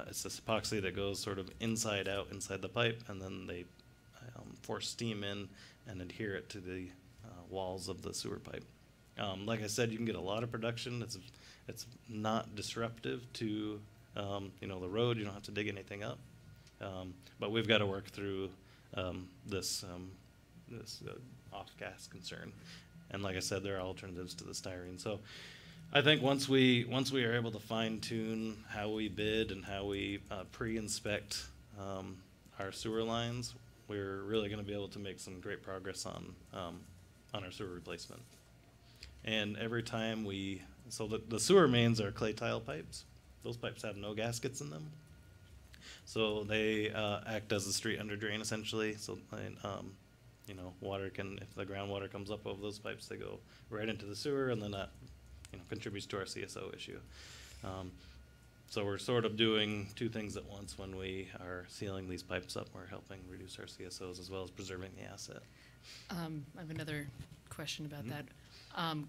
It's this epoxy that goes sort of inside out inside the pipe, and then they force steam in and adhere it to the walls of the sewer pipe. Like I said, you can get a lot of production. It's not disruptive to the road. You don't have to dig anything up. But we've got to work through this off-gas concern. And like I said, there are alternatives to the styrene. So I think once we are able to fine-tune how we bid and how we pre-inspect our sewer lines, we're really going to be able to make some great progress on our sewer replacement. And every time so the sewer mains are clay tile pipes. Those pipes have no gaskets in them. So they act as a street under drain essentially. So water if the groundwater comes up over those pipes, they go right into the sewer, and then that contributes to our CSO issue. So we're sort of doing two things at once when we are sealing these pipes up. We're helping reduce our CSOs as well as preserving the asset. I have another question about that.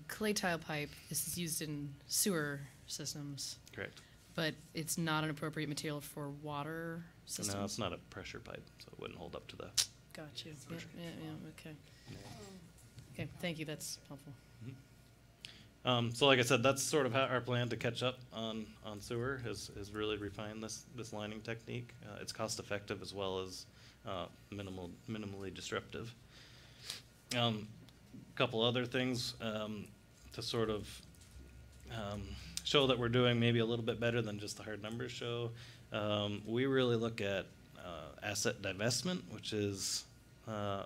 Clay tile pipe, this is used in sewer systems. Correct. But it's not an appropriate material for water systems? No, it's not a pressure pipe, so it wouldn't hold up to the... Got you. Okay. Okay, thank you, that's helpful. So like I said, that's sort of how our plan to catch up on sewer is really refine this lining technique. It's cost effective as well as minimally disruptive. Couple other things to sort of show that we're doing maybe a little bit better than just the hard numbers show. We really look at asset divestment, which is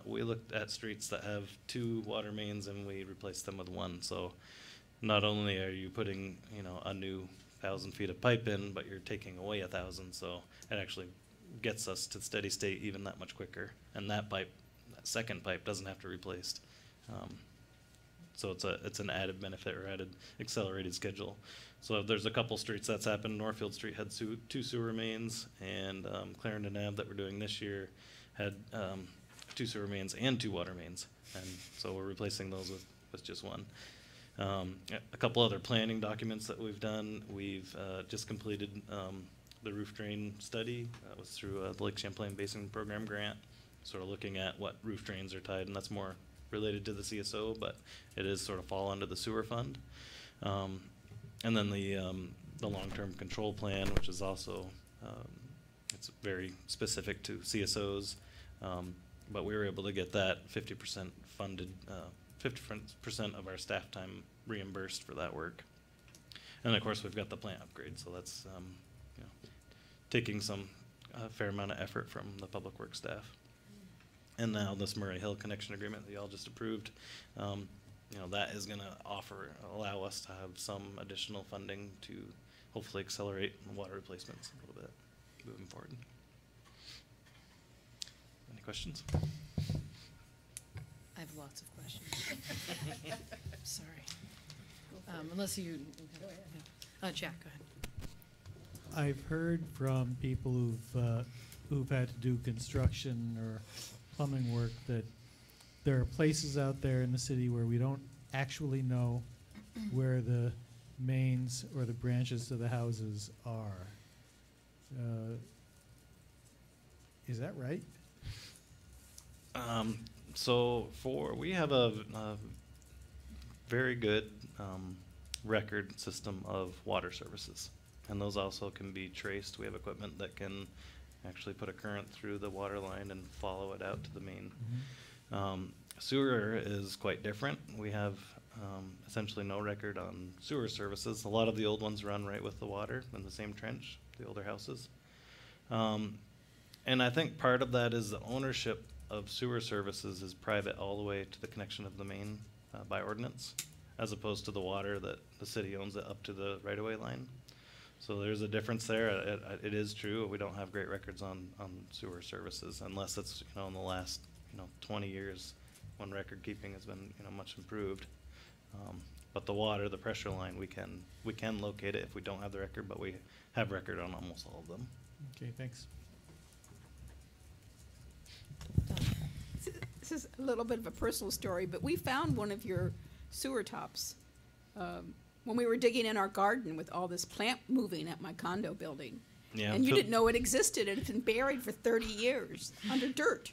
we looked at streets that have 2 water mains and we replaced them with 1. So not only are you putting a new 1,000 feet of pipe in, but you're taking away 1,000. So it actually gets us to steady state even that much quicker. And that second pipe doesn't have to be replaced. So it's an added benefit or added accelerated schedule. So there's a couple streets that's happened. Northfield Street had 2 sewer mains, and Clarendon Ave that we're doing this year had 2 sewer mains and 2 water mains. And so we're replacing those with just 1. A couple other planning documents that we've done. We've just completed the roof drain study. That was through the Lake Champlain Basin Program grant, sort of looking at what roof drains are tied, and that's more related to the CSO, but it is sort of fall under the sewer fund. And then the long-term control plan, which is also, it's very specific to CSOs, but we were able to get that 50% funded, 50% of our staff time reimbursed for that work. And of course, we've got the plant upgrade, so that's taking a fair amount of effort from the public works staff. And now this Murray Hill connection agreement that y'all just approved, that is going to allow us to have some additional funding to hopefully accelerate water replacements a little bit moving forward. Any questions? I have lots of questions. Sorry. Unless you... Jack, go ahead. I've heard from people who've had to do construction or plumbing work that there are places out there in the city where we don't actually know where the mains or the branches to the houses are. Is that right? So we have a very good record system of water services, and those also can be traced. We have equipment that can actually put a current through the water line and follow it out to the main. Sewer is quite different. We have essentially no record on sewer services. A lot of the old ones run right with the water in the same trench, the older houses. And I think part of that is the ownership of sewer services is private all the way to the connection of the main by ordinance, as opposed to the water that the city owns it up to the right-of-way line. So there's a difference there. It is true. We don't have great records on sewer services unless it's in the last 20 years when record keeping has been much improved. But the water, the pressure line, we can locate it if we don't have the record, but we have record on almost all of them. Okay, thanks. This is a little bit of a personal story, but we found one of your sewer tops when we were digging in our garden with all this plant moving at my condo building. Yeah, and you didn't know it existed. It had been buried for 30 years under dirt.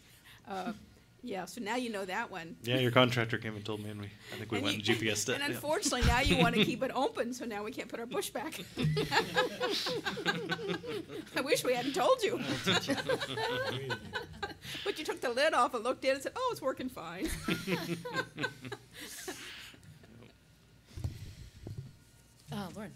Yeah, so now you know that one. Yeah, your contractor came and told me, and I think we went and GPS'd it. And unfortunately, now you want to keep it open, so now we can't put our bush back. I wish we hadn't told you. But you took the lid off and looked in and said, "Oh, it's working fine." Lauren.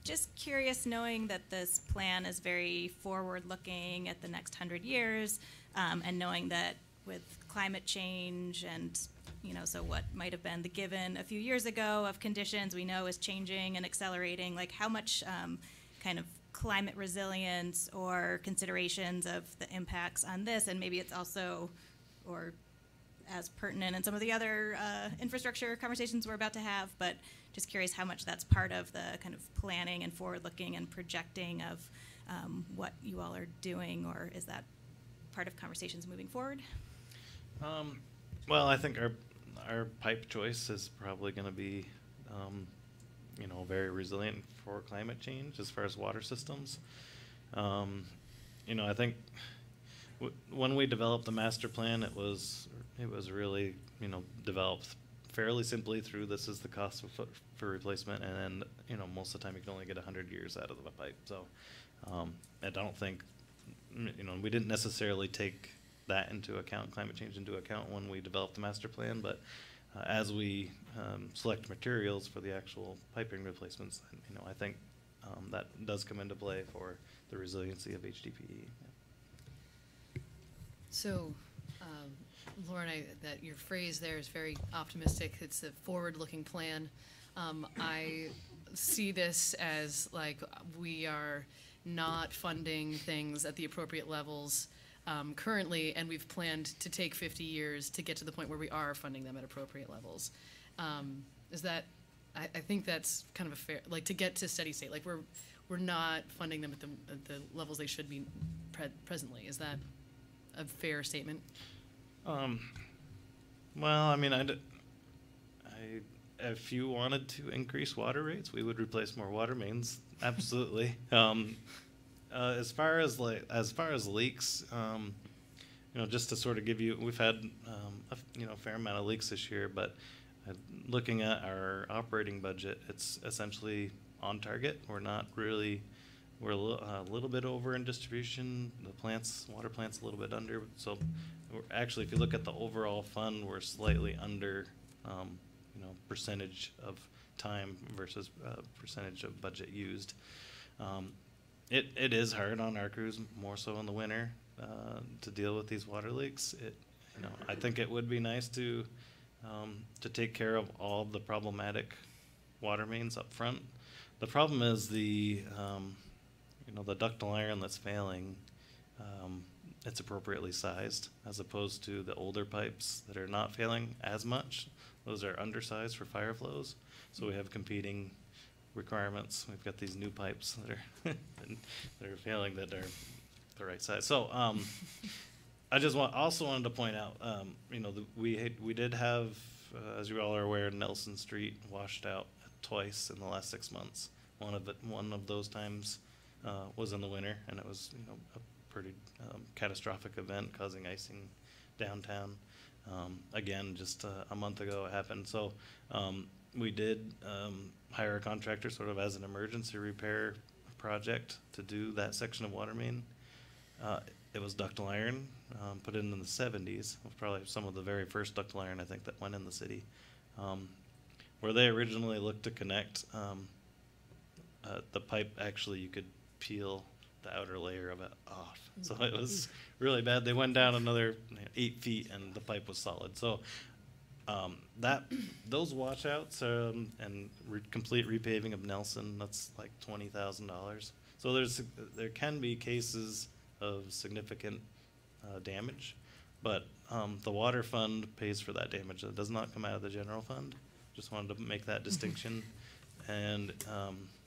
Just curious, knowing that this plan is very forward-looking at the next 100 years, and knowing that with climate change and, so what might have been the given a few years ago of conditions we know is changing and accelerating, like how much kind of climate resilience or considerations of the impacts on this, and maybe it's also, or as pertinent in some of the other infrastructure conversations we're about to have, but just curious how much that's part of the kind of planning and forward-looking and projecting of what you all are doing, or is that part of conversations moving forward? Well, I think our pipe choice is probably going to be, very resilient for climate change as far as water systems. I think when we developed the master plan, it was really, developed fairly simply through this is the cost for replacement, and then, most of the time you can only get 100 years out of the pipe. So I don't think, we didn't necessarily take that into account, climate change into account when we developed the master plan, but as we select materials for the actual piping replacements, I think that does come into play for the resiliency of HDPE. So, Lauren, that your phrase there is very optimistic. It's a forward-looking plan. I see this as like we are not funding things at the appropriate levels currently, and we've planned to take 50 years to get to the point where we are funding them at appropriate levels. Is that? I think that's kind of a fair, like to get to steady state. Like we're not funding them at the levels they should be presently. Is that a fair statement? Well, I mean, if you wanted to increase water rates, we would replace more water mains. Absolutely. As far as leaks, just to sort of give you, we've had a fair amount of leaks this year, but looking at our operating budget, it's essentially on target. We're not really. We're a little bit over in distribution. The water plant's a little bit under. So, actually, if you look at the overall fund, we're slightly under, percentage of time versus percentage of budget used. It is hard on our crews, more so in the winter, to deal with these water leaks. I think it would be nice to take care of all the problematic water mains up front. The problem is the ductile iron that's failing, it's appropriately sized as opposed to the older pipes that are not failing as much. Those are undersized for fire flows, so we have competing requirements. We've got these new pipes that are failing that are the right size. So I just also wanted to point out, we did have, as you all are aware, Nelson Street washed out twice in the last 6 months. One of those times was in the winter, and it was a pretty catastrophic event causing icing downtown. Again, just a month ago it happened. So we did hire a contractor sort of as an emergency repair project to do that section of water main. It was ductile iron, put in the 70s. It was probably some of the very first ductile iron I think that went in the city. Where they originally looked to connect, the pipe actually you could peel the outer layer of it off. So it was really bad. They went down another 8 feet and the pipe was solid. So those washouts and complete repaving of Nelson, that's like $20,000. So there can be cases of significant damage, but the water fund pays for that damage. It does not come out of the general fund. Just wanted to make that distinction. And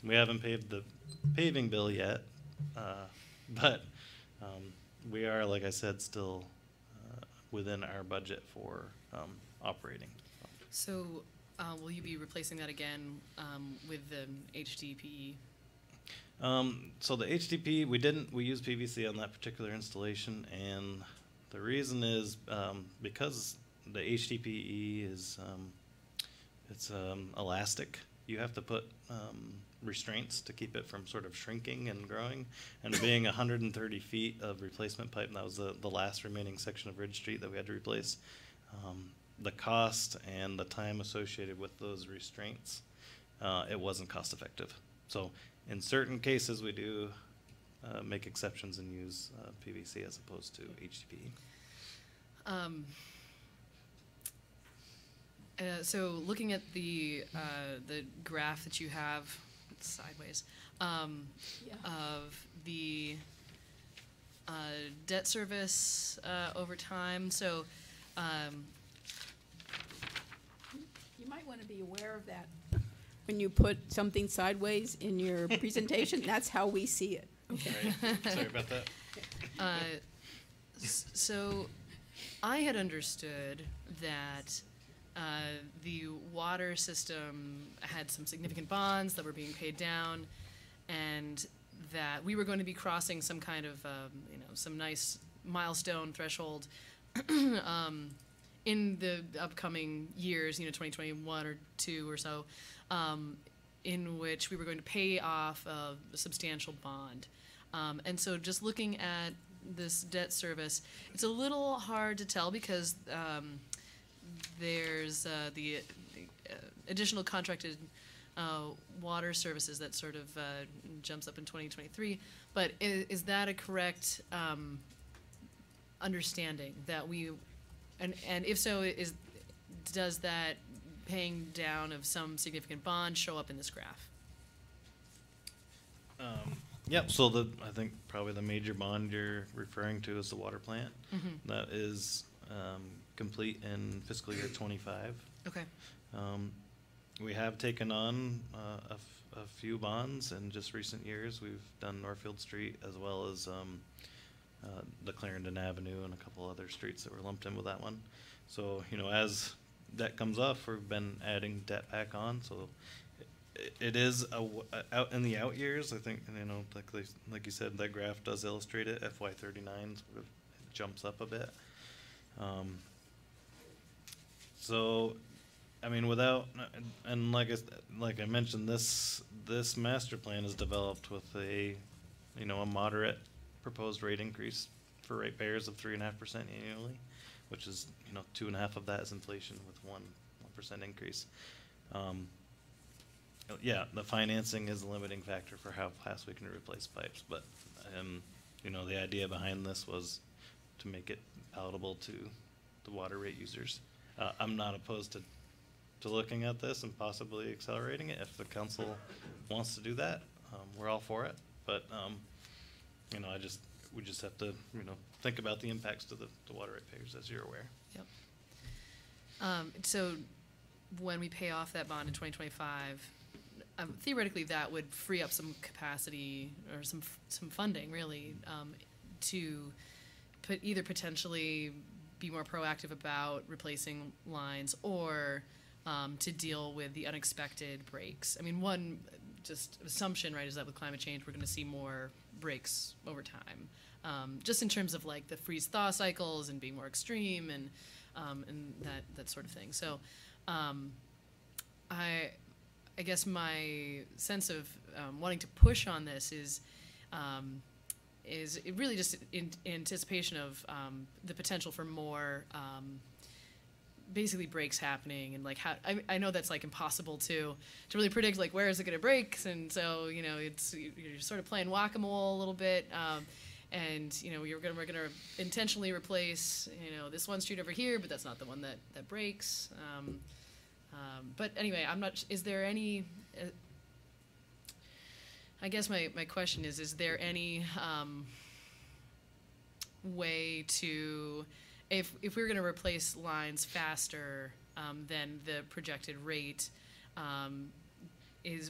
we haven't paid the paving bill yet, but we are, like I said, still within our budget for operating. So, will you be replacing that again with the HDPE? So the HDPE, we used PVC on that particular installation, and the reason is because the HDPE is it's elastic. You have to put restraints to keep it from sort of shrinking and growing. And being 130 feet of replacement pipe, and that was the last remaining section of Ridge Street that we had to replace. The cost and the time associated with those restraints, it wasn't cost effective. So in certain cases, we do make exceptions and use PVC as opposed to HDPE. So looking at the graph that you have sideways of the debt service over time, so You might want to be aware of that when you put something sideways in your presentation. That's how we see it. Okay. Right. Sorry about that. So I had understood that the water system had some significant bonds that were being paid down, and that we were going to be crossing some kind of, some nice milestone threshold in the upcoming years, 2021 or 2 or so, in which we were going to pay off a substantial bond. And so just looking at this debt service, it's a little hard to tell because there's the additional contracted water services that sort of jumps up in 2023. But is that a correct understanding that we, and if so, does that paying down of some significant bond show up in this graph? Yep. So I think probably the major bond you're referring to is the water plant. Mm-hmm. That is complete in fiscal year 25. Okay. We have taken on a few bonds in just recent years. We've done Northfield Street as well as the Clarendon Avenue and a couple other streets that were lumped in with that one. So, as debt comes off, we've been adding debt back on. So it is out in the out years. I think, like you said, that graph does illustrate it. FY39 sort of jumps up a bit. So, without, and like I mentioned, this master plan is developed with a moderate proposed rate increase for ratepayers of 3.5% annually, which is 2.5 of that is inflation with 1% increase. Yeah, the financing is a limiting factor for how fast we can replace pipes, but the idea behind this was to make it palatable to the water rate users. I'm not opposed to looking at this and possibly accelerating it if the council wants to do that. We're all for it, but we just have to think about the impacts to the water rate payers, as you're aware. Yep. So when we pay off that bond in 2025, theoretically that would free up some capacity or some funding really to either potentially be more proactive about replacing lines or to deal with the unexpected breaks. One just assumption, right, is that with climate change we're going to see more breaks over time, just in terms of like the freeze-thaw cycles and being more extreme and that sort of thing. So I guess my sense of wanting to push on this is it really just in anticipation of the potential for more basically breaks happening, and like how I know that's like impossible to really predict, like where is it going to break, and so you're sort of playing whack-a-mole a little bit, and we're gonna intentionally replace this one street over here, but that's not the one that breaks. But anyway, I'm not. Is there any? I guess my question is there any way to, if we're going to replace lines faster than the projected rate,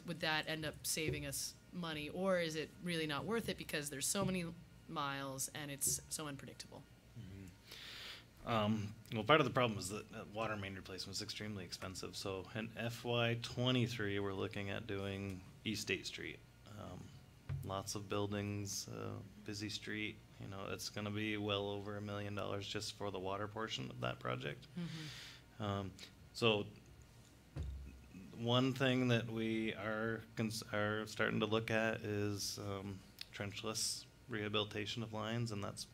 would that end up saving us money, or is it really not worth it because there's so many miles and it's so unpredictable? Well, part of the problem is that water main replacement is extremely expensive. So in FY23, we're looking at doing East State Street. Lots of buildings, busy street. You know, it's going to be well over $1 million just for the water portion of that project. So one thing that we are starting to look at is trenchless rehabilitation of lines, and that's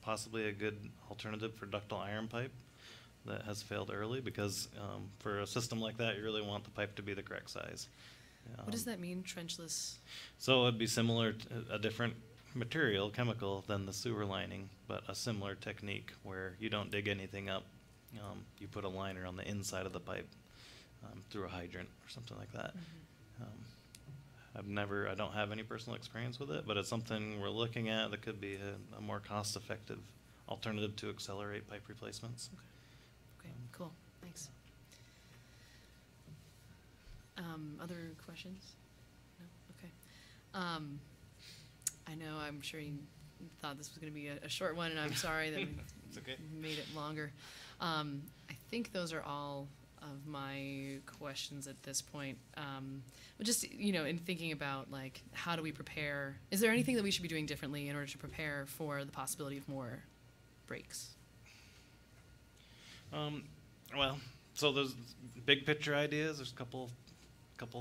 possibly a good alternative for ductile iron pipe that has failed early, because for a system like that, you really want the pipe to be the correct size. What does that mean, trenchless? So it'd be similar to a different material, chemical, than the sewer lining, but a similar technique where you don't dig anything up. You put a liner on the inside of the pipe through a hydrant or something like that. I don't have any personal experience with it, but it's something we're looking at that could be a more cost-effective alternative to accelerate pipe replacements. Okay, cool, thanks. Other questions? No? Okay. I know, I'm sure you thought this was going to be a short one, and I'm sorry that we okay. made it longer. I think those are all of my questions at this point. But just, you know, in thinking about, like, how do we prepare? Is there anything that we should be doing differently in order to prepare for the possibility of more breaks? Well, so there's big picture ideas. There's a couple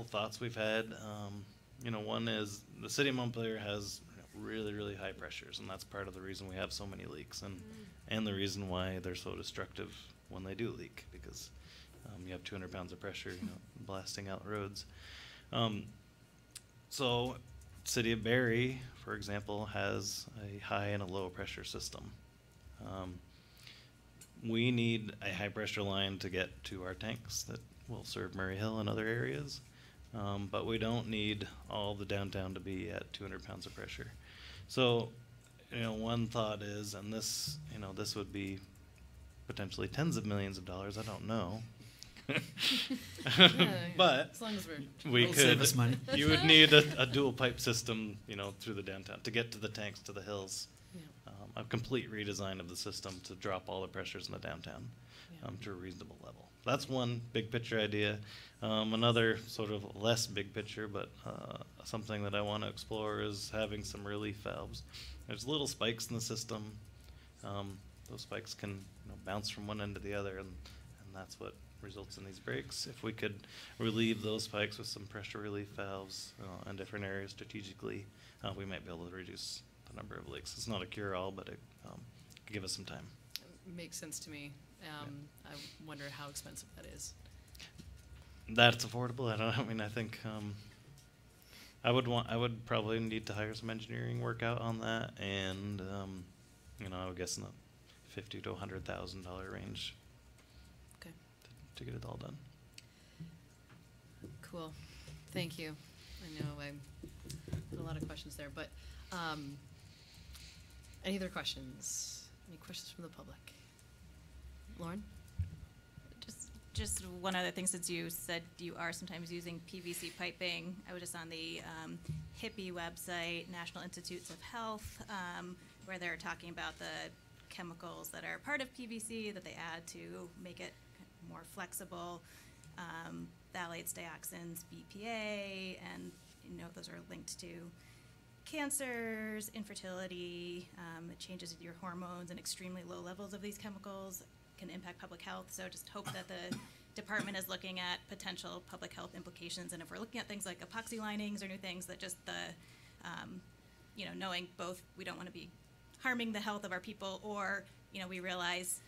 of thoughts we've had. You know, one is the city of Montpelier has really, really high pressures, and that's part of the reason we have so many leaks, and the reason why they're so destructive when they do leak, because you have 200 pounds of pressure, you know, blasting out roads. So, city of Barrie, for example, has a high and a low pressure system. We need a high pressure line to get to our tanks that will serve Murray Hill and other areas, but we don't need all the downtown to be at 200 pounds of pressure. So, you know, one thought is, and this, you know, this would be potentially tens of millions of dollars, I don't know. But as long as we It'll could save us money. You would need a dual pipe system, you know, through the downtown to get to the tanks, to the hills. A complete redesign of the system to drop all the pressures in the downtown to a reasonable level. That's one big picture idea. Another sort of less big picture, but something that I want to explore is having some relief valves. There's little spikes in the system. Those spikes can, you know, bounce from one end to the other, and that's what results in these breaks. If we could relieve those spikes with some pressure relief valves in different areas strategically, we might be able to reduce the number of leaks. It's not a cure-all, but it could give us some time. Makes sense to me. I wonder how expensive that is. That's affordable. I mean, I think I would probably need to hire some engineering work out on that, and you know, I would guess in the $50,000 to $100,000 range. Okay. To get it all done. Cool. Thank you. I know I had a lot of questions there, but any other questions? Any questions from the public? Lauren? Just one other thing, since you said you are sometimes using PVC piping. I was just on the HIPPY website, National Institutes of Health, where they're talking about the chemicals that are part of PVC that they add to make it more flexible, phthalates, dioxins, BPA, and you know those are linked to cancers, infertility, changes in your hormones, and extremely low levels of these chemicals can impact public health. So just hope that the department is looking at potential public health implications, and if we're looking at things like epoxy linings or new things, that just the, you know, knowing both we don't want to be harming the health of our people, or, you know, we realize,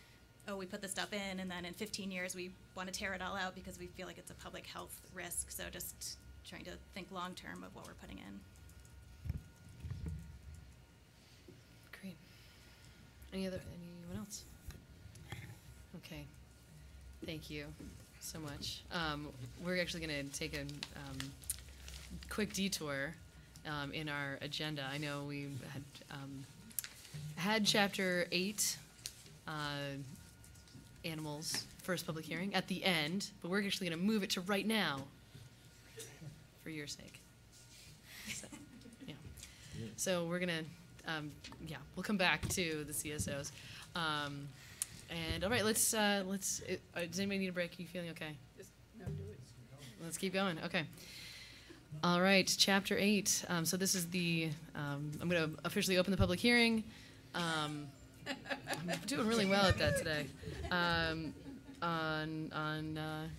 oh, we put this stuff in, and then in 15 years we want to tear it all out because we feel like it's a public health risk. So just trying to think long term of what we're putting in. Great. Anyone else? Okay. Thank you so much. We're actually going to take a quick detour in our agenda. I know we had Chapter 8, Animals, first public hearing, at the end, but we're actually going to move it to right now for your sake. So, yeah. So we're going to, we'll come back to the CSOs. And all right, let's. Does anybody need a break? Are you feeling okay? No, do it. Let's keep going. Okay. All right, Chapter 8. So this is the. I'm going to officially open the public hearing. I'm doing really well at that today. On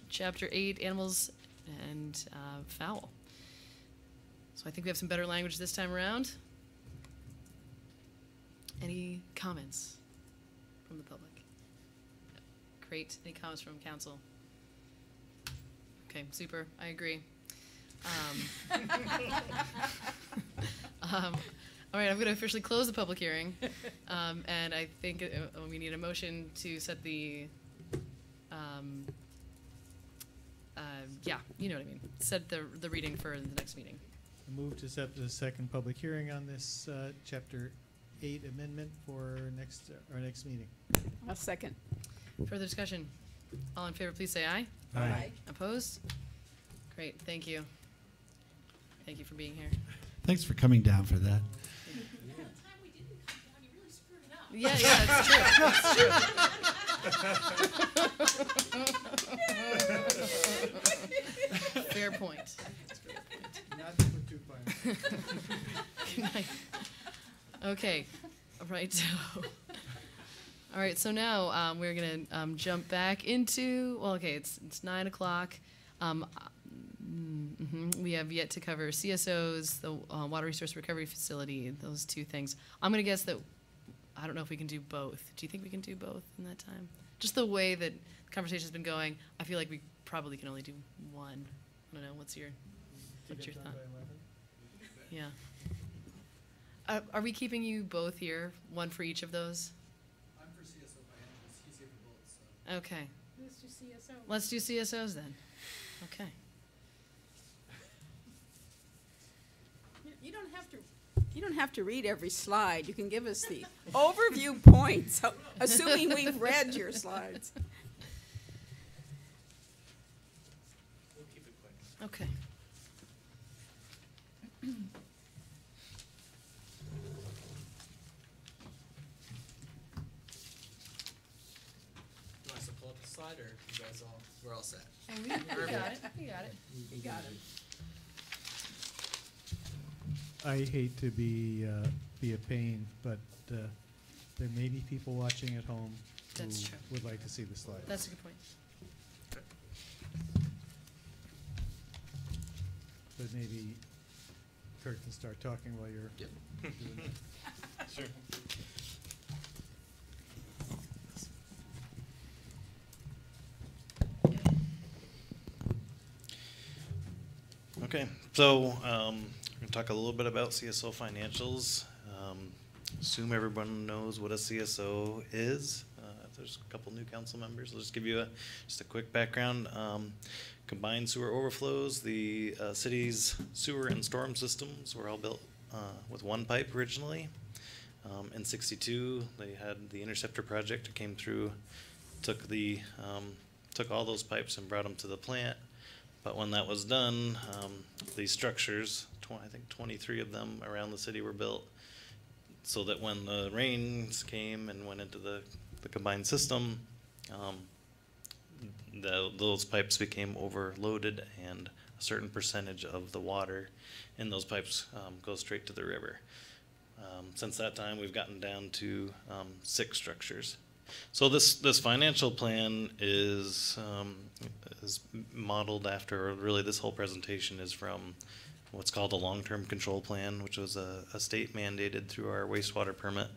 Chapter 8, animals and fowl. So I think we have some better language this time around. Any comments from the public? Great. Any comments from council? Okay, super. I agree. All right, I'm going to officially close the public hearing, and I think we need a motion to set the, yeah, you know what I mean. Set the reading for the next meeting. I move to set the second public hearing on this Chapter 8 amendment for our next meeting. A second. Further discussion? All in favor, please say aye. Aye. Opposed? Great, thank you. Thank you for being here. Thanks for coming down for that. Yeah, that's true. That's true. Fair point. Not to put too fine. Okay, all right. All right, so now we're gonna jump back into. Well, okay, it's 9 o'clock. We have yet to cover CSOs, the Water Resource Recovery Facility, those two things. I'm gonna guess that. I don't know if we can do both. Do you think we can do both in that time? Just the way that the conversation's been going, I feel like we probably can only do one. I don't know. What's your thought? Yeah. Are we keeping you both here? One for each of those? I'm for CSO financials. He's here for both. So. Okay. Let's do CSO. Let's do CSOs then. Okay. You don't have to read every slide. You can give us the overview points, assuming we've read your slides. We'll keep it quick. Okay. You want us to pull up the slide, or you guys we're all set? We got it. We got it. You got it. I hate to be a pain, but there may be people watching at home who That's true. would like to see the slide. That's a good point. But maybe Kurt can start talking while you're doing that. Sure. Okay, so we're going to talk a little bit about CSO financials. Assume everyone knows what a CSO is. If there's a couple new council members, I'll just give you just a quick background. Combined sewer overflows, the city's sewer and storm systems were all built with one pipe originally. In '62, they had the Interceptor project that came through, took all those pipes and brought them to the plant. But when that was done, these structures, I think 23 of them around the city were built, so that when the rains came and went into the combined system, those pipes became overloaded, and a certain percentage of the water in those pipes goes straight to the river. Since that time, we've gotten down to 6 structures. So this financial plan is modeled after, really this whole presentation is from what's called a long-term control plan, which was a state mandated through our wastewater permit.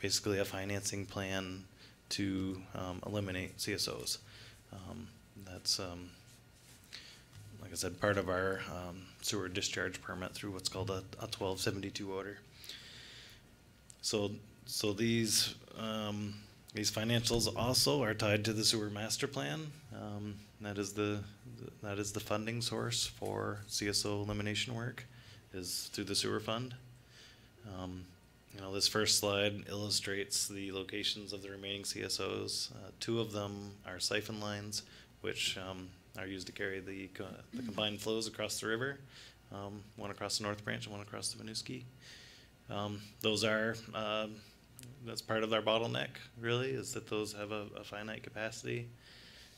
Basically a financing plan to eliminate CSOs. That's, like I said, part of our sewer discharge permit through what's called a 1272 order. So these financials also are tied to the sewer master plan. That is the funding source for CSO elimination work, is through the sewer fund. This first slide illustrates the locations of the remaining CSOs. 2 of them are siphon lines, which are used to carry the combined flows across the river. One across the North Branch and one across the Winooski. Those are That's part of our bottleneck, really, is that those have a finite capacity.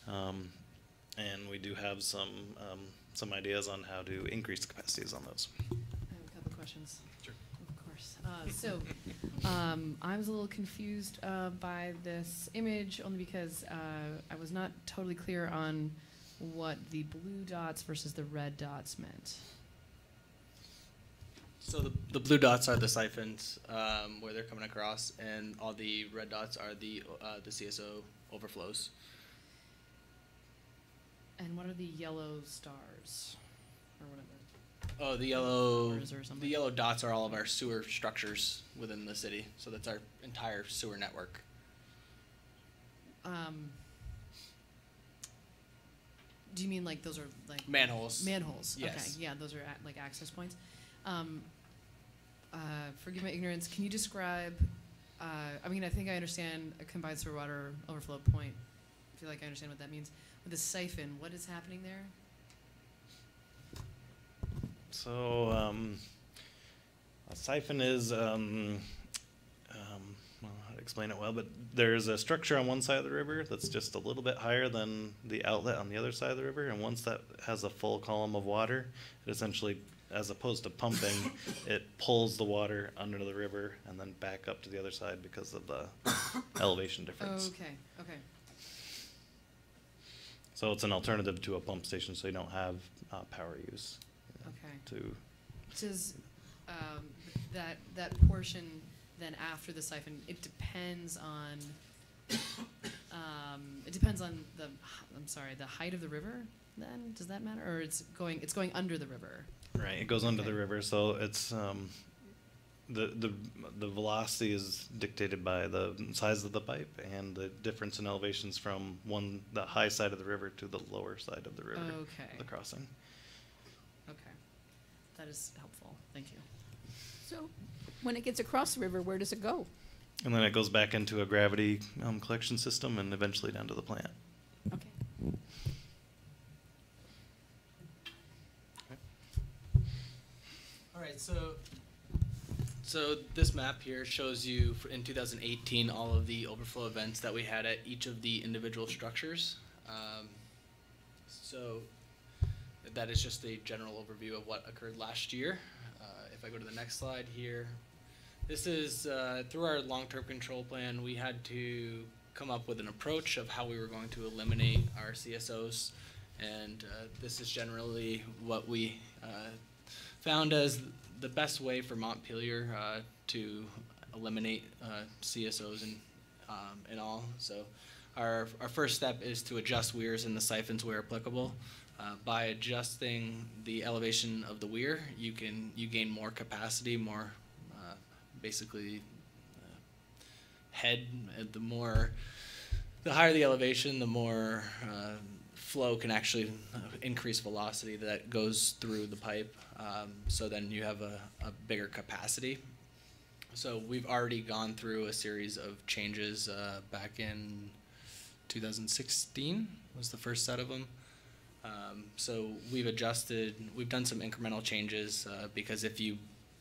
And we do have some ideas on how to increase the capacities on those. I have a couple questions. Sure. Of course. I was a little confused by this image only because I was not totally clear on what the blue dots versus the red dots meant. So the blue dots are the siphons where they're coming across, and all the red dots are the CSO overflows. And what are the yellow stars, or whatever? Oh, the yellow dots are all of our sewer structures within the city. So that's our entire sewer network. Do you mean like those are like manholes? Manholes. Yes. Okay. Yeah, those are like access points. Forgive my ignorance. Can you describe? I mean, I think I understand a combined sewer water overflow point. I feel like I understand what that means. With the siphon, what is happening there? So a siphon is, well, how to explain it well, but there's a structure on one side of the river that's just a little bit higher than the outlet on the other side of the river, and once that has a full column of water, it essentially, as opposed to pumping, it pulls the water under the river and then back up to the other side because of the elevation difference. Okay. Okay. So it's an alternative to a pump station, so you don't have power use. Okay. To Does that portion then after the siphon? It depends on. It depends on the. I'm sorry, the height of the river. Then does that matter, or it's going under the river? right, it goes under the river, so it's the velocity is dictated by the size of the pipe and the difference in elevations from the high side of the river to the lower side of the river. Okay. The crossing. Okay, that is helpful. Thank you. So, when it gets across the river, where does it go? And then it goes back into a gravity collection system and eventually down to the plant. Okay. All right, so this map here shows you in 2018 all of the overflow events that we had at each of the individual structures. So that is just a general overview of what occurred last year. If I go to the next slide here, this is through our long-term control plan, we had to come up with an approach of how we were going to eliminate our CSOs, and this is generally what we found as the best way for Montpelier to eliminate CSOs and all. So our first step is to adjust weirs in the siphons where applicable. By adjusting the elevation of the weir, you gain more capacity, more basically head. The higher the elevation, the more flow can actually increase velocity that goes through the pipe. So then you have a bigger capacity. So we've already gone through a series of changes back in 2016 was the first set of them. So we've done some incremental changes because if you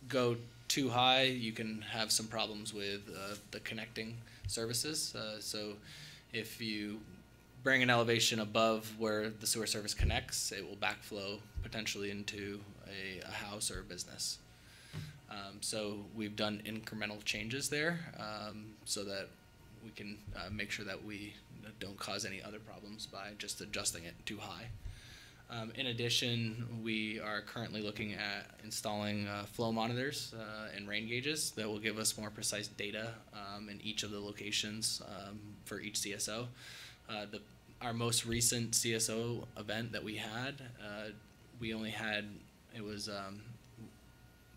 go too high, you can have some problems with the connecting services. So if you bring an elevation above where the sewer service connects, it will backflow potentially into a house or a business. So we've done incremental changes there so that we can make sure that we don't cause any other problems by just adjusting it too high. In addition, we are currently looking at installing flow monitors and rain gauges that will give us more precise data in each of the locations for each CSO. Our most recent CSO event that we had, it was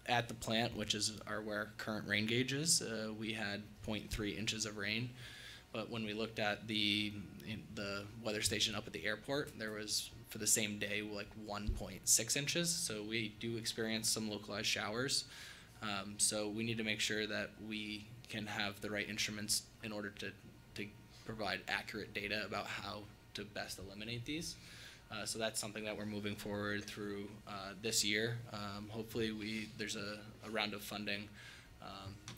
at the plant, which is where our current rain gauge is, we had 0.3 inches of rain. But when we looked at the weather station up at the airport, there was, for the same day, like 1.6 inches. So we do experience some localized showers. So we need to make sure that we can have the right instruments in order to provide accurate data about how to best eliminate these. So that's something that we're moving forward through this year. Hopefully there's a round of funding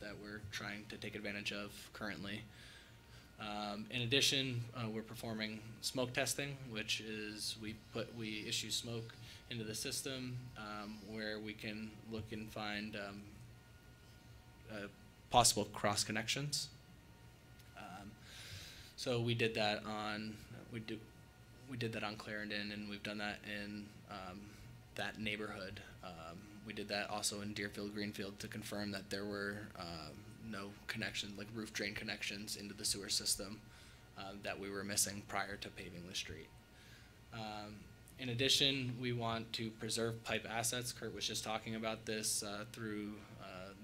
that we're trying to take advantage of currently. In addition, we're performing smoke testing, which is we issue smoke into the system where we can look and find possible cross connections. So we did that on Clarendon, and we've done that in that neighborhood. We did that also in Deerfield, Greenfield, to confirm that there were no connection, like roof drain connections into the sewer system that we were missing prior to paving the street. In addition, we want to preserve pipe assets. Kurt was just talking about this through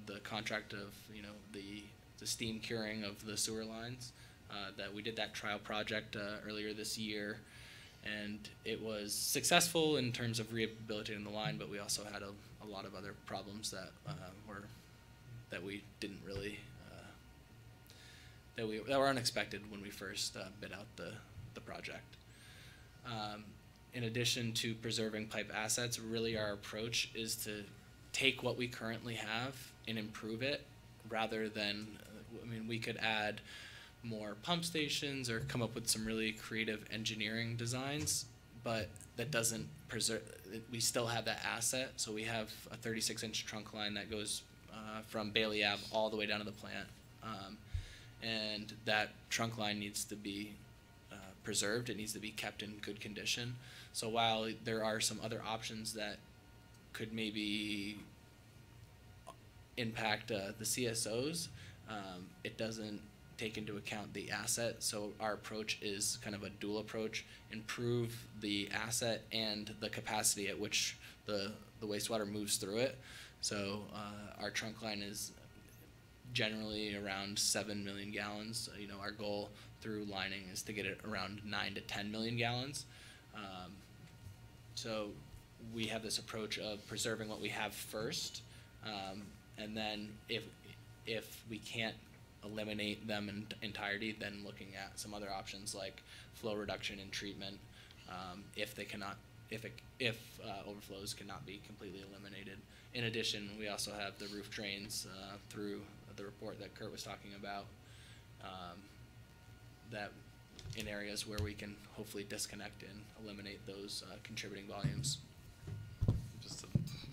the contract of the steam curing of the sewer lines. That we did that trial project earlier this year, and it was successful in terms of rehabilitating the line, but we also had a lot of other problems that we didn't really that were unexpected when we first bid out the project. In addition to preserving pipe assets, really our approach is to take what we currently have and improve it, rather than, we could add more pump stations or come up with some really creative engineering designs, but that doesn't preserve, we still have that asset. So we have a 36-inch trunk line that goes from Bailey Ave all the way down to the plant. And that trunk line needs to be preserved. It needs to be kept in good condition. So while there are some other options that could maybe impact the CSOs, it doesn't take into account the asset. So our approach is kind of a dual approach: improve the asset and the capacity at which the wastewater moves through it. So our trunk line is generally around 7 million gallons. Our goal through lining is to get it around 9 to 10 million gallons. So we have this approach of preserving what we have first, and then if we can't eliminate them in entirety, then looking at some other options like flow reduction and treatment, if overflows cannot be completely eliminated. In addition, we also have the roof drains through the report that Kurt was talking about, that in areas where we can hopefully disconnect and eliminate those contributing volumes. Just to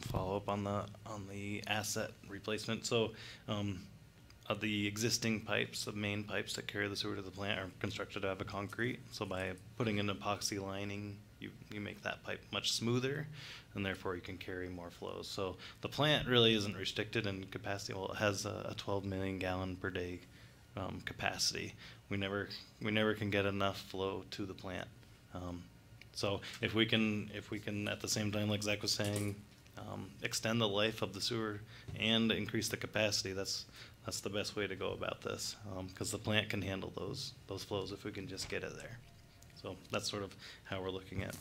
follow up on the asset replacement. So of the existing pipes, the main pipes that carry the sewer to the plant, are constructed out of concrete. So by putting an epoxy lining, you make that pipe much smoother, and therefore you can carry more flows. So the plant really isn't restricted in capacity. Well, it has a 12 million gallon per day capacity. We never can get enough flow to the plant. So if we can at the same time, like Zach was saying, extend the life of the sewer and increase the capacity, that's the best way to go about this, because the plant can handle those flows if we can just get it there. So that's sort of how we're looking at.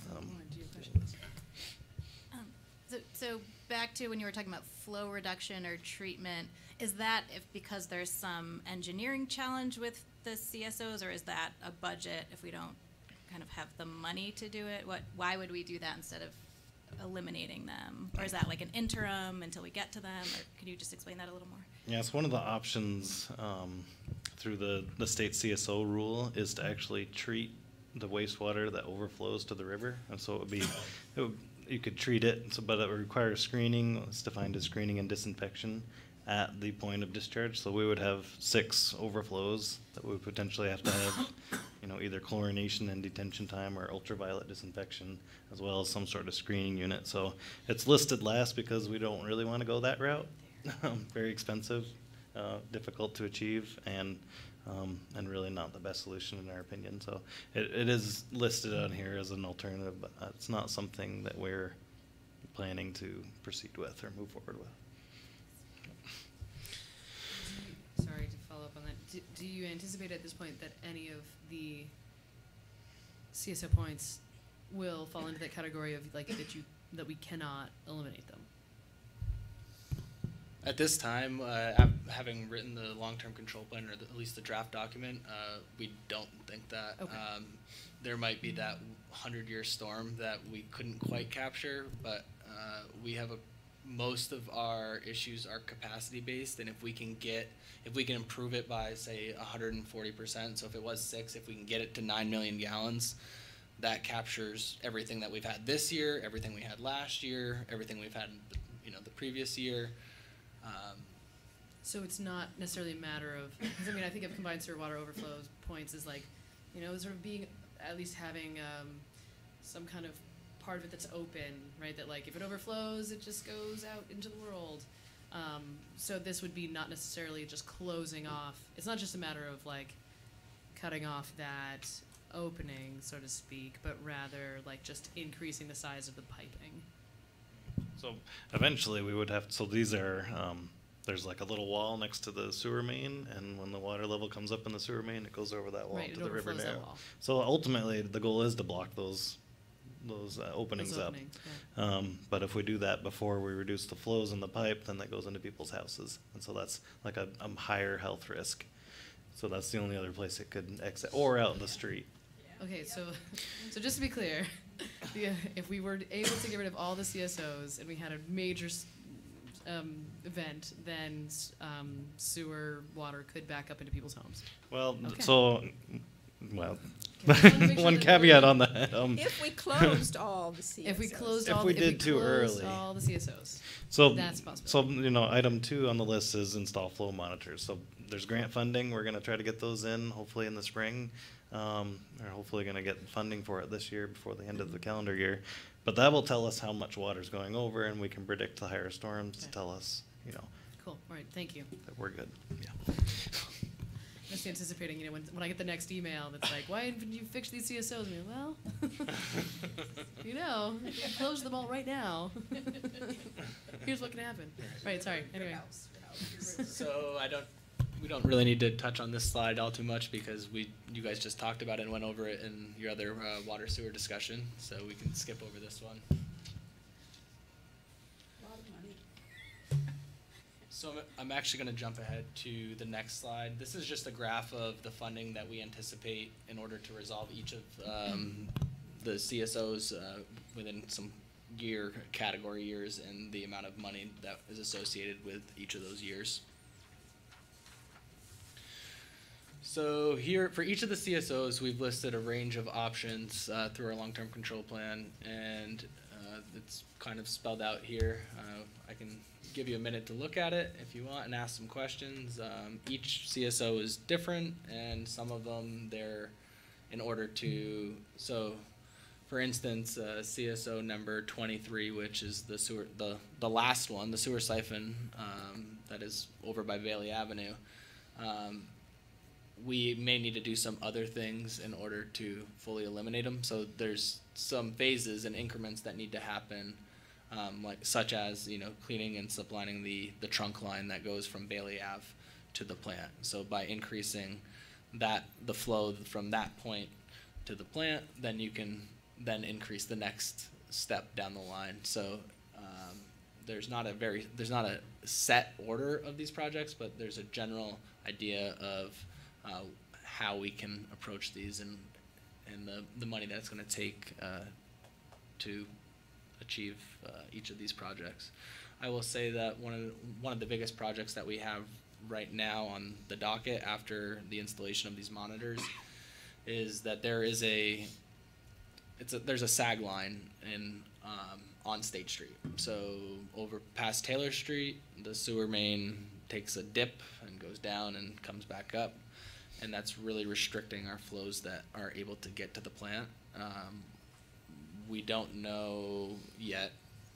So back to when you were talking about flow reduction or treatment, is that because there's some engineering challenge with the CSOs, or is that a budget if we don't kind of have the money to do it? Why would we do that instead of eliminating them? Or is that like an interim until we get to them? Or can you just explain that a little more? Yeah, so one of the options through the state CSO rule is to actually treat the wastewater that overflows to the river. And so you could treat it, but it would require screening. It's defined as screening and disinfection at the point of discharge. So we would have 6 overflows that we would potentially have to have, either chlorination and detention time or ultraviolet disinfection, as well as some sort of screening unit. So it's listed last because we don't really want to go that route. Very expensive, difficult to achieve, and really not the best solution in our opinion. So it is listed on here as an alternative, but it's not something that we're planning to proceed with or move forward with. Sorry to follow up on that. Do you anticipate at this point that any of the CSO points will fall into that category of that we cannot eliminate them? At this time, having written the long-term control plan, or at least the draft document, we don't think that. Okay. There might be that 100-year storm that we couldn't quite capture, but we have most of our issues are capacity based, and if we can improve it by say 140%, so if it was 6, if we can get it to 9 million gallons, that captures everything that we've had this year, everything we had last year, everything we've had, the previous year. So it's not necessarily a matter of, 'cause I mean, I think of combined sewer water overflows points as like, sort of being, at least having some kind of part of it that's open, right? That like if it overflows, it just goes out into the world. So this would be not necessarily just closing off. It's not just a matter of like cutting off that opening, so to speak, but rather like just increasing the size of the piping. So eventually we would have, so these are, there's like a little wall next to the sewer main, and when the water level comes up in the sewer main, it goes over that wall Right, to it the river overflows that narrow. wall. So ultimately, the goal is to block those openings up. But if we do that before we reduce the flows in the pipe, then that goes into people's houses, and so that's like a higher health risk. So that's the only other place it could exit, or out in the street. Okay, so just to be clear, if we were able to get rid of all the CSOs and we had a major event, then sewer water could back up into people's homes. Well, Okay. One caveat on that. If we closed all the CSOs. If we closed If all, we if did we too closed early. all the CSOs, So that's possible. So item 2 on the list is install flow monitors. So there's grant funding. We're going to try to get those in hopefully in the spring. Or hopefully going to get funding for it this year before the end of the calendar year. But that will tell us how much water is going over, and we can predict the higher storms to tell us, Cool. All right. Thank you. that we're good. Yeah. Just anticipating, when I get the next email that's like, why didn't you fix these CSOs? And well, you can close them all right now. Here's what can happen. Right. Sorry. Anyway. So we don't really need to touch on this slide all too much because you guys just talked about it and went over it in your other water sewer discussion, so we can skip over this one. So I'm actually going to jump ahead to the next slide. This is just a graph of the funding that we anticipate in order to resolve each of the CSOs within some category years, and the amount of money that is associated with each of those years. So here, for each of the CSOs, we've listed a range of options through our long-term control plan, and it's kind of spelled out here. I can give you a minute to look at it if you want and ask some questions. Each CSO is different, and some of them they're in order to, so for instance, CSO number 23, which is the sewer, the last one, the sewer siphon that is over by Bailey Avenue. We may need to do some other things in order to fully eliminate them. So there's some phases and increments that need to happen, such as cleaning and sublining the trunk line that goes from Bailey Ave to the plant. So by increasing the flow from that point to the plant, then you can then increase the next step down the line. So there's not a set order of these projects, but there's a general idea of how we can approach these and the money that it's going to take to achieve each of these projects. I will say that one of the biggest projects that we have right now on the docket after the installation of these monitors is that there's a sag line on State Street. So over past Taylor Street, the sewer main takes a dip and goes down and comes back up, and that's really restricting our flows that are able to get to the plant. We don't know yet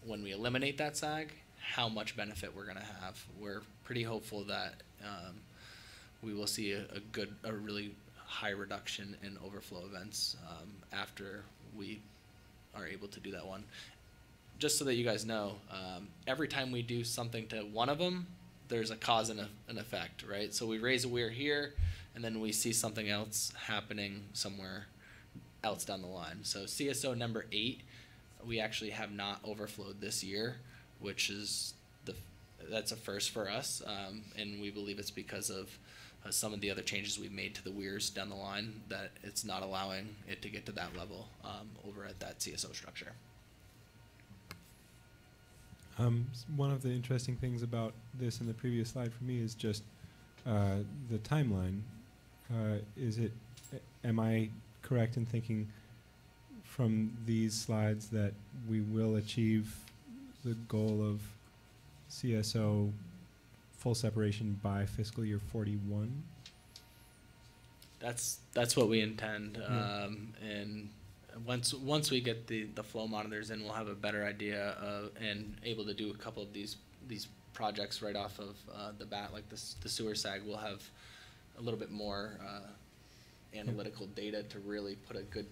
when we eliminate that sag how much benefit we're going to have. We're pretty hopeful that we will see a really high reduction in overflow events after we are able to do that one. Just so that you guys know, every time we do something to one of them, there's a cause and an effect, right? So we raise a weir here, and then we see something else happening somewhere else down the line. So CSO number 8, we actually have not overflowed this year, which is that's a first for us, and we believe it's because of some of the other changes we've made to the weirs down the line that it's not allowing it to get to that level over at that CSO structure. One of the interesting things about this in the previous slide for me is just the timeline. Am I correct in thinking from these slides that we will achieve the goal of CSO full separation by fiscal year 41? That's what we intend, Yeah. and once we get the flow monitors in, we'll have a better idea of and able to do a couple of these projects right off of the bat, like the sewer sag. We'll have a little bit more analytical data to really put a good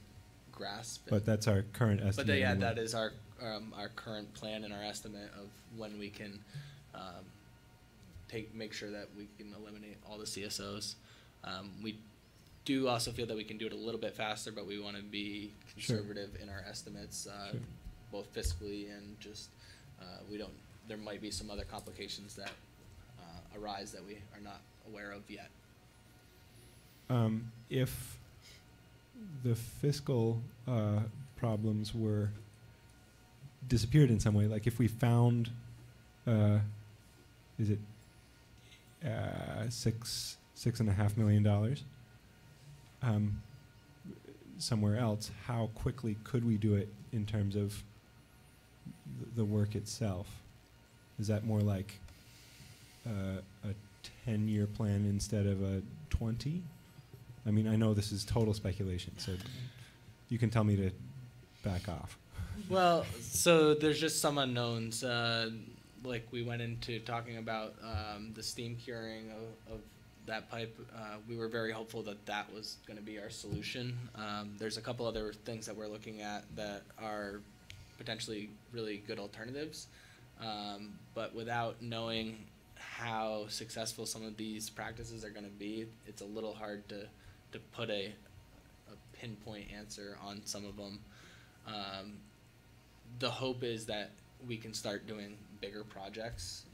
grasp. But that's our current estimate. But yeah, anyway. that is our current plan and our estimate of when we can make sure that we can eliminate all the CSOs. We do also feel that we can do it a little bit faster, but we want to be conservative in our estimates, both fiscally and just there might be some other complications that arise that we are not aware of yet. If the fiscal problems were disappeared in some way, like if we found, is it $6.5 million somewhere else, how quickly could we do it in terms of the work itself? Is that more like a 10-year plan instead of a 20? I mean, I know this is total speculation, so you can tell me to back off. Well, so there's just some unknowns. Like we went into talking about the steam curing of that pipe. We were very hopeful that that was going to be our solution. There's a couple other things that we're looking at that are potentially really good alternatives. But without knowing how successful some of these practices are going to be, it's a little hard to put a pinpoint answer on some of them. The hope is that we can start doing bigger projects,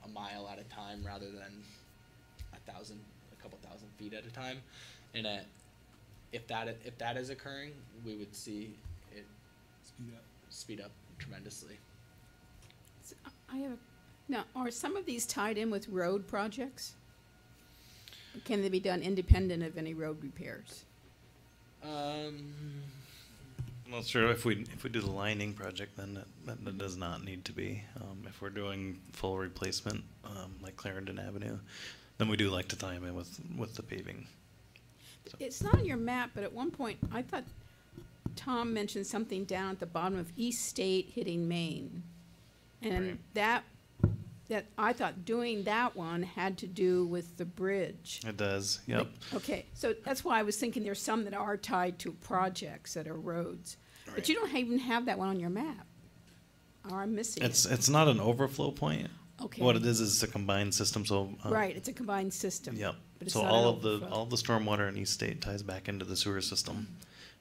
a mile at a time rather than a couple thousand feet at a time. And if that is occurring, we would see it speed up tremendously. So now, are some of these tied in with road projects? Or can they be done independent of any road repairs? Well, sure. If we do the lining project, then that does not need to be. If we're doing full replacement, like Clarendon Avenue, then we do like to tie them in with the paving. So. It's not on your map, but at one point I thought Tom mentioned something down at the bottom of East State hitting Maine, and right. that I thought doing that one had to do with the bridge. It does. Yep. Okay, so that's why I was thinking there's some that are tied to projects that are roads, right. But you don't even have that one on your map. Or I'm missing it. It's not an overflow point. Okay. What it is a combined system. So right, it's a combined system. Yep. But it's so not all an of the overflow. stormwater in East State ties back into the sewer system,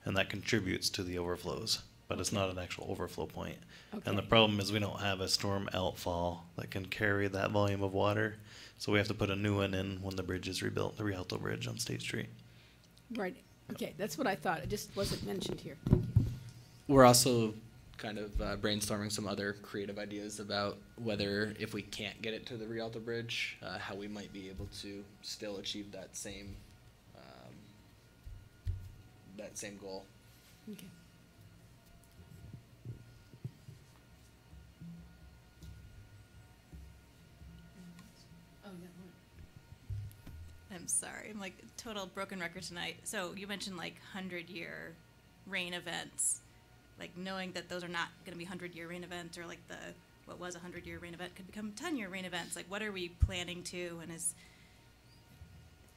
and that contributes to the overflows. But it's not an actual overflow point. Okay. And the problem is we don't have a storm outfall that can carry that volume of water. So we have to put a new one in when the bridge is rebuilt, the Rialto Bridge on State Street. Right. Okay, that's what I thought. It just wasn't mentioned here. Thank you. We're also kind of brainstorming some other creative ideas about whether, if we can't get it to the Rialto Bridge, how we might be able to still achieve that same goal. Okay. I'm sorry, I'm like total broken record tonight. So you mentioned like 100-year rain events, like knowing that those are not going to be 100-year rain events, or like what was a 100-year rain event could become 10-year rain events. Like, what are we planning to, and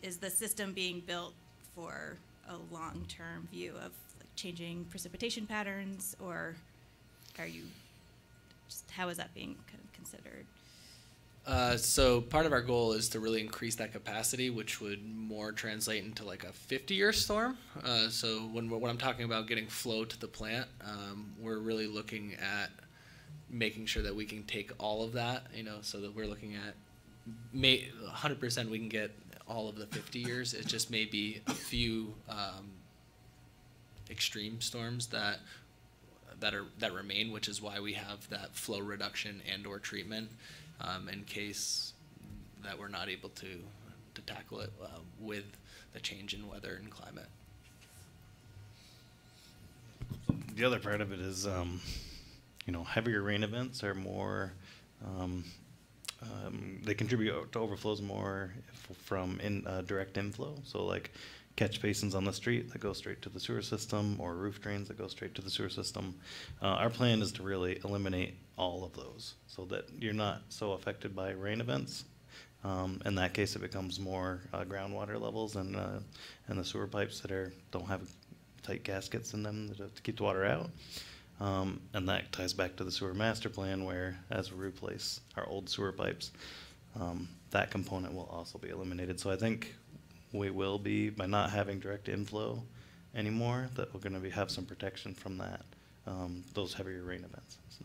is the system being built for a long-term view of like changing precipitation patterns, or are you just, how is that being kind of considered? So part of our goal is to really increase that capacity, which would more translate into like a 50-year storm. So when I'm talking about getting flow to the plant, we're really looking at making sure that we can take all of that, so that we're looking at 100% we can get all of the 50 years. It just may be a few extreme storms that that remain, which is why we have that flow reduction and/or treatment in case that we're not able to tackle it with the change in weather and climate. The other part of it is, heavier rain events are more, they contribute to overflows more from direct inflow. So like catch basins on the street that go straight to the sewer system, or roof drains that go straight to the sewer system. Our plan is to really eliminate all of those so that you're not so affected by rain events. In that case, it becomes more groundwater levels and the sewer pipes that don't have tight gaskets in them to keep the water out. And that ties back to the sewer master plan, where as we replace our old sewer pipes, that component will also be eliminated. So I think we will be, by not having direct inflow anymore, that we're going to have some protection from that, those heavier rain events. So,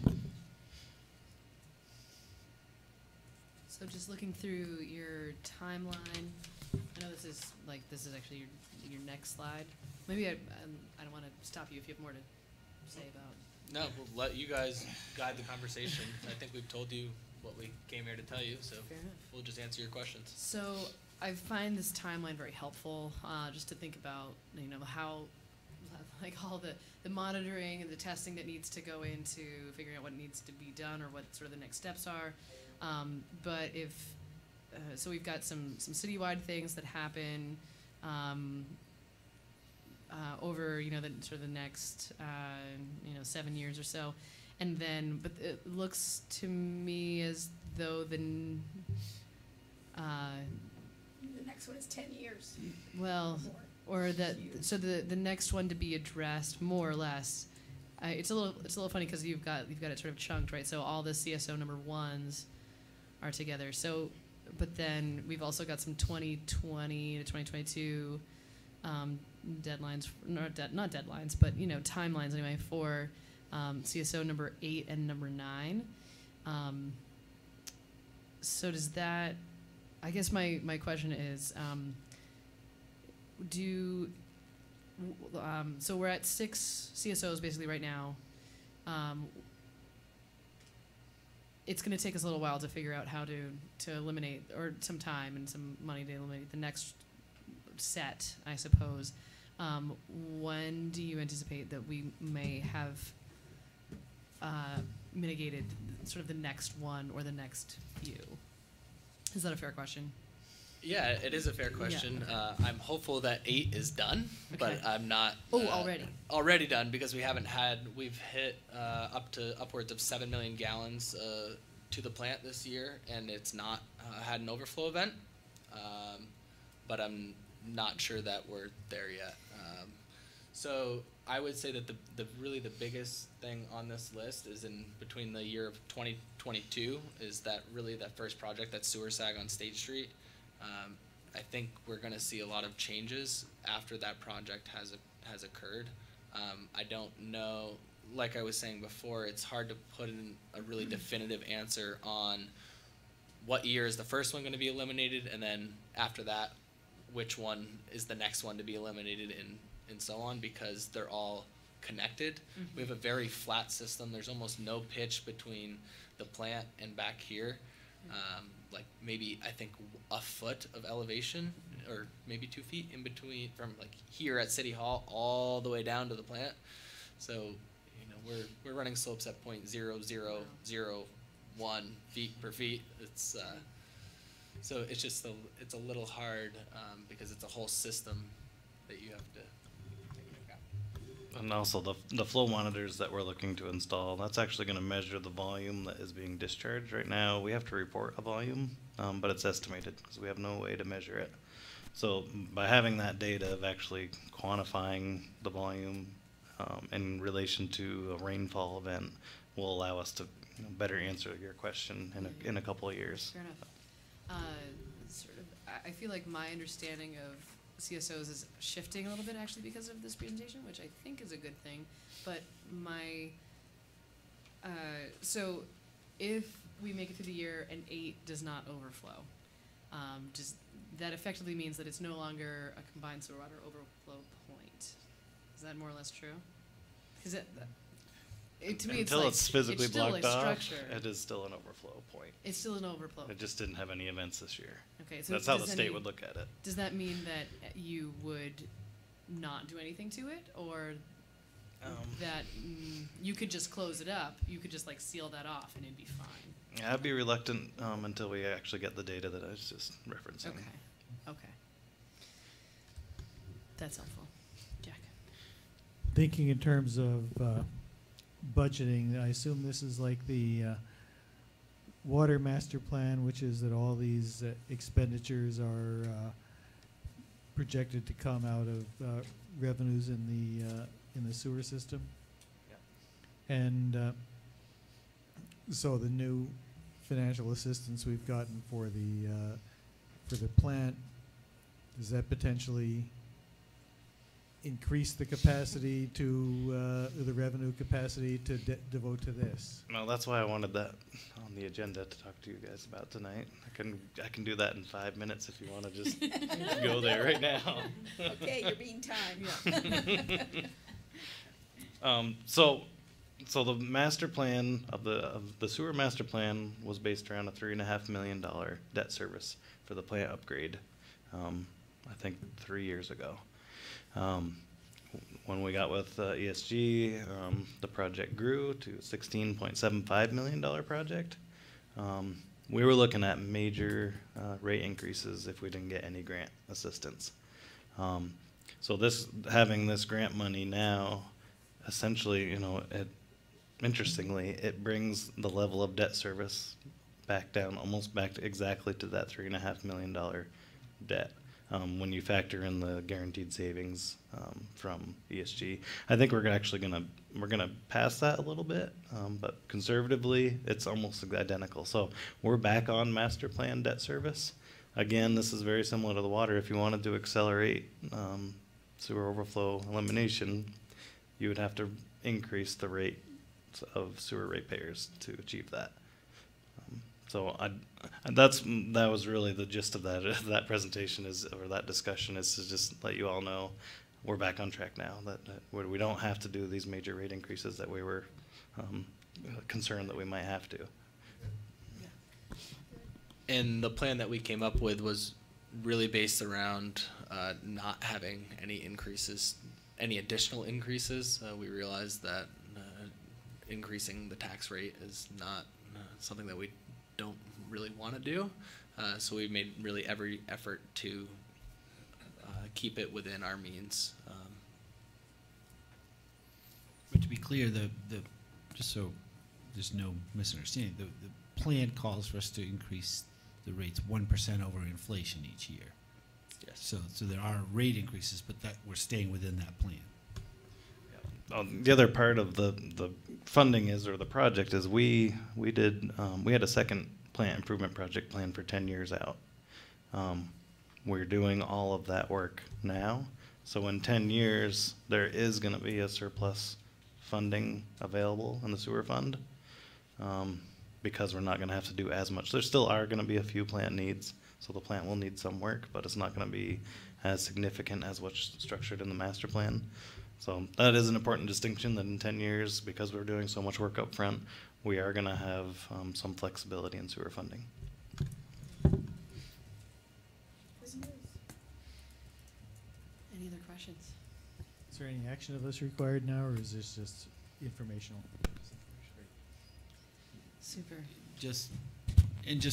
yeah. So just looking through your timeline, I know this is actually your next slide. Maybe I don't want to stop you if you have more to say about. No, we'll let you guys guide the conversation. I think we've told you what we came here to tell you, so we'll just answer your questions. So I find this timeline very helpful, just to think about, how, like all the monitoring and the testing that needs to go into figuring out what needs to be done or what sort of the next steps are. But so we've got some citywide things that happen over the next 7 years or so, and then but it looks to me as though the next one is 10 years. Well, or that so the next one to be addressed more or less. It's a little funny because you've got it sort of chunked, right? So all the CSO number ones are together. So, but then we've also got some 2020 to 2022 deadlines, not deadlines, but timelines anyway for CSO number 8 and number 9. So does that? I guess my question is, so we're at 6 CSOs basically right now. It's going to take us a little while to figure out how to eliminate, or some time and some money to eliminate the next set, I suppose. When do you anticipate that we may have mitigated sort of the next one or the next few? Is that a fair question? Yeah, it is a fair question. Yeah. I'm hopeful that 8 is done, but I'm not. Already done, because we've hit upwards of 7 million gallons to the plant this year, and it's not had an overflow event. But I'm not sure that we're there yet. So I would say that the really biggest thing on this list is in between the year of 2022 is that first project, that sewer sag on State Street. I think we're going to see a lot of changes after that project has occurred. I don't know, like I was saying before, it's hard to put in a really definitive answer on what year is the first one going to be eliminated, and then after that, which one is the next one to be eliminated, and so on, because they're all connected. Mm-hmm. We have a very flat system. There's almost no pitch between the plant and back here. Like maybe, I think, a foot of elevation, or maybe 2 feet in between from like here at City Hall all the way down to the plant. So, we're running slopes at 0.0001 feet per feet. It's so it's just it's a little hard because it's a whole system that you have to take into account. And also the flow monitors that we're looking to install, that's actually going to measure the volume that is being discharged. Right now, we have to report a volume, but it's estimated because we have no way to measure it. So by having that data of actually quantifying the volume in relation to a rainfall event will allow us to better answer your question in a couple of years. Fair enough. I feel like my understanding of CSOs is shifting a little bit actually because of this presentation, which I think is a good thing. But so if we make it through the year and 8 does not overflow, that effectively means that it's no longer a combined sewer water overflow point. Is that more or less true? Is it? To me, Until it's physically it's still blocked a off, structure. it is still an overflow point. It's still an overflow. It just didn't have any events this year. Okay, so that's how the does state would look at it. Does that mean that you would not do anything to it, or that you could just close it up? You could just like seal that off, and it'd be fine. Yeah, I'd be reluctant until we actually get the data that I was just referencing. Okay. Okay. That's helpful. Jack. Thinking in terms of budgeting, I assume this is like the water master plan, which is that all these expenditures are projected to come out of revenues in the sewer system. Yeah. And so the new financial assistance we've gotten for the plant, does that potentially increase the capacity to the revenue capacity to devote to this? No, that's why I wanted that on the agenda to talk to you guys about tonight. I can do that in 5 minutes if you want to just go there right now. Okay, you're being timed. So the master plan of the sewer master plan was based around a $3.5 million debt service for the plant upgrade. I think 3 years ago. When we got with ESG, the project grew to $16.75 million project. We were looking at major rate increases if we didn't get any grant assistance. So having this grant money now, essentially, interestingly, it brings the level of debt service back down, almost back to exactly to that $3.5 million debt. When you factor in the guaranteed savings from ESG, I think we're actually gonna pass that a little bit, but conservatively, it's almost identical. So we're back on master plan debt service. Again, this is very similar to the water. If you wanted to accelerate sewer overflow elimination, you would have to increase the rate of sewer ratepayers to achieve that. So that was really the gist of that presentation or that discussion is to just let you all know we're back on track now. That we don't have to do these major rate increases that we were concerned that we might have to. And the plan that we came up with was really based around not having any increases, any additional increases. We realized that increasing the tax rate is not something that we don't really want to do. So we made really every effort to keep it within our means. But to be clear, just so there's no misunderstanding, the plan calls for us to increase the rates 1% over inflation each year. Yes. So there are rate increases, but that we're staying within that plan. The other part of the funding or the project is we had a second plant improvement project planned for 10 years out. We're doing all of that work now. So in 10 years, there is going to be a surplus funding available in the sewer fund because we're not going to have to do as much. There still are going to be a few plant needs, so the plant will need some work, but it's not going to be as significant as what's structured in the master plan. So that is an important distinction that in 10 years, because we're doing so much work up front, we are going to have some flexibility in sewer funding. Any other questions? Is there any action of us required now, or is this just informational? Super. Just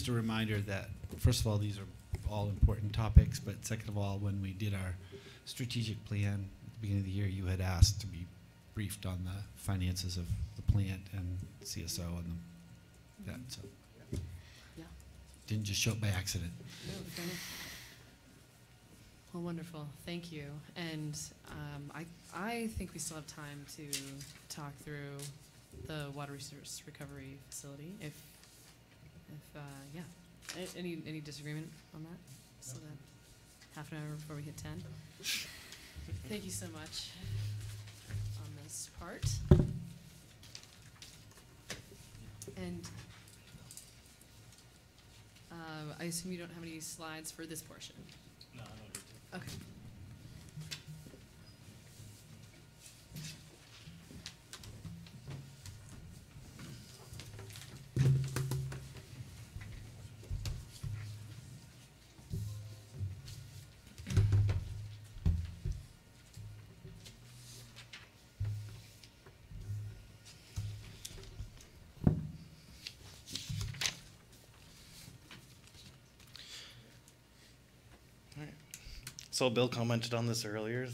a reminder that, first of all, these are all important topics, but second of all, when we did our strategic plan at the beginning of the year, you had asked to be briefed on the finances of the plant and CSO and that. So yeah, didn't just show up by accident. No, fair enough. Well, wonderful. Thank you. And I think we still have time to talk through the water resource recovery facility. If yeah, any disagreement on that? Still got half an hour before we hit 10. Thank you so much on this part. And I assume you don't have any slides for this portion? No, I don't need to. Okay. So Bill commented on this earlier,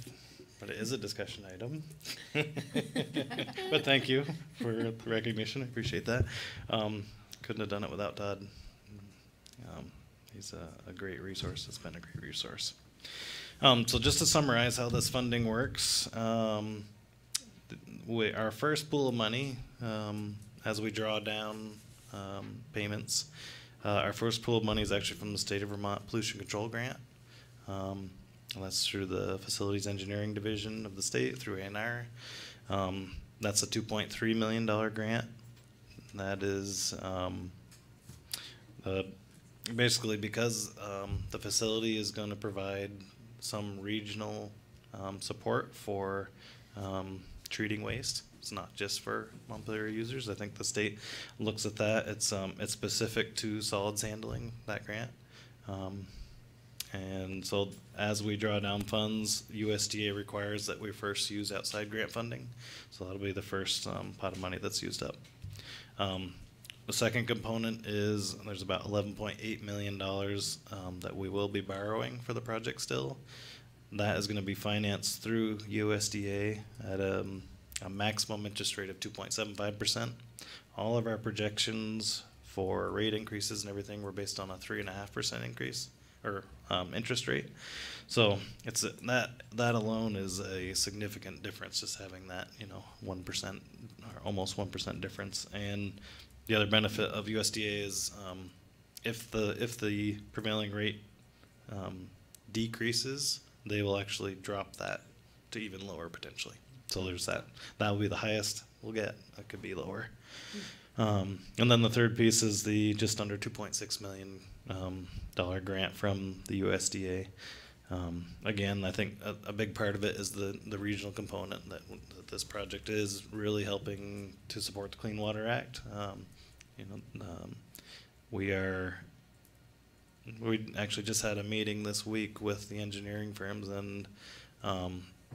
but it is a discussion item. But thank you for the recognition. I appreciate that. Couldn't have done it without Todd. He's a great resource. It's been a great resource. So just to summarize how this funding works, our first pool of money, as we draw down payments, our first pool of money is actually from the State of Vermont Pollution Control Grant. That's through the Facilities Engineering Division of the state, through ANR. That's a $2.3 million grant. That is basically because the facility is going to provide some regional support for treating waste. It's not just for Montpelier users. I think the state looks at that. It's specific to solids handling, that grant. And so as we draw down funds, USDA requires that we first use outside grant funding. So that'll be the first pot of money that's used up. The second component is there's about $11.8 million that we will be borrowing for the project still. That is going to be financed through USDA at a maximum interest rate of 2.75%. All of our projections for rate increases and everything were based on a 3.5% increase or interest rate. So it's that alone is a significant difference, just having that 1% or almost 1% difference. And the other benefit of USDA is if the prevailing rate decreases, they will actually drop that to even lower potentially. So there's that. That will be the highest we'll get. It could be lower. And then the third piece is the just under $2.6 million grant from the USDA. Again, I think a big part of it is the regional component that this project is really helping to support the Clean Water Act. We actually just had a meeting this week with the engineering firms, and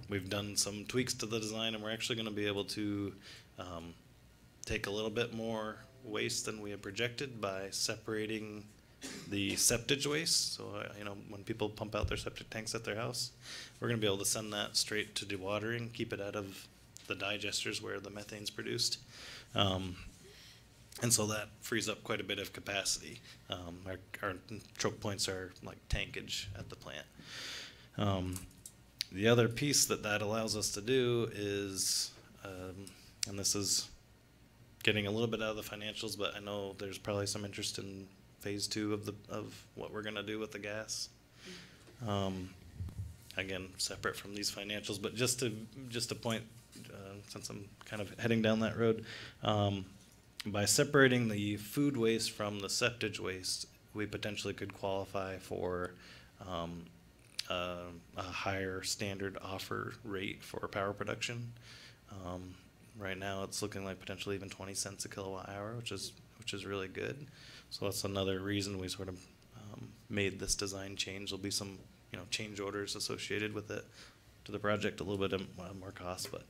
we've done some tweaks to the design, and we're actually going to be able to take a little bit more waste than we had projected by separating the septage waste. So when people pump out their septic tanks at their house, we're going to be able to send that straight to dewatering, keep it out of the digesters where the methane's produced. And so that frees up quite a bit of capacity. Our choke points are like tankage at the plant. The other piece that allows us to do is, and this is getting a little bit out of the financials, but I know there's probably some interest in phase 2 of what we're gonna do with the gas. Again, separate from these financials, but just to point, since I'm kind of heading down that road, by separating the food waste from the septage waste, we potentially could qualify for a higher standard offer rate for power production. Right now, it's looking like potentially even 20 cents a kilowatt hour, which is really good. So that's another reason we sort of made this design change. There'll be some change orders associated with it to the project, a little bit more cost, but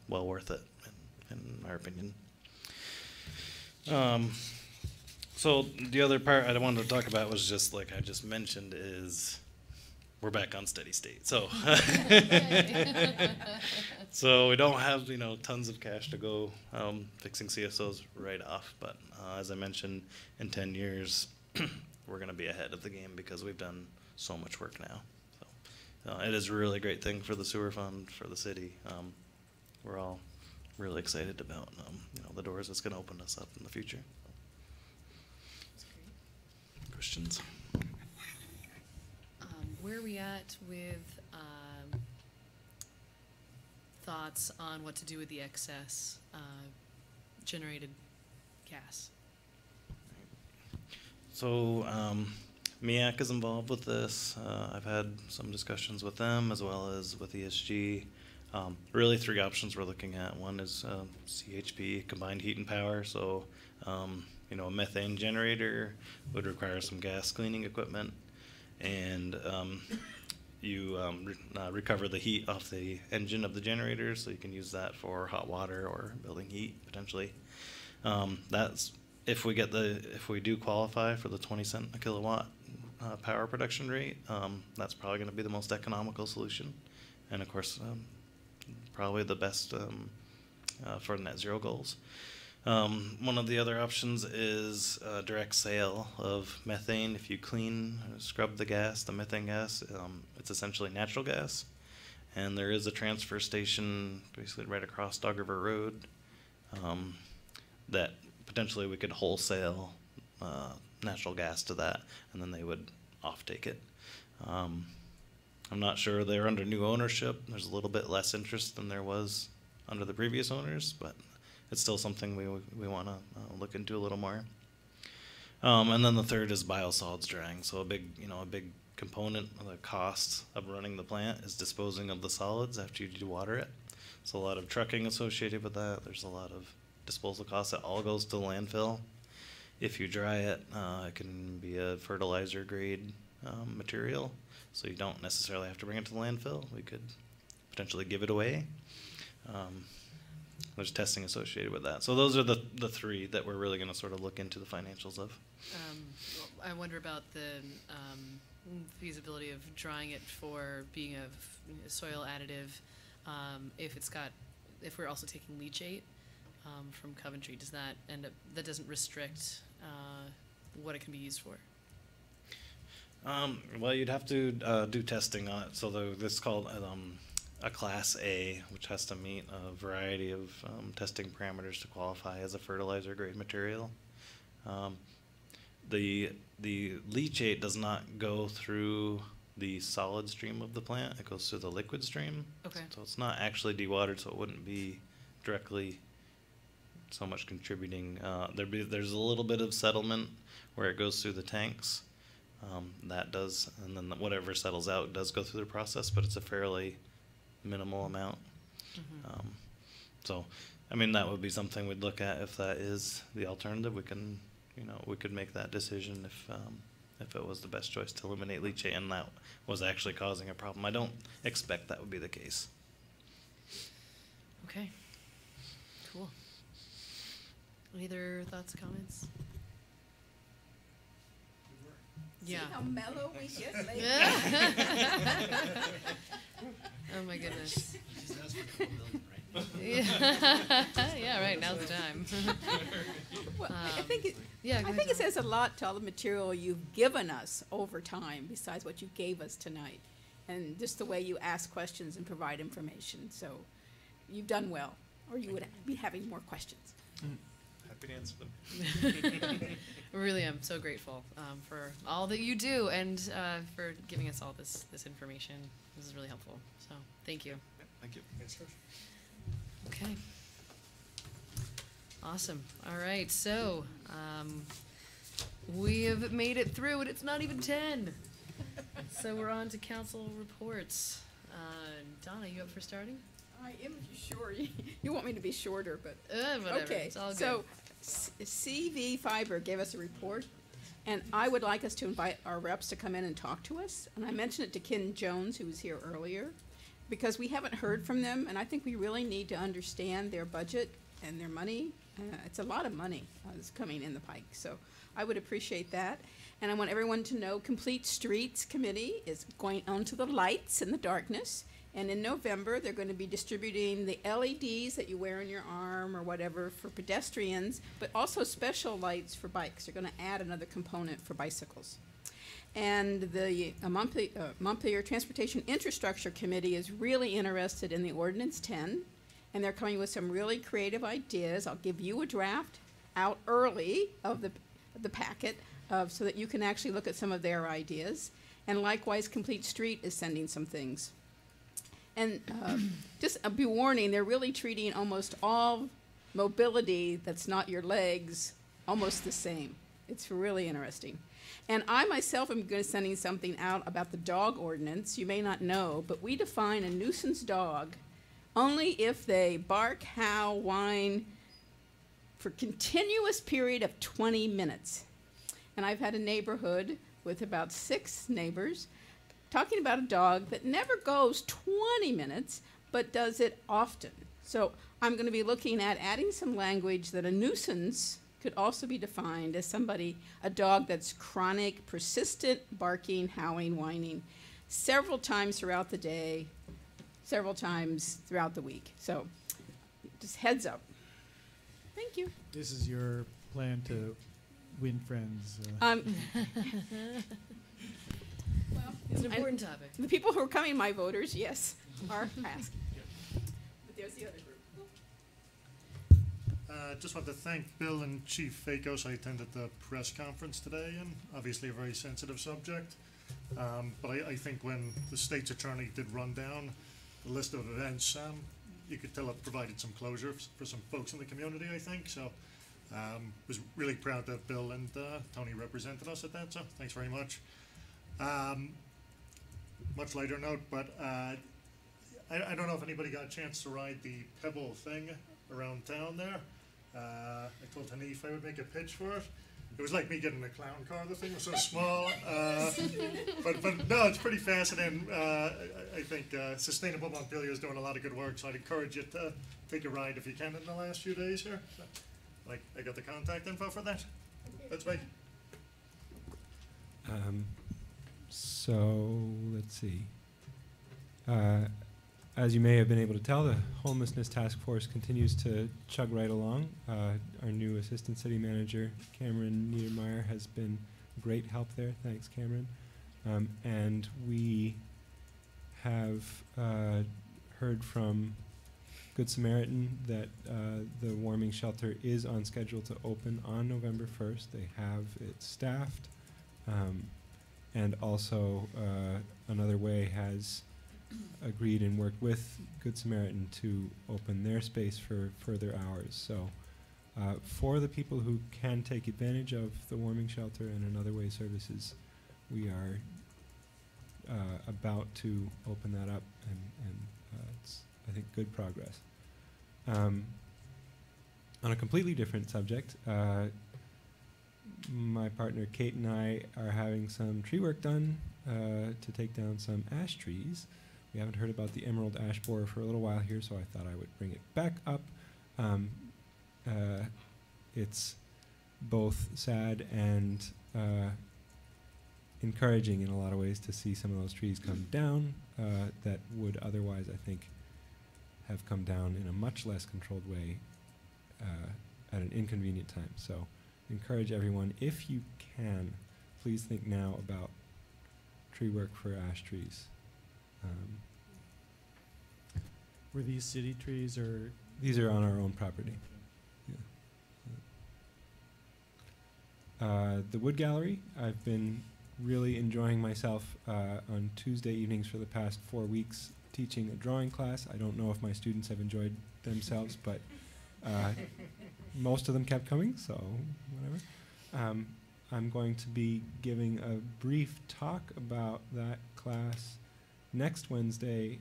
well worth it in our opinion. So the other part I wanted to talk about was just like I just mentioned is we're back on steady state. So so we don't have tons of cash to go fixing CSOs right off, but as I mentioned, in 10 years we're going to be ahead of the game because we've done so much work now. So it is a really great thing for the sewer fund, for the city. We're all really excited about the doors it's going to open us up in the future. Questions? Where are we at with thoughts on what to do with the excess generated gas? So MEAC is involved with this. I've had some discussions with them as well as with ESG. Really 3 options we're looking at. One is CHP, combined heat and power. So a methane generator would require some gas cleaning equipment, and you recover the heat off the engine of the generator, so you can use that for hot water or building heat potentially. That's if we do qualify for the 20 cent a kilowatt power production rate. That's probably going to be the most economical solution, and of course, probably the best for net zero goals. One of the other options is direct sale of methane. If you clean, scrub the gas, the methane gas, it's essentially natural gas. And there is a transfer station basically right across Dog River Road that potentially we could wholesale natural gas to that, and then they would offtake it. I'm not sure, they're under new ownership. There's a little bit less interest than there was under the previous owners, but it's still something we want to look into a little more. And then the third is biosolids drying. So a big component of the cost of running the plant is disposing of the solids after you dewater it. So a lot of trucking associated with that. There's a lot of disposal costs. That all goes to the landfill. If you dry it, it can be a fertilizer grade material. So you don't necessarily have to bring it to the landfill. We could potentially give it away. There's testing associated with that. So those are the three that we're really going to sort of look into the financials of. I wonder about the feasibility of drying it for being a soil additive. If we're also taking leachate from Coventry, does that end up? That doesn't restrict what it can be used for. Well, you'd have to do testing on it. So this is called a Class A, which has to meet a variety of testing parameters to qualify as a fertilizer grade material. The leachate does not go through the solid stream of the plant. It goes through the liquid stream. Okay. So it's not actually dewatered, so it wouldn't be directly so much contributing. There's a little bit of settlement where it goes through the tanks. That does, and then whatever settles out does go through the process, but it's a fairly minimal amount. Mm-hmm. So, I mean, that would be something we'd look at if that is the alternative. We could make that decision if it was the best choice to eliminate leachate and that was actually causing a problem. I don't expect that would be the case. Okay. Cool. Any other thoughts, comments? Yeah. See how mellow we get lately? Oh my goodness. She's asked for $4 million, right? Yeah, right. Now's the time. Well, I think it go ahead, says a lot to all the material you've given us over time, besides what you gave us tonight, and just the way you ask questions and provide information. So, you've done well, or you would be having more questions. Happy to answer them. Really, I'm so grateful for all that you do and for giving us all this information. This is really helpful. So, thank you. Thank you. Okay. Awesome. All right. So, we have made it through, and it's not even 10. So we're on to council reports. Donna, you up for starting? I am sure. You want me to be shorter, but whatever. okay. It's all good. So, CV Fiber gave us a report, and I would like us to invite our reps to come in and talk to us. And I mentioned it to Ken Jones, who was here earlier, because we haven't heard from them, and I think we really need to understand their budget and their money. It's a lot of money that's coming in the pike, so I would appreciate that. And I want everyone to know Complete Streets Committee is going onto the lights in the darkness. And in November, they're going to be distributing the LEDs that you wear on your arm or whatever for pedestrians, but also special lights for bikes. They're going to add another component for bicycles. And the Montpelier Transportation Infrastructure Committee is really interested in the Ordinance 10, and they're coming with some really creative ideas. I'll give you a draft out early of the packet so that you can actually look at some of their ideas. And likewise, Complete Street is sending some things. And just a warning, they're really treating almost all mobility that's not your legs almost the same. It's really interesting. And I myself am going to sending something out about the dog ordinance. You may not know, but we define a nuisance dog only if they bark, howl, whine for continuous period of 20 minutes. And I've had a neighborhood with about 6 neighbors talking about a dog that never goes 20 minutes, but does it often. So I'm going to be looking at adding some language that a nuisance could also be defined as a dog that's chronic, persistent barking, howling, whining, several times throughout the day, several times throughout the week. So, just heads up. Thank you. This is your plan to win friends. Well, It's an important topic. The people who are coming, my voters, yes, are asked. But there's the other group. Just want to thank Bill and Chief Fakos. I attended the press conference today, and obviously a very sensitive subject. But I think when the state's attorney did run down the list of events, you could tell it provided some closure for some folks in the community, I think. So was really proud that Bill and Tony represented us at that, so thanks very much. Much lighter note, but I don't know if anybody got a chance to ride the Pebble thing around town there. I told Hanif I would make a pitch for it. It was like me getting a clown car. The thing was so small, but no, it's pretty fascinating. I think Sustainable Montpelier is doing a lot of good work, so I'd encourage you to take a ride if you can in the last few days here. So, I got the contact info for that. That's me. So let's see. As you may have been able to tell, the homelessness task force continues to chug right along. Our new assistant city manager, Cameron Niedermeyer, has been great help there. Thanks, Cameron. And we have heard from Good Samaritan that the warming shelter is on schedule to open on November 1st. They have it staffed. And also Another Way has agreed and worked with Good Samaritan to open their space for further hours. So for the people who can take advantage of the warming shelter and Another Way services, we are about to open that up, and it's, I think, good progress. On a completely different subject, my partner Kate and I are having some tree work done to take down some ash trees. We haven't heard about the emerald ash borer for a little while here, so I thought I would bring it back up. It's both sad and encouraging in a lot of ways to see some of those trees come down that would otherwise, I think, have come down in a much less controlled way at an inconvenient time. So encourage everyone, if you can, please think now about tree work for ash trees. Were these city trees or? These are on our own property. Yeah. The Wood Gallery, I've been really enjoying myself on Tuesday evenings for the past 4 weeks teaching a drawing class. I don't know if my students have enjoyed themselves, but most of them kept coming, so whatever. I'm going to be giving a brief talk about that class next Wednesday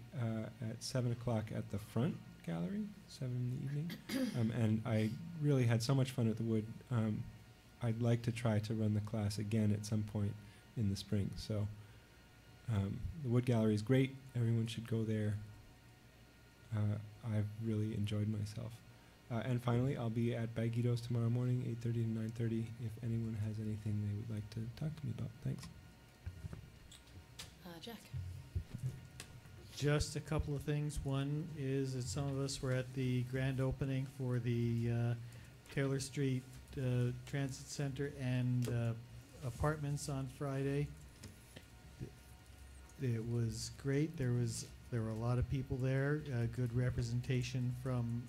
at 7 o'clock at the front gallery, 7 in the evening. And I really had so much fun at the Wood. I'd like to try to run the class again at some point in the spring. So the Wood Gallery is great. Everyone should go there. I've really enjoyed myself. And finally, I'll be at Baggitos tomorrow morning, 8:30 to 9:30, if anyone has anything they would like to talk to me about. Thanks. Jack. Just a couple of things. One is that some of us were at the grand opening for the Taylor Street Transit Center and apartments on Friday. It was great. There were a lot of people there. Good representation from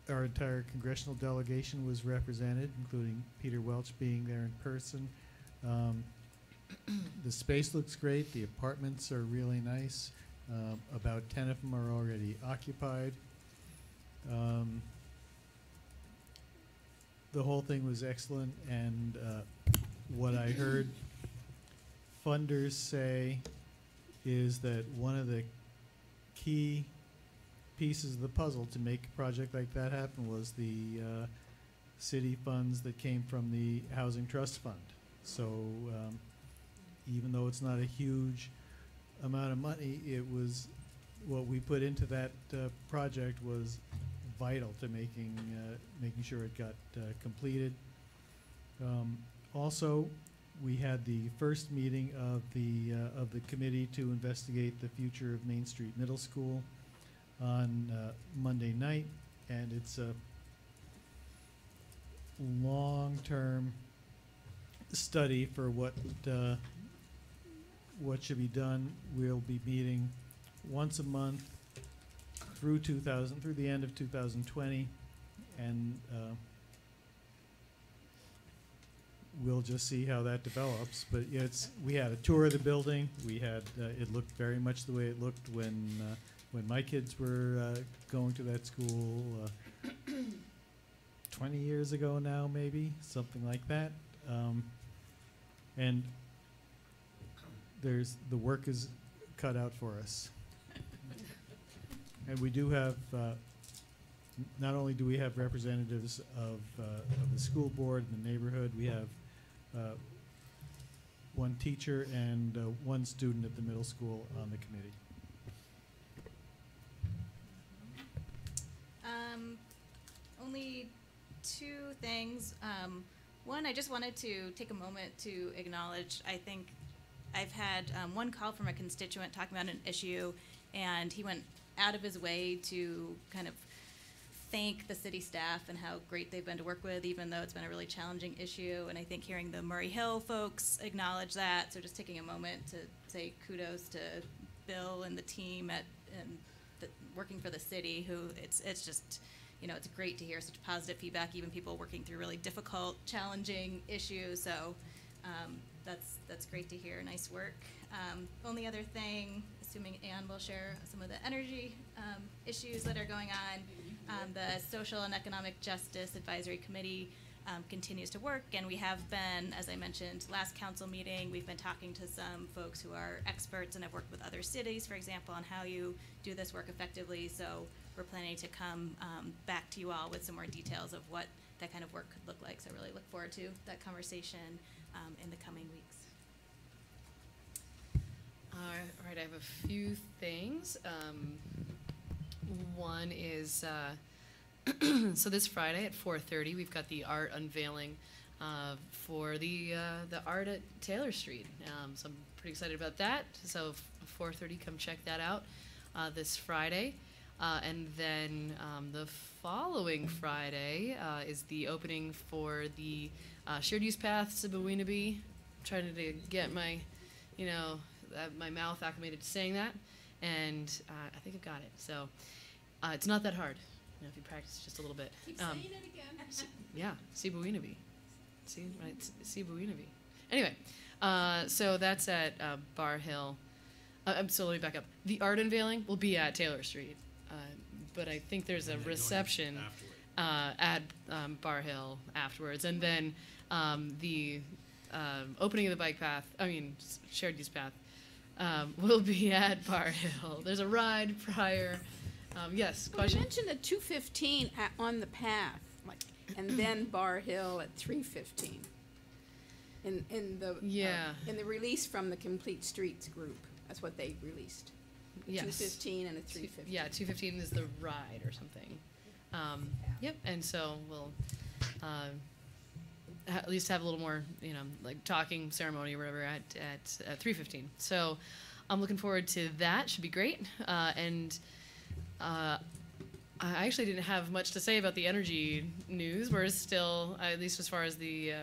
our entire congressional delegation was represented, including Peter Welch being there in person. The space looks great. The apartments are really nice. About 10 of them are already occupied. The whole thing was excellent, and what I heard funders say is that one of the key pieces of the puzzle to make a project like that happen was the city funds that came from the Housing Trust Fund. So even though it's not a huge amount of money, it was what we put into that project was vital to making sure it got completed. Also, we had the first meeting of the committee to investigate the future of Main Street Middle School on Monday night, and it's a long-term study for what should be done. We'll be meeting once a month through the end of 2020, and we'll just see how that develops. But we had a tour of the building. We had it looked very much the way it looked when my kids were going to that school 20 years ago now, maybe something like that. And the work is cut out for us. And we do have, not only do we have representatives of the school board in the neighborhood, we have one teacher and one student at the middle school on the committee. Only two things. One, I just wanted to take a moment to acknowledge, I think I've had one call from a constituent talking about an issue, and he went out of his way to kind of thank the city staff and how great they've been to work with, even though it's been a really challenging issue. And I think hearing the Murray Hill folks acknowledge that, so just taking a moment to say kudos to Bill and the team working for the city, who it's just, it's great to hear such positive feedback, even people working through really difficult, challenging issues. So that's great to hear. Nice work. Only other thing, assuming Ann will share some of the energy issues that are going on, the Social and Economic Justice Advisory Committee continues to work, and we have been, as I mentioned, last council meeting, we've been talking to some folks who are experts and have worked with other cities, for example, on how you do this work effectively. So we're planning to come back to you all with some more details of what that kind of work could look like. So I really look forward to that conversation in the coming weeks. All right, I have a few things. One is, so this Friday at 4:30, we've got the art unveiling for the art at Taylor Street. So I'm pretty excited about that. So 4:30, come check that out this Friday. And then the following Friday is the opening for the shared use path Sibaweenabee. Trying to get my, my mouth acclimated to saying that, and I think I've got it. So it's not that hard, if you practice just a little bit. Keep saying it again. Yeah, Sibaweenabee. See, right, Sibaweenabee. Anyway, so that's at Bar Hill. So let me back up. The art unveiling will be at Taylor Street, but I think there's a reception at Bar Hill afterwards, and then the opening of the bike path, shared use path, will be at Bar Hill. There's a ride prior. Yes, question? You mentioned the 2:15 on the path, and then Bar Hill at 3:15. In the release from the Complete Streets group, that's what they released. Yes. 2:15 and a 3:15. Yeah, 2:15 is the ride or something. Yep, and so we'll at least have a little more, talking ceremony or whatever at 3:15. So I'm looking forward to that. Should be great. And I actually didn't have much to say about the energy news. We're still, at least as far as the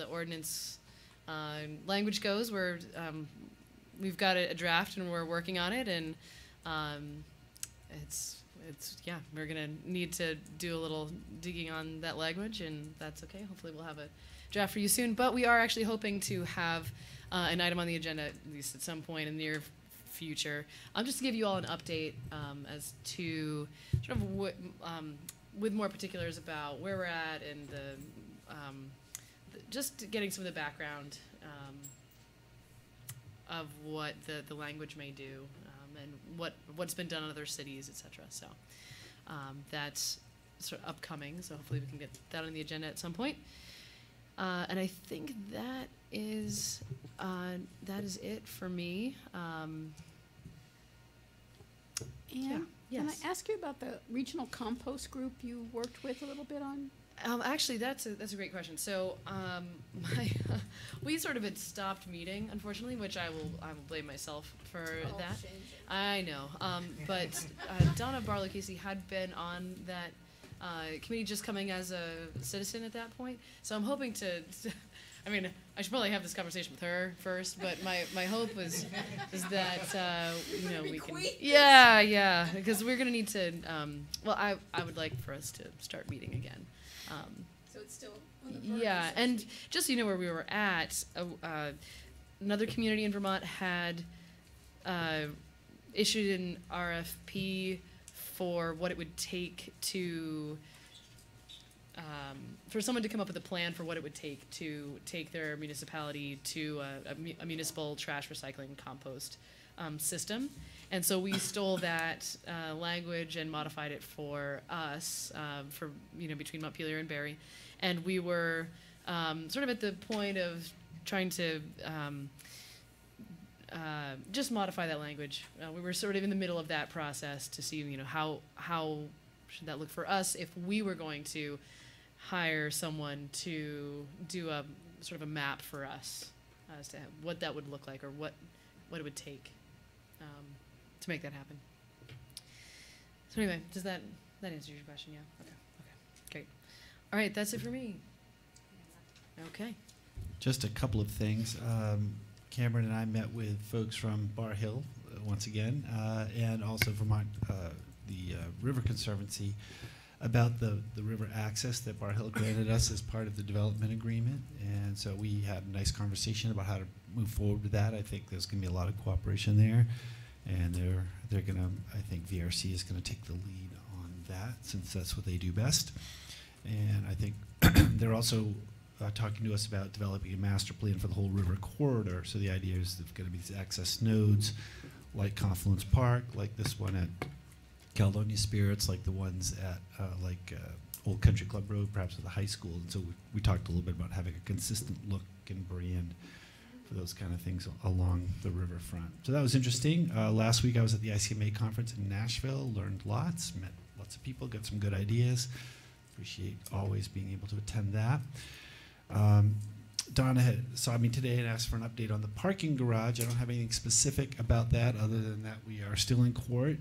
ordinance language goes, we've got a draft and we're working on it, and we're gonna need to do a little digging on that language, and that's okay. Hopefully we'll have a draft for you soon. But we are actually hoping to have an item on the agenda at least at some point in the near future. Just to give you all an update as to sort of with more particulars about where we're at and just getting some of the background of what the language may do and what's been done in other cities, etc. So that's sort of upcoming. So hopefully we can get that on the agenda at some point. And I think that is it for me. And Can Yes. I ask you about the regional compost group you worked with a little bit on? Actually, that's a great question. So, we sort of had stopped meeting, unfortunately, which I will blame myself for that. I know. But Donna Barlow Casey had been on that committee, just coming as a citizen at that point. So I'm hoping to. I mean, I should probably have this conversation with her first, but my hope is that we can. Yeah, because we're gonna need to. Well, I would like for us to start meeting again. So it's still. Yeah, and just so you know where we were at, another community in Vermont had issued an RFP for what it would take to, for someone to come up with a plan for what it would take to take their municipality to a municipal trash recycling compost system. And so we stole that language and modified it for us, for between Montpelier and Barrie. And we were sort of at the point of trying to just modify that language. We were sort of in the middle of that process to see, how should that look for us if we were going to hire someone to do a sort of a map for us as to what that would look like, or what it would take to make that happen. So anyway, does that answer your question? Yeah. Okay. Great. All right, that's it for me. Okay. Just a couple of things. Cameron and I met with folks from Bar Hill once again, and also Vermont, the River Conservancy, about the river access that Bar Hill granted us as part of the development agreement. And so we had a nice conversation about how to move forward with that. I think there's going to be a lot of cooperation there, and they're going to. I think VRC is going to take the lead on that, since that's what they do best. And I think they're also talking to us about developing a master plan for the whole river corridor. So the idea is there's going to be these access nodes like Confluence Park, like this one at Caledonia Spirits, like the ones at Old Country Club Road, perhaps at the high school. And so we talked a little bit about having a consistent look and brand for those kind of things along the riverfront. So that was interesting. Last week I was at the ICMA conference in Nashville, learned lots, met lots of people, got some good ideas. Appreciate always being able to attend that. Donna saw me today and asked for an update on the parking garage. I don't have anything specific about that other than that we are still in court.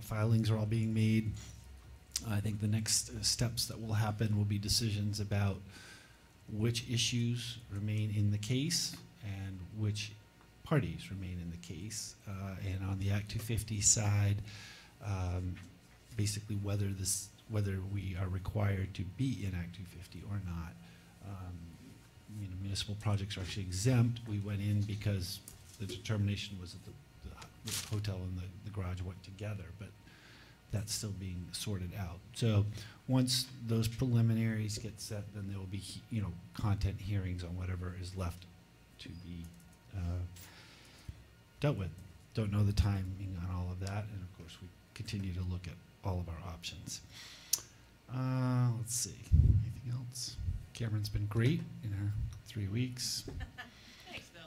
Filings are all being made. I think the next steps that will happen will be decisions about which issues remain in the case and which parties remain in the case. And on the Act 250 side, basically whether we are required to be in Act 250 or not. Municipal projects are actually exempt. We went in because the determination was that the hotel and the garage went together, but that's still being sorted out. So once those preliminaries get set, then there will be content hearings on whatever is left to be dealt with. Don't know the timing on all of that, and of course we continue to look at all of our options. Let's see, anything else? Cameron's been great in her 3 weeks. Thanks, Bill.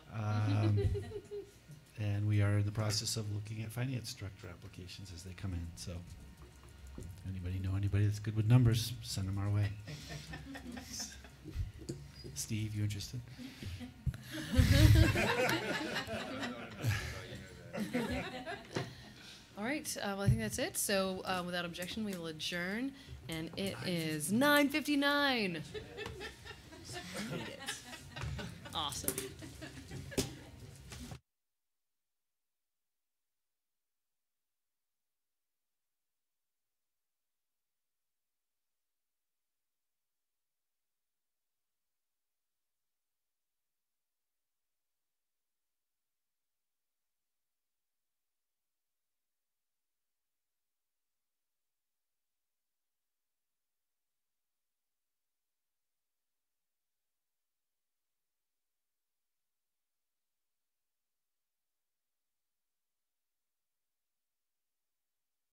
And we are in the process of looking at finance director applications as they come in. So anybody know anybody that's good with numbers, send them our way. Steve, you interested? All right, well, I think that's it. So without objection, we will adjourn, and it is 9:59. Awesome.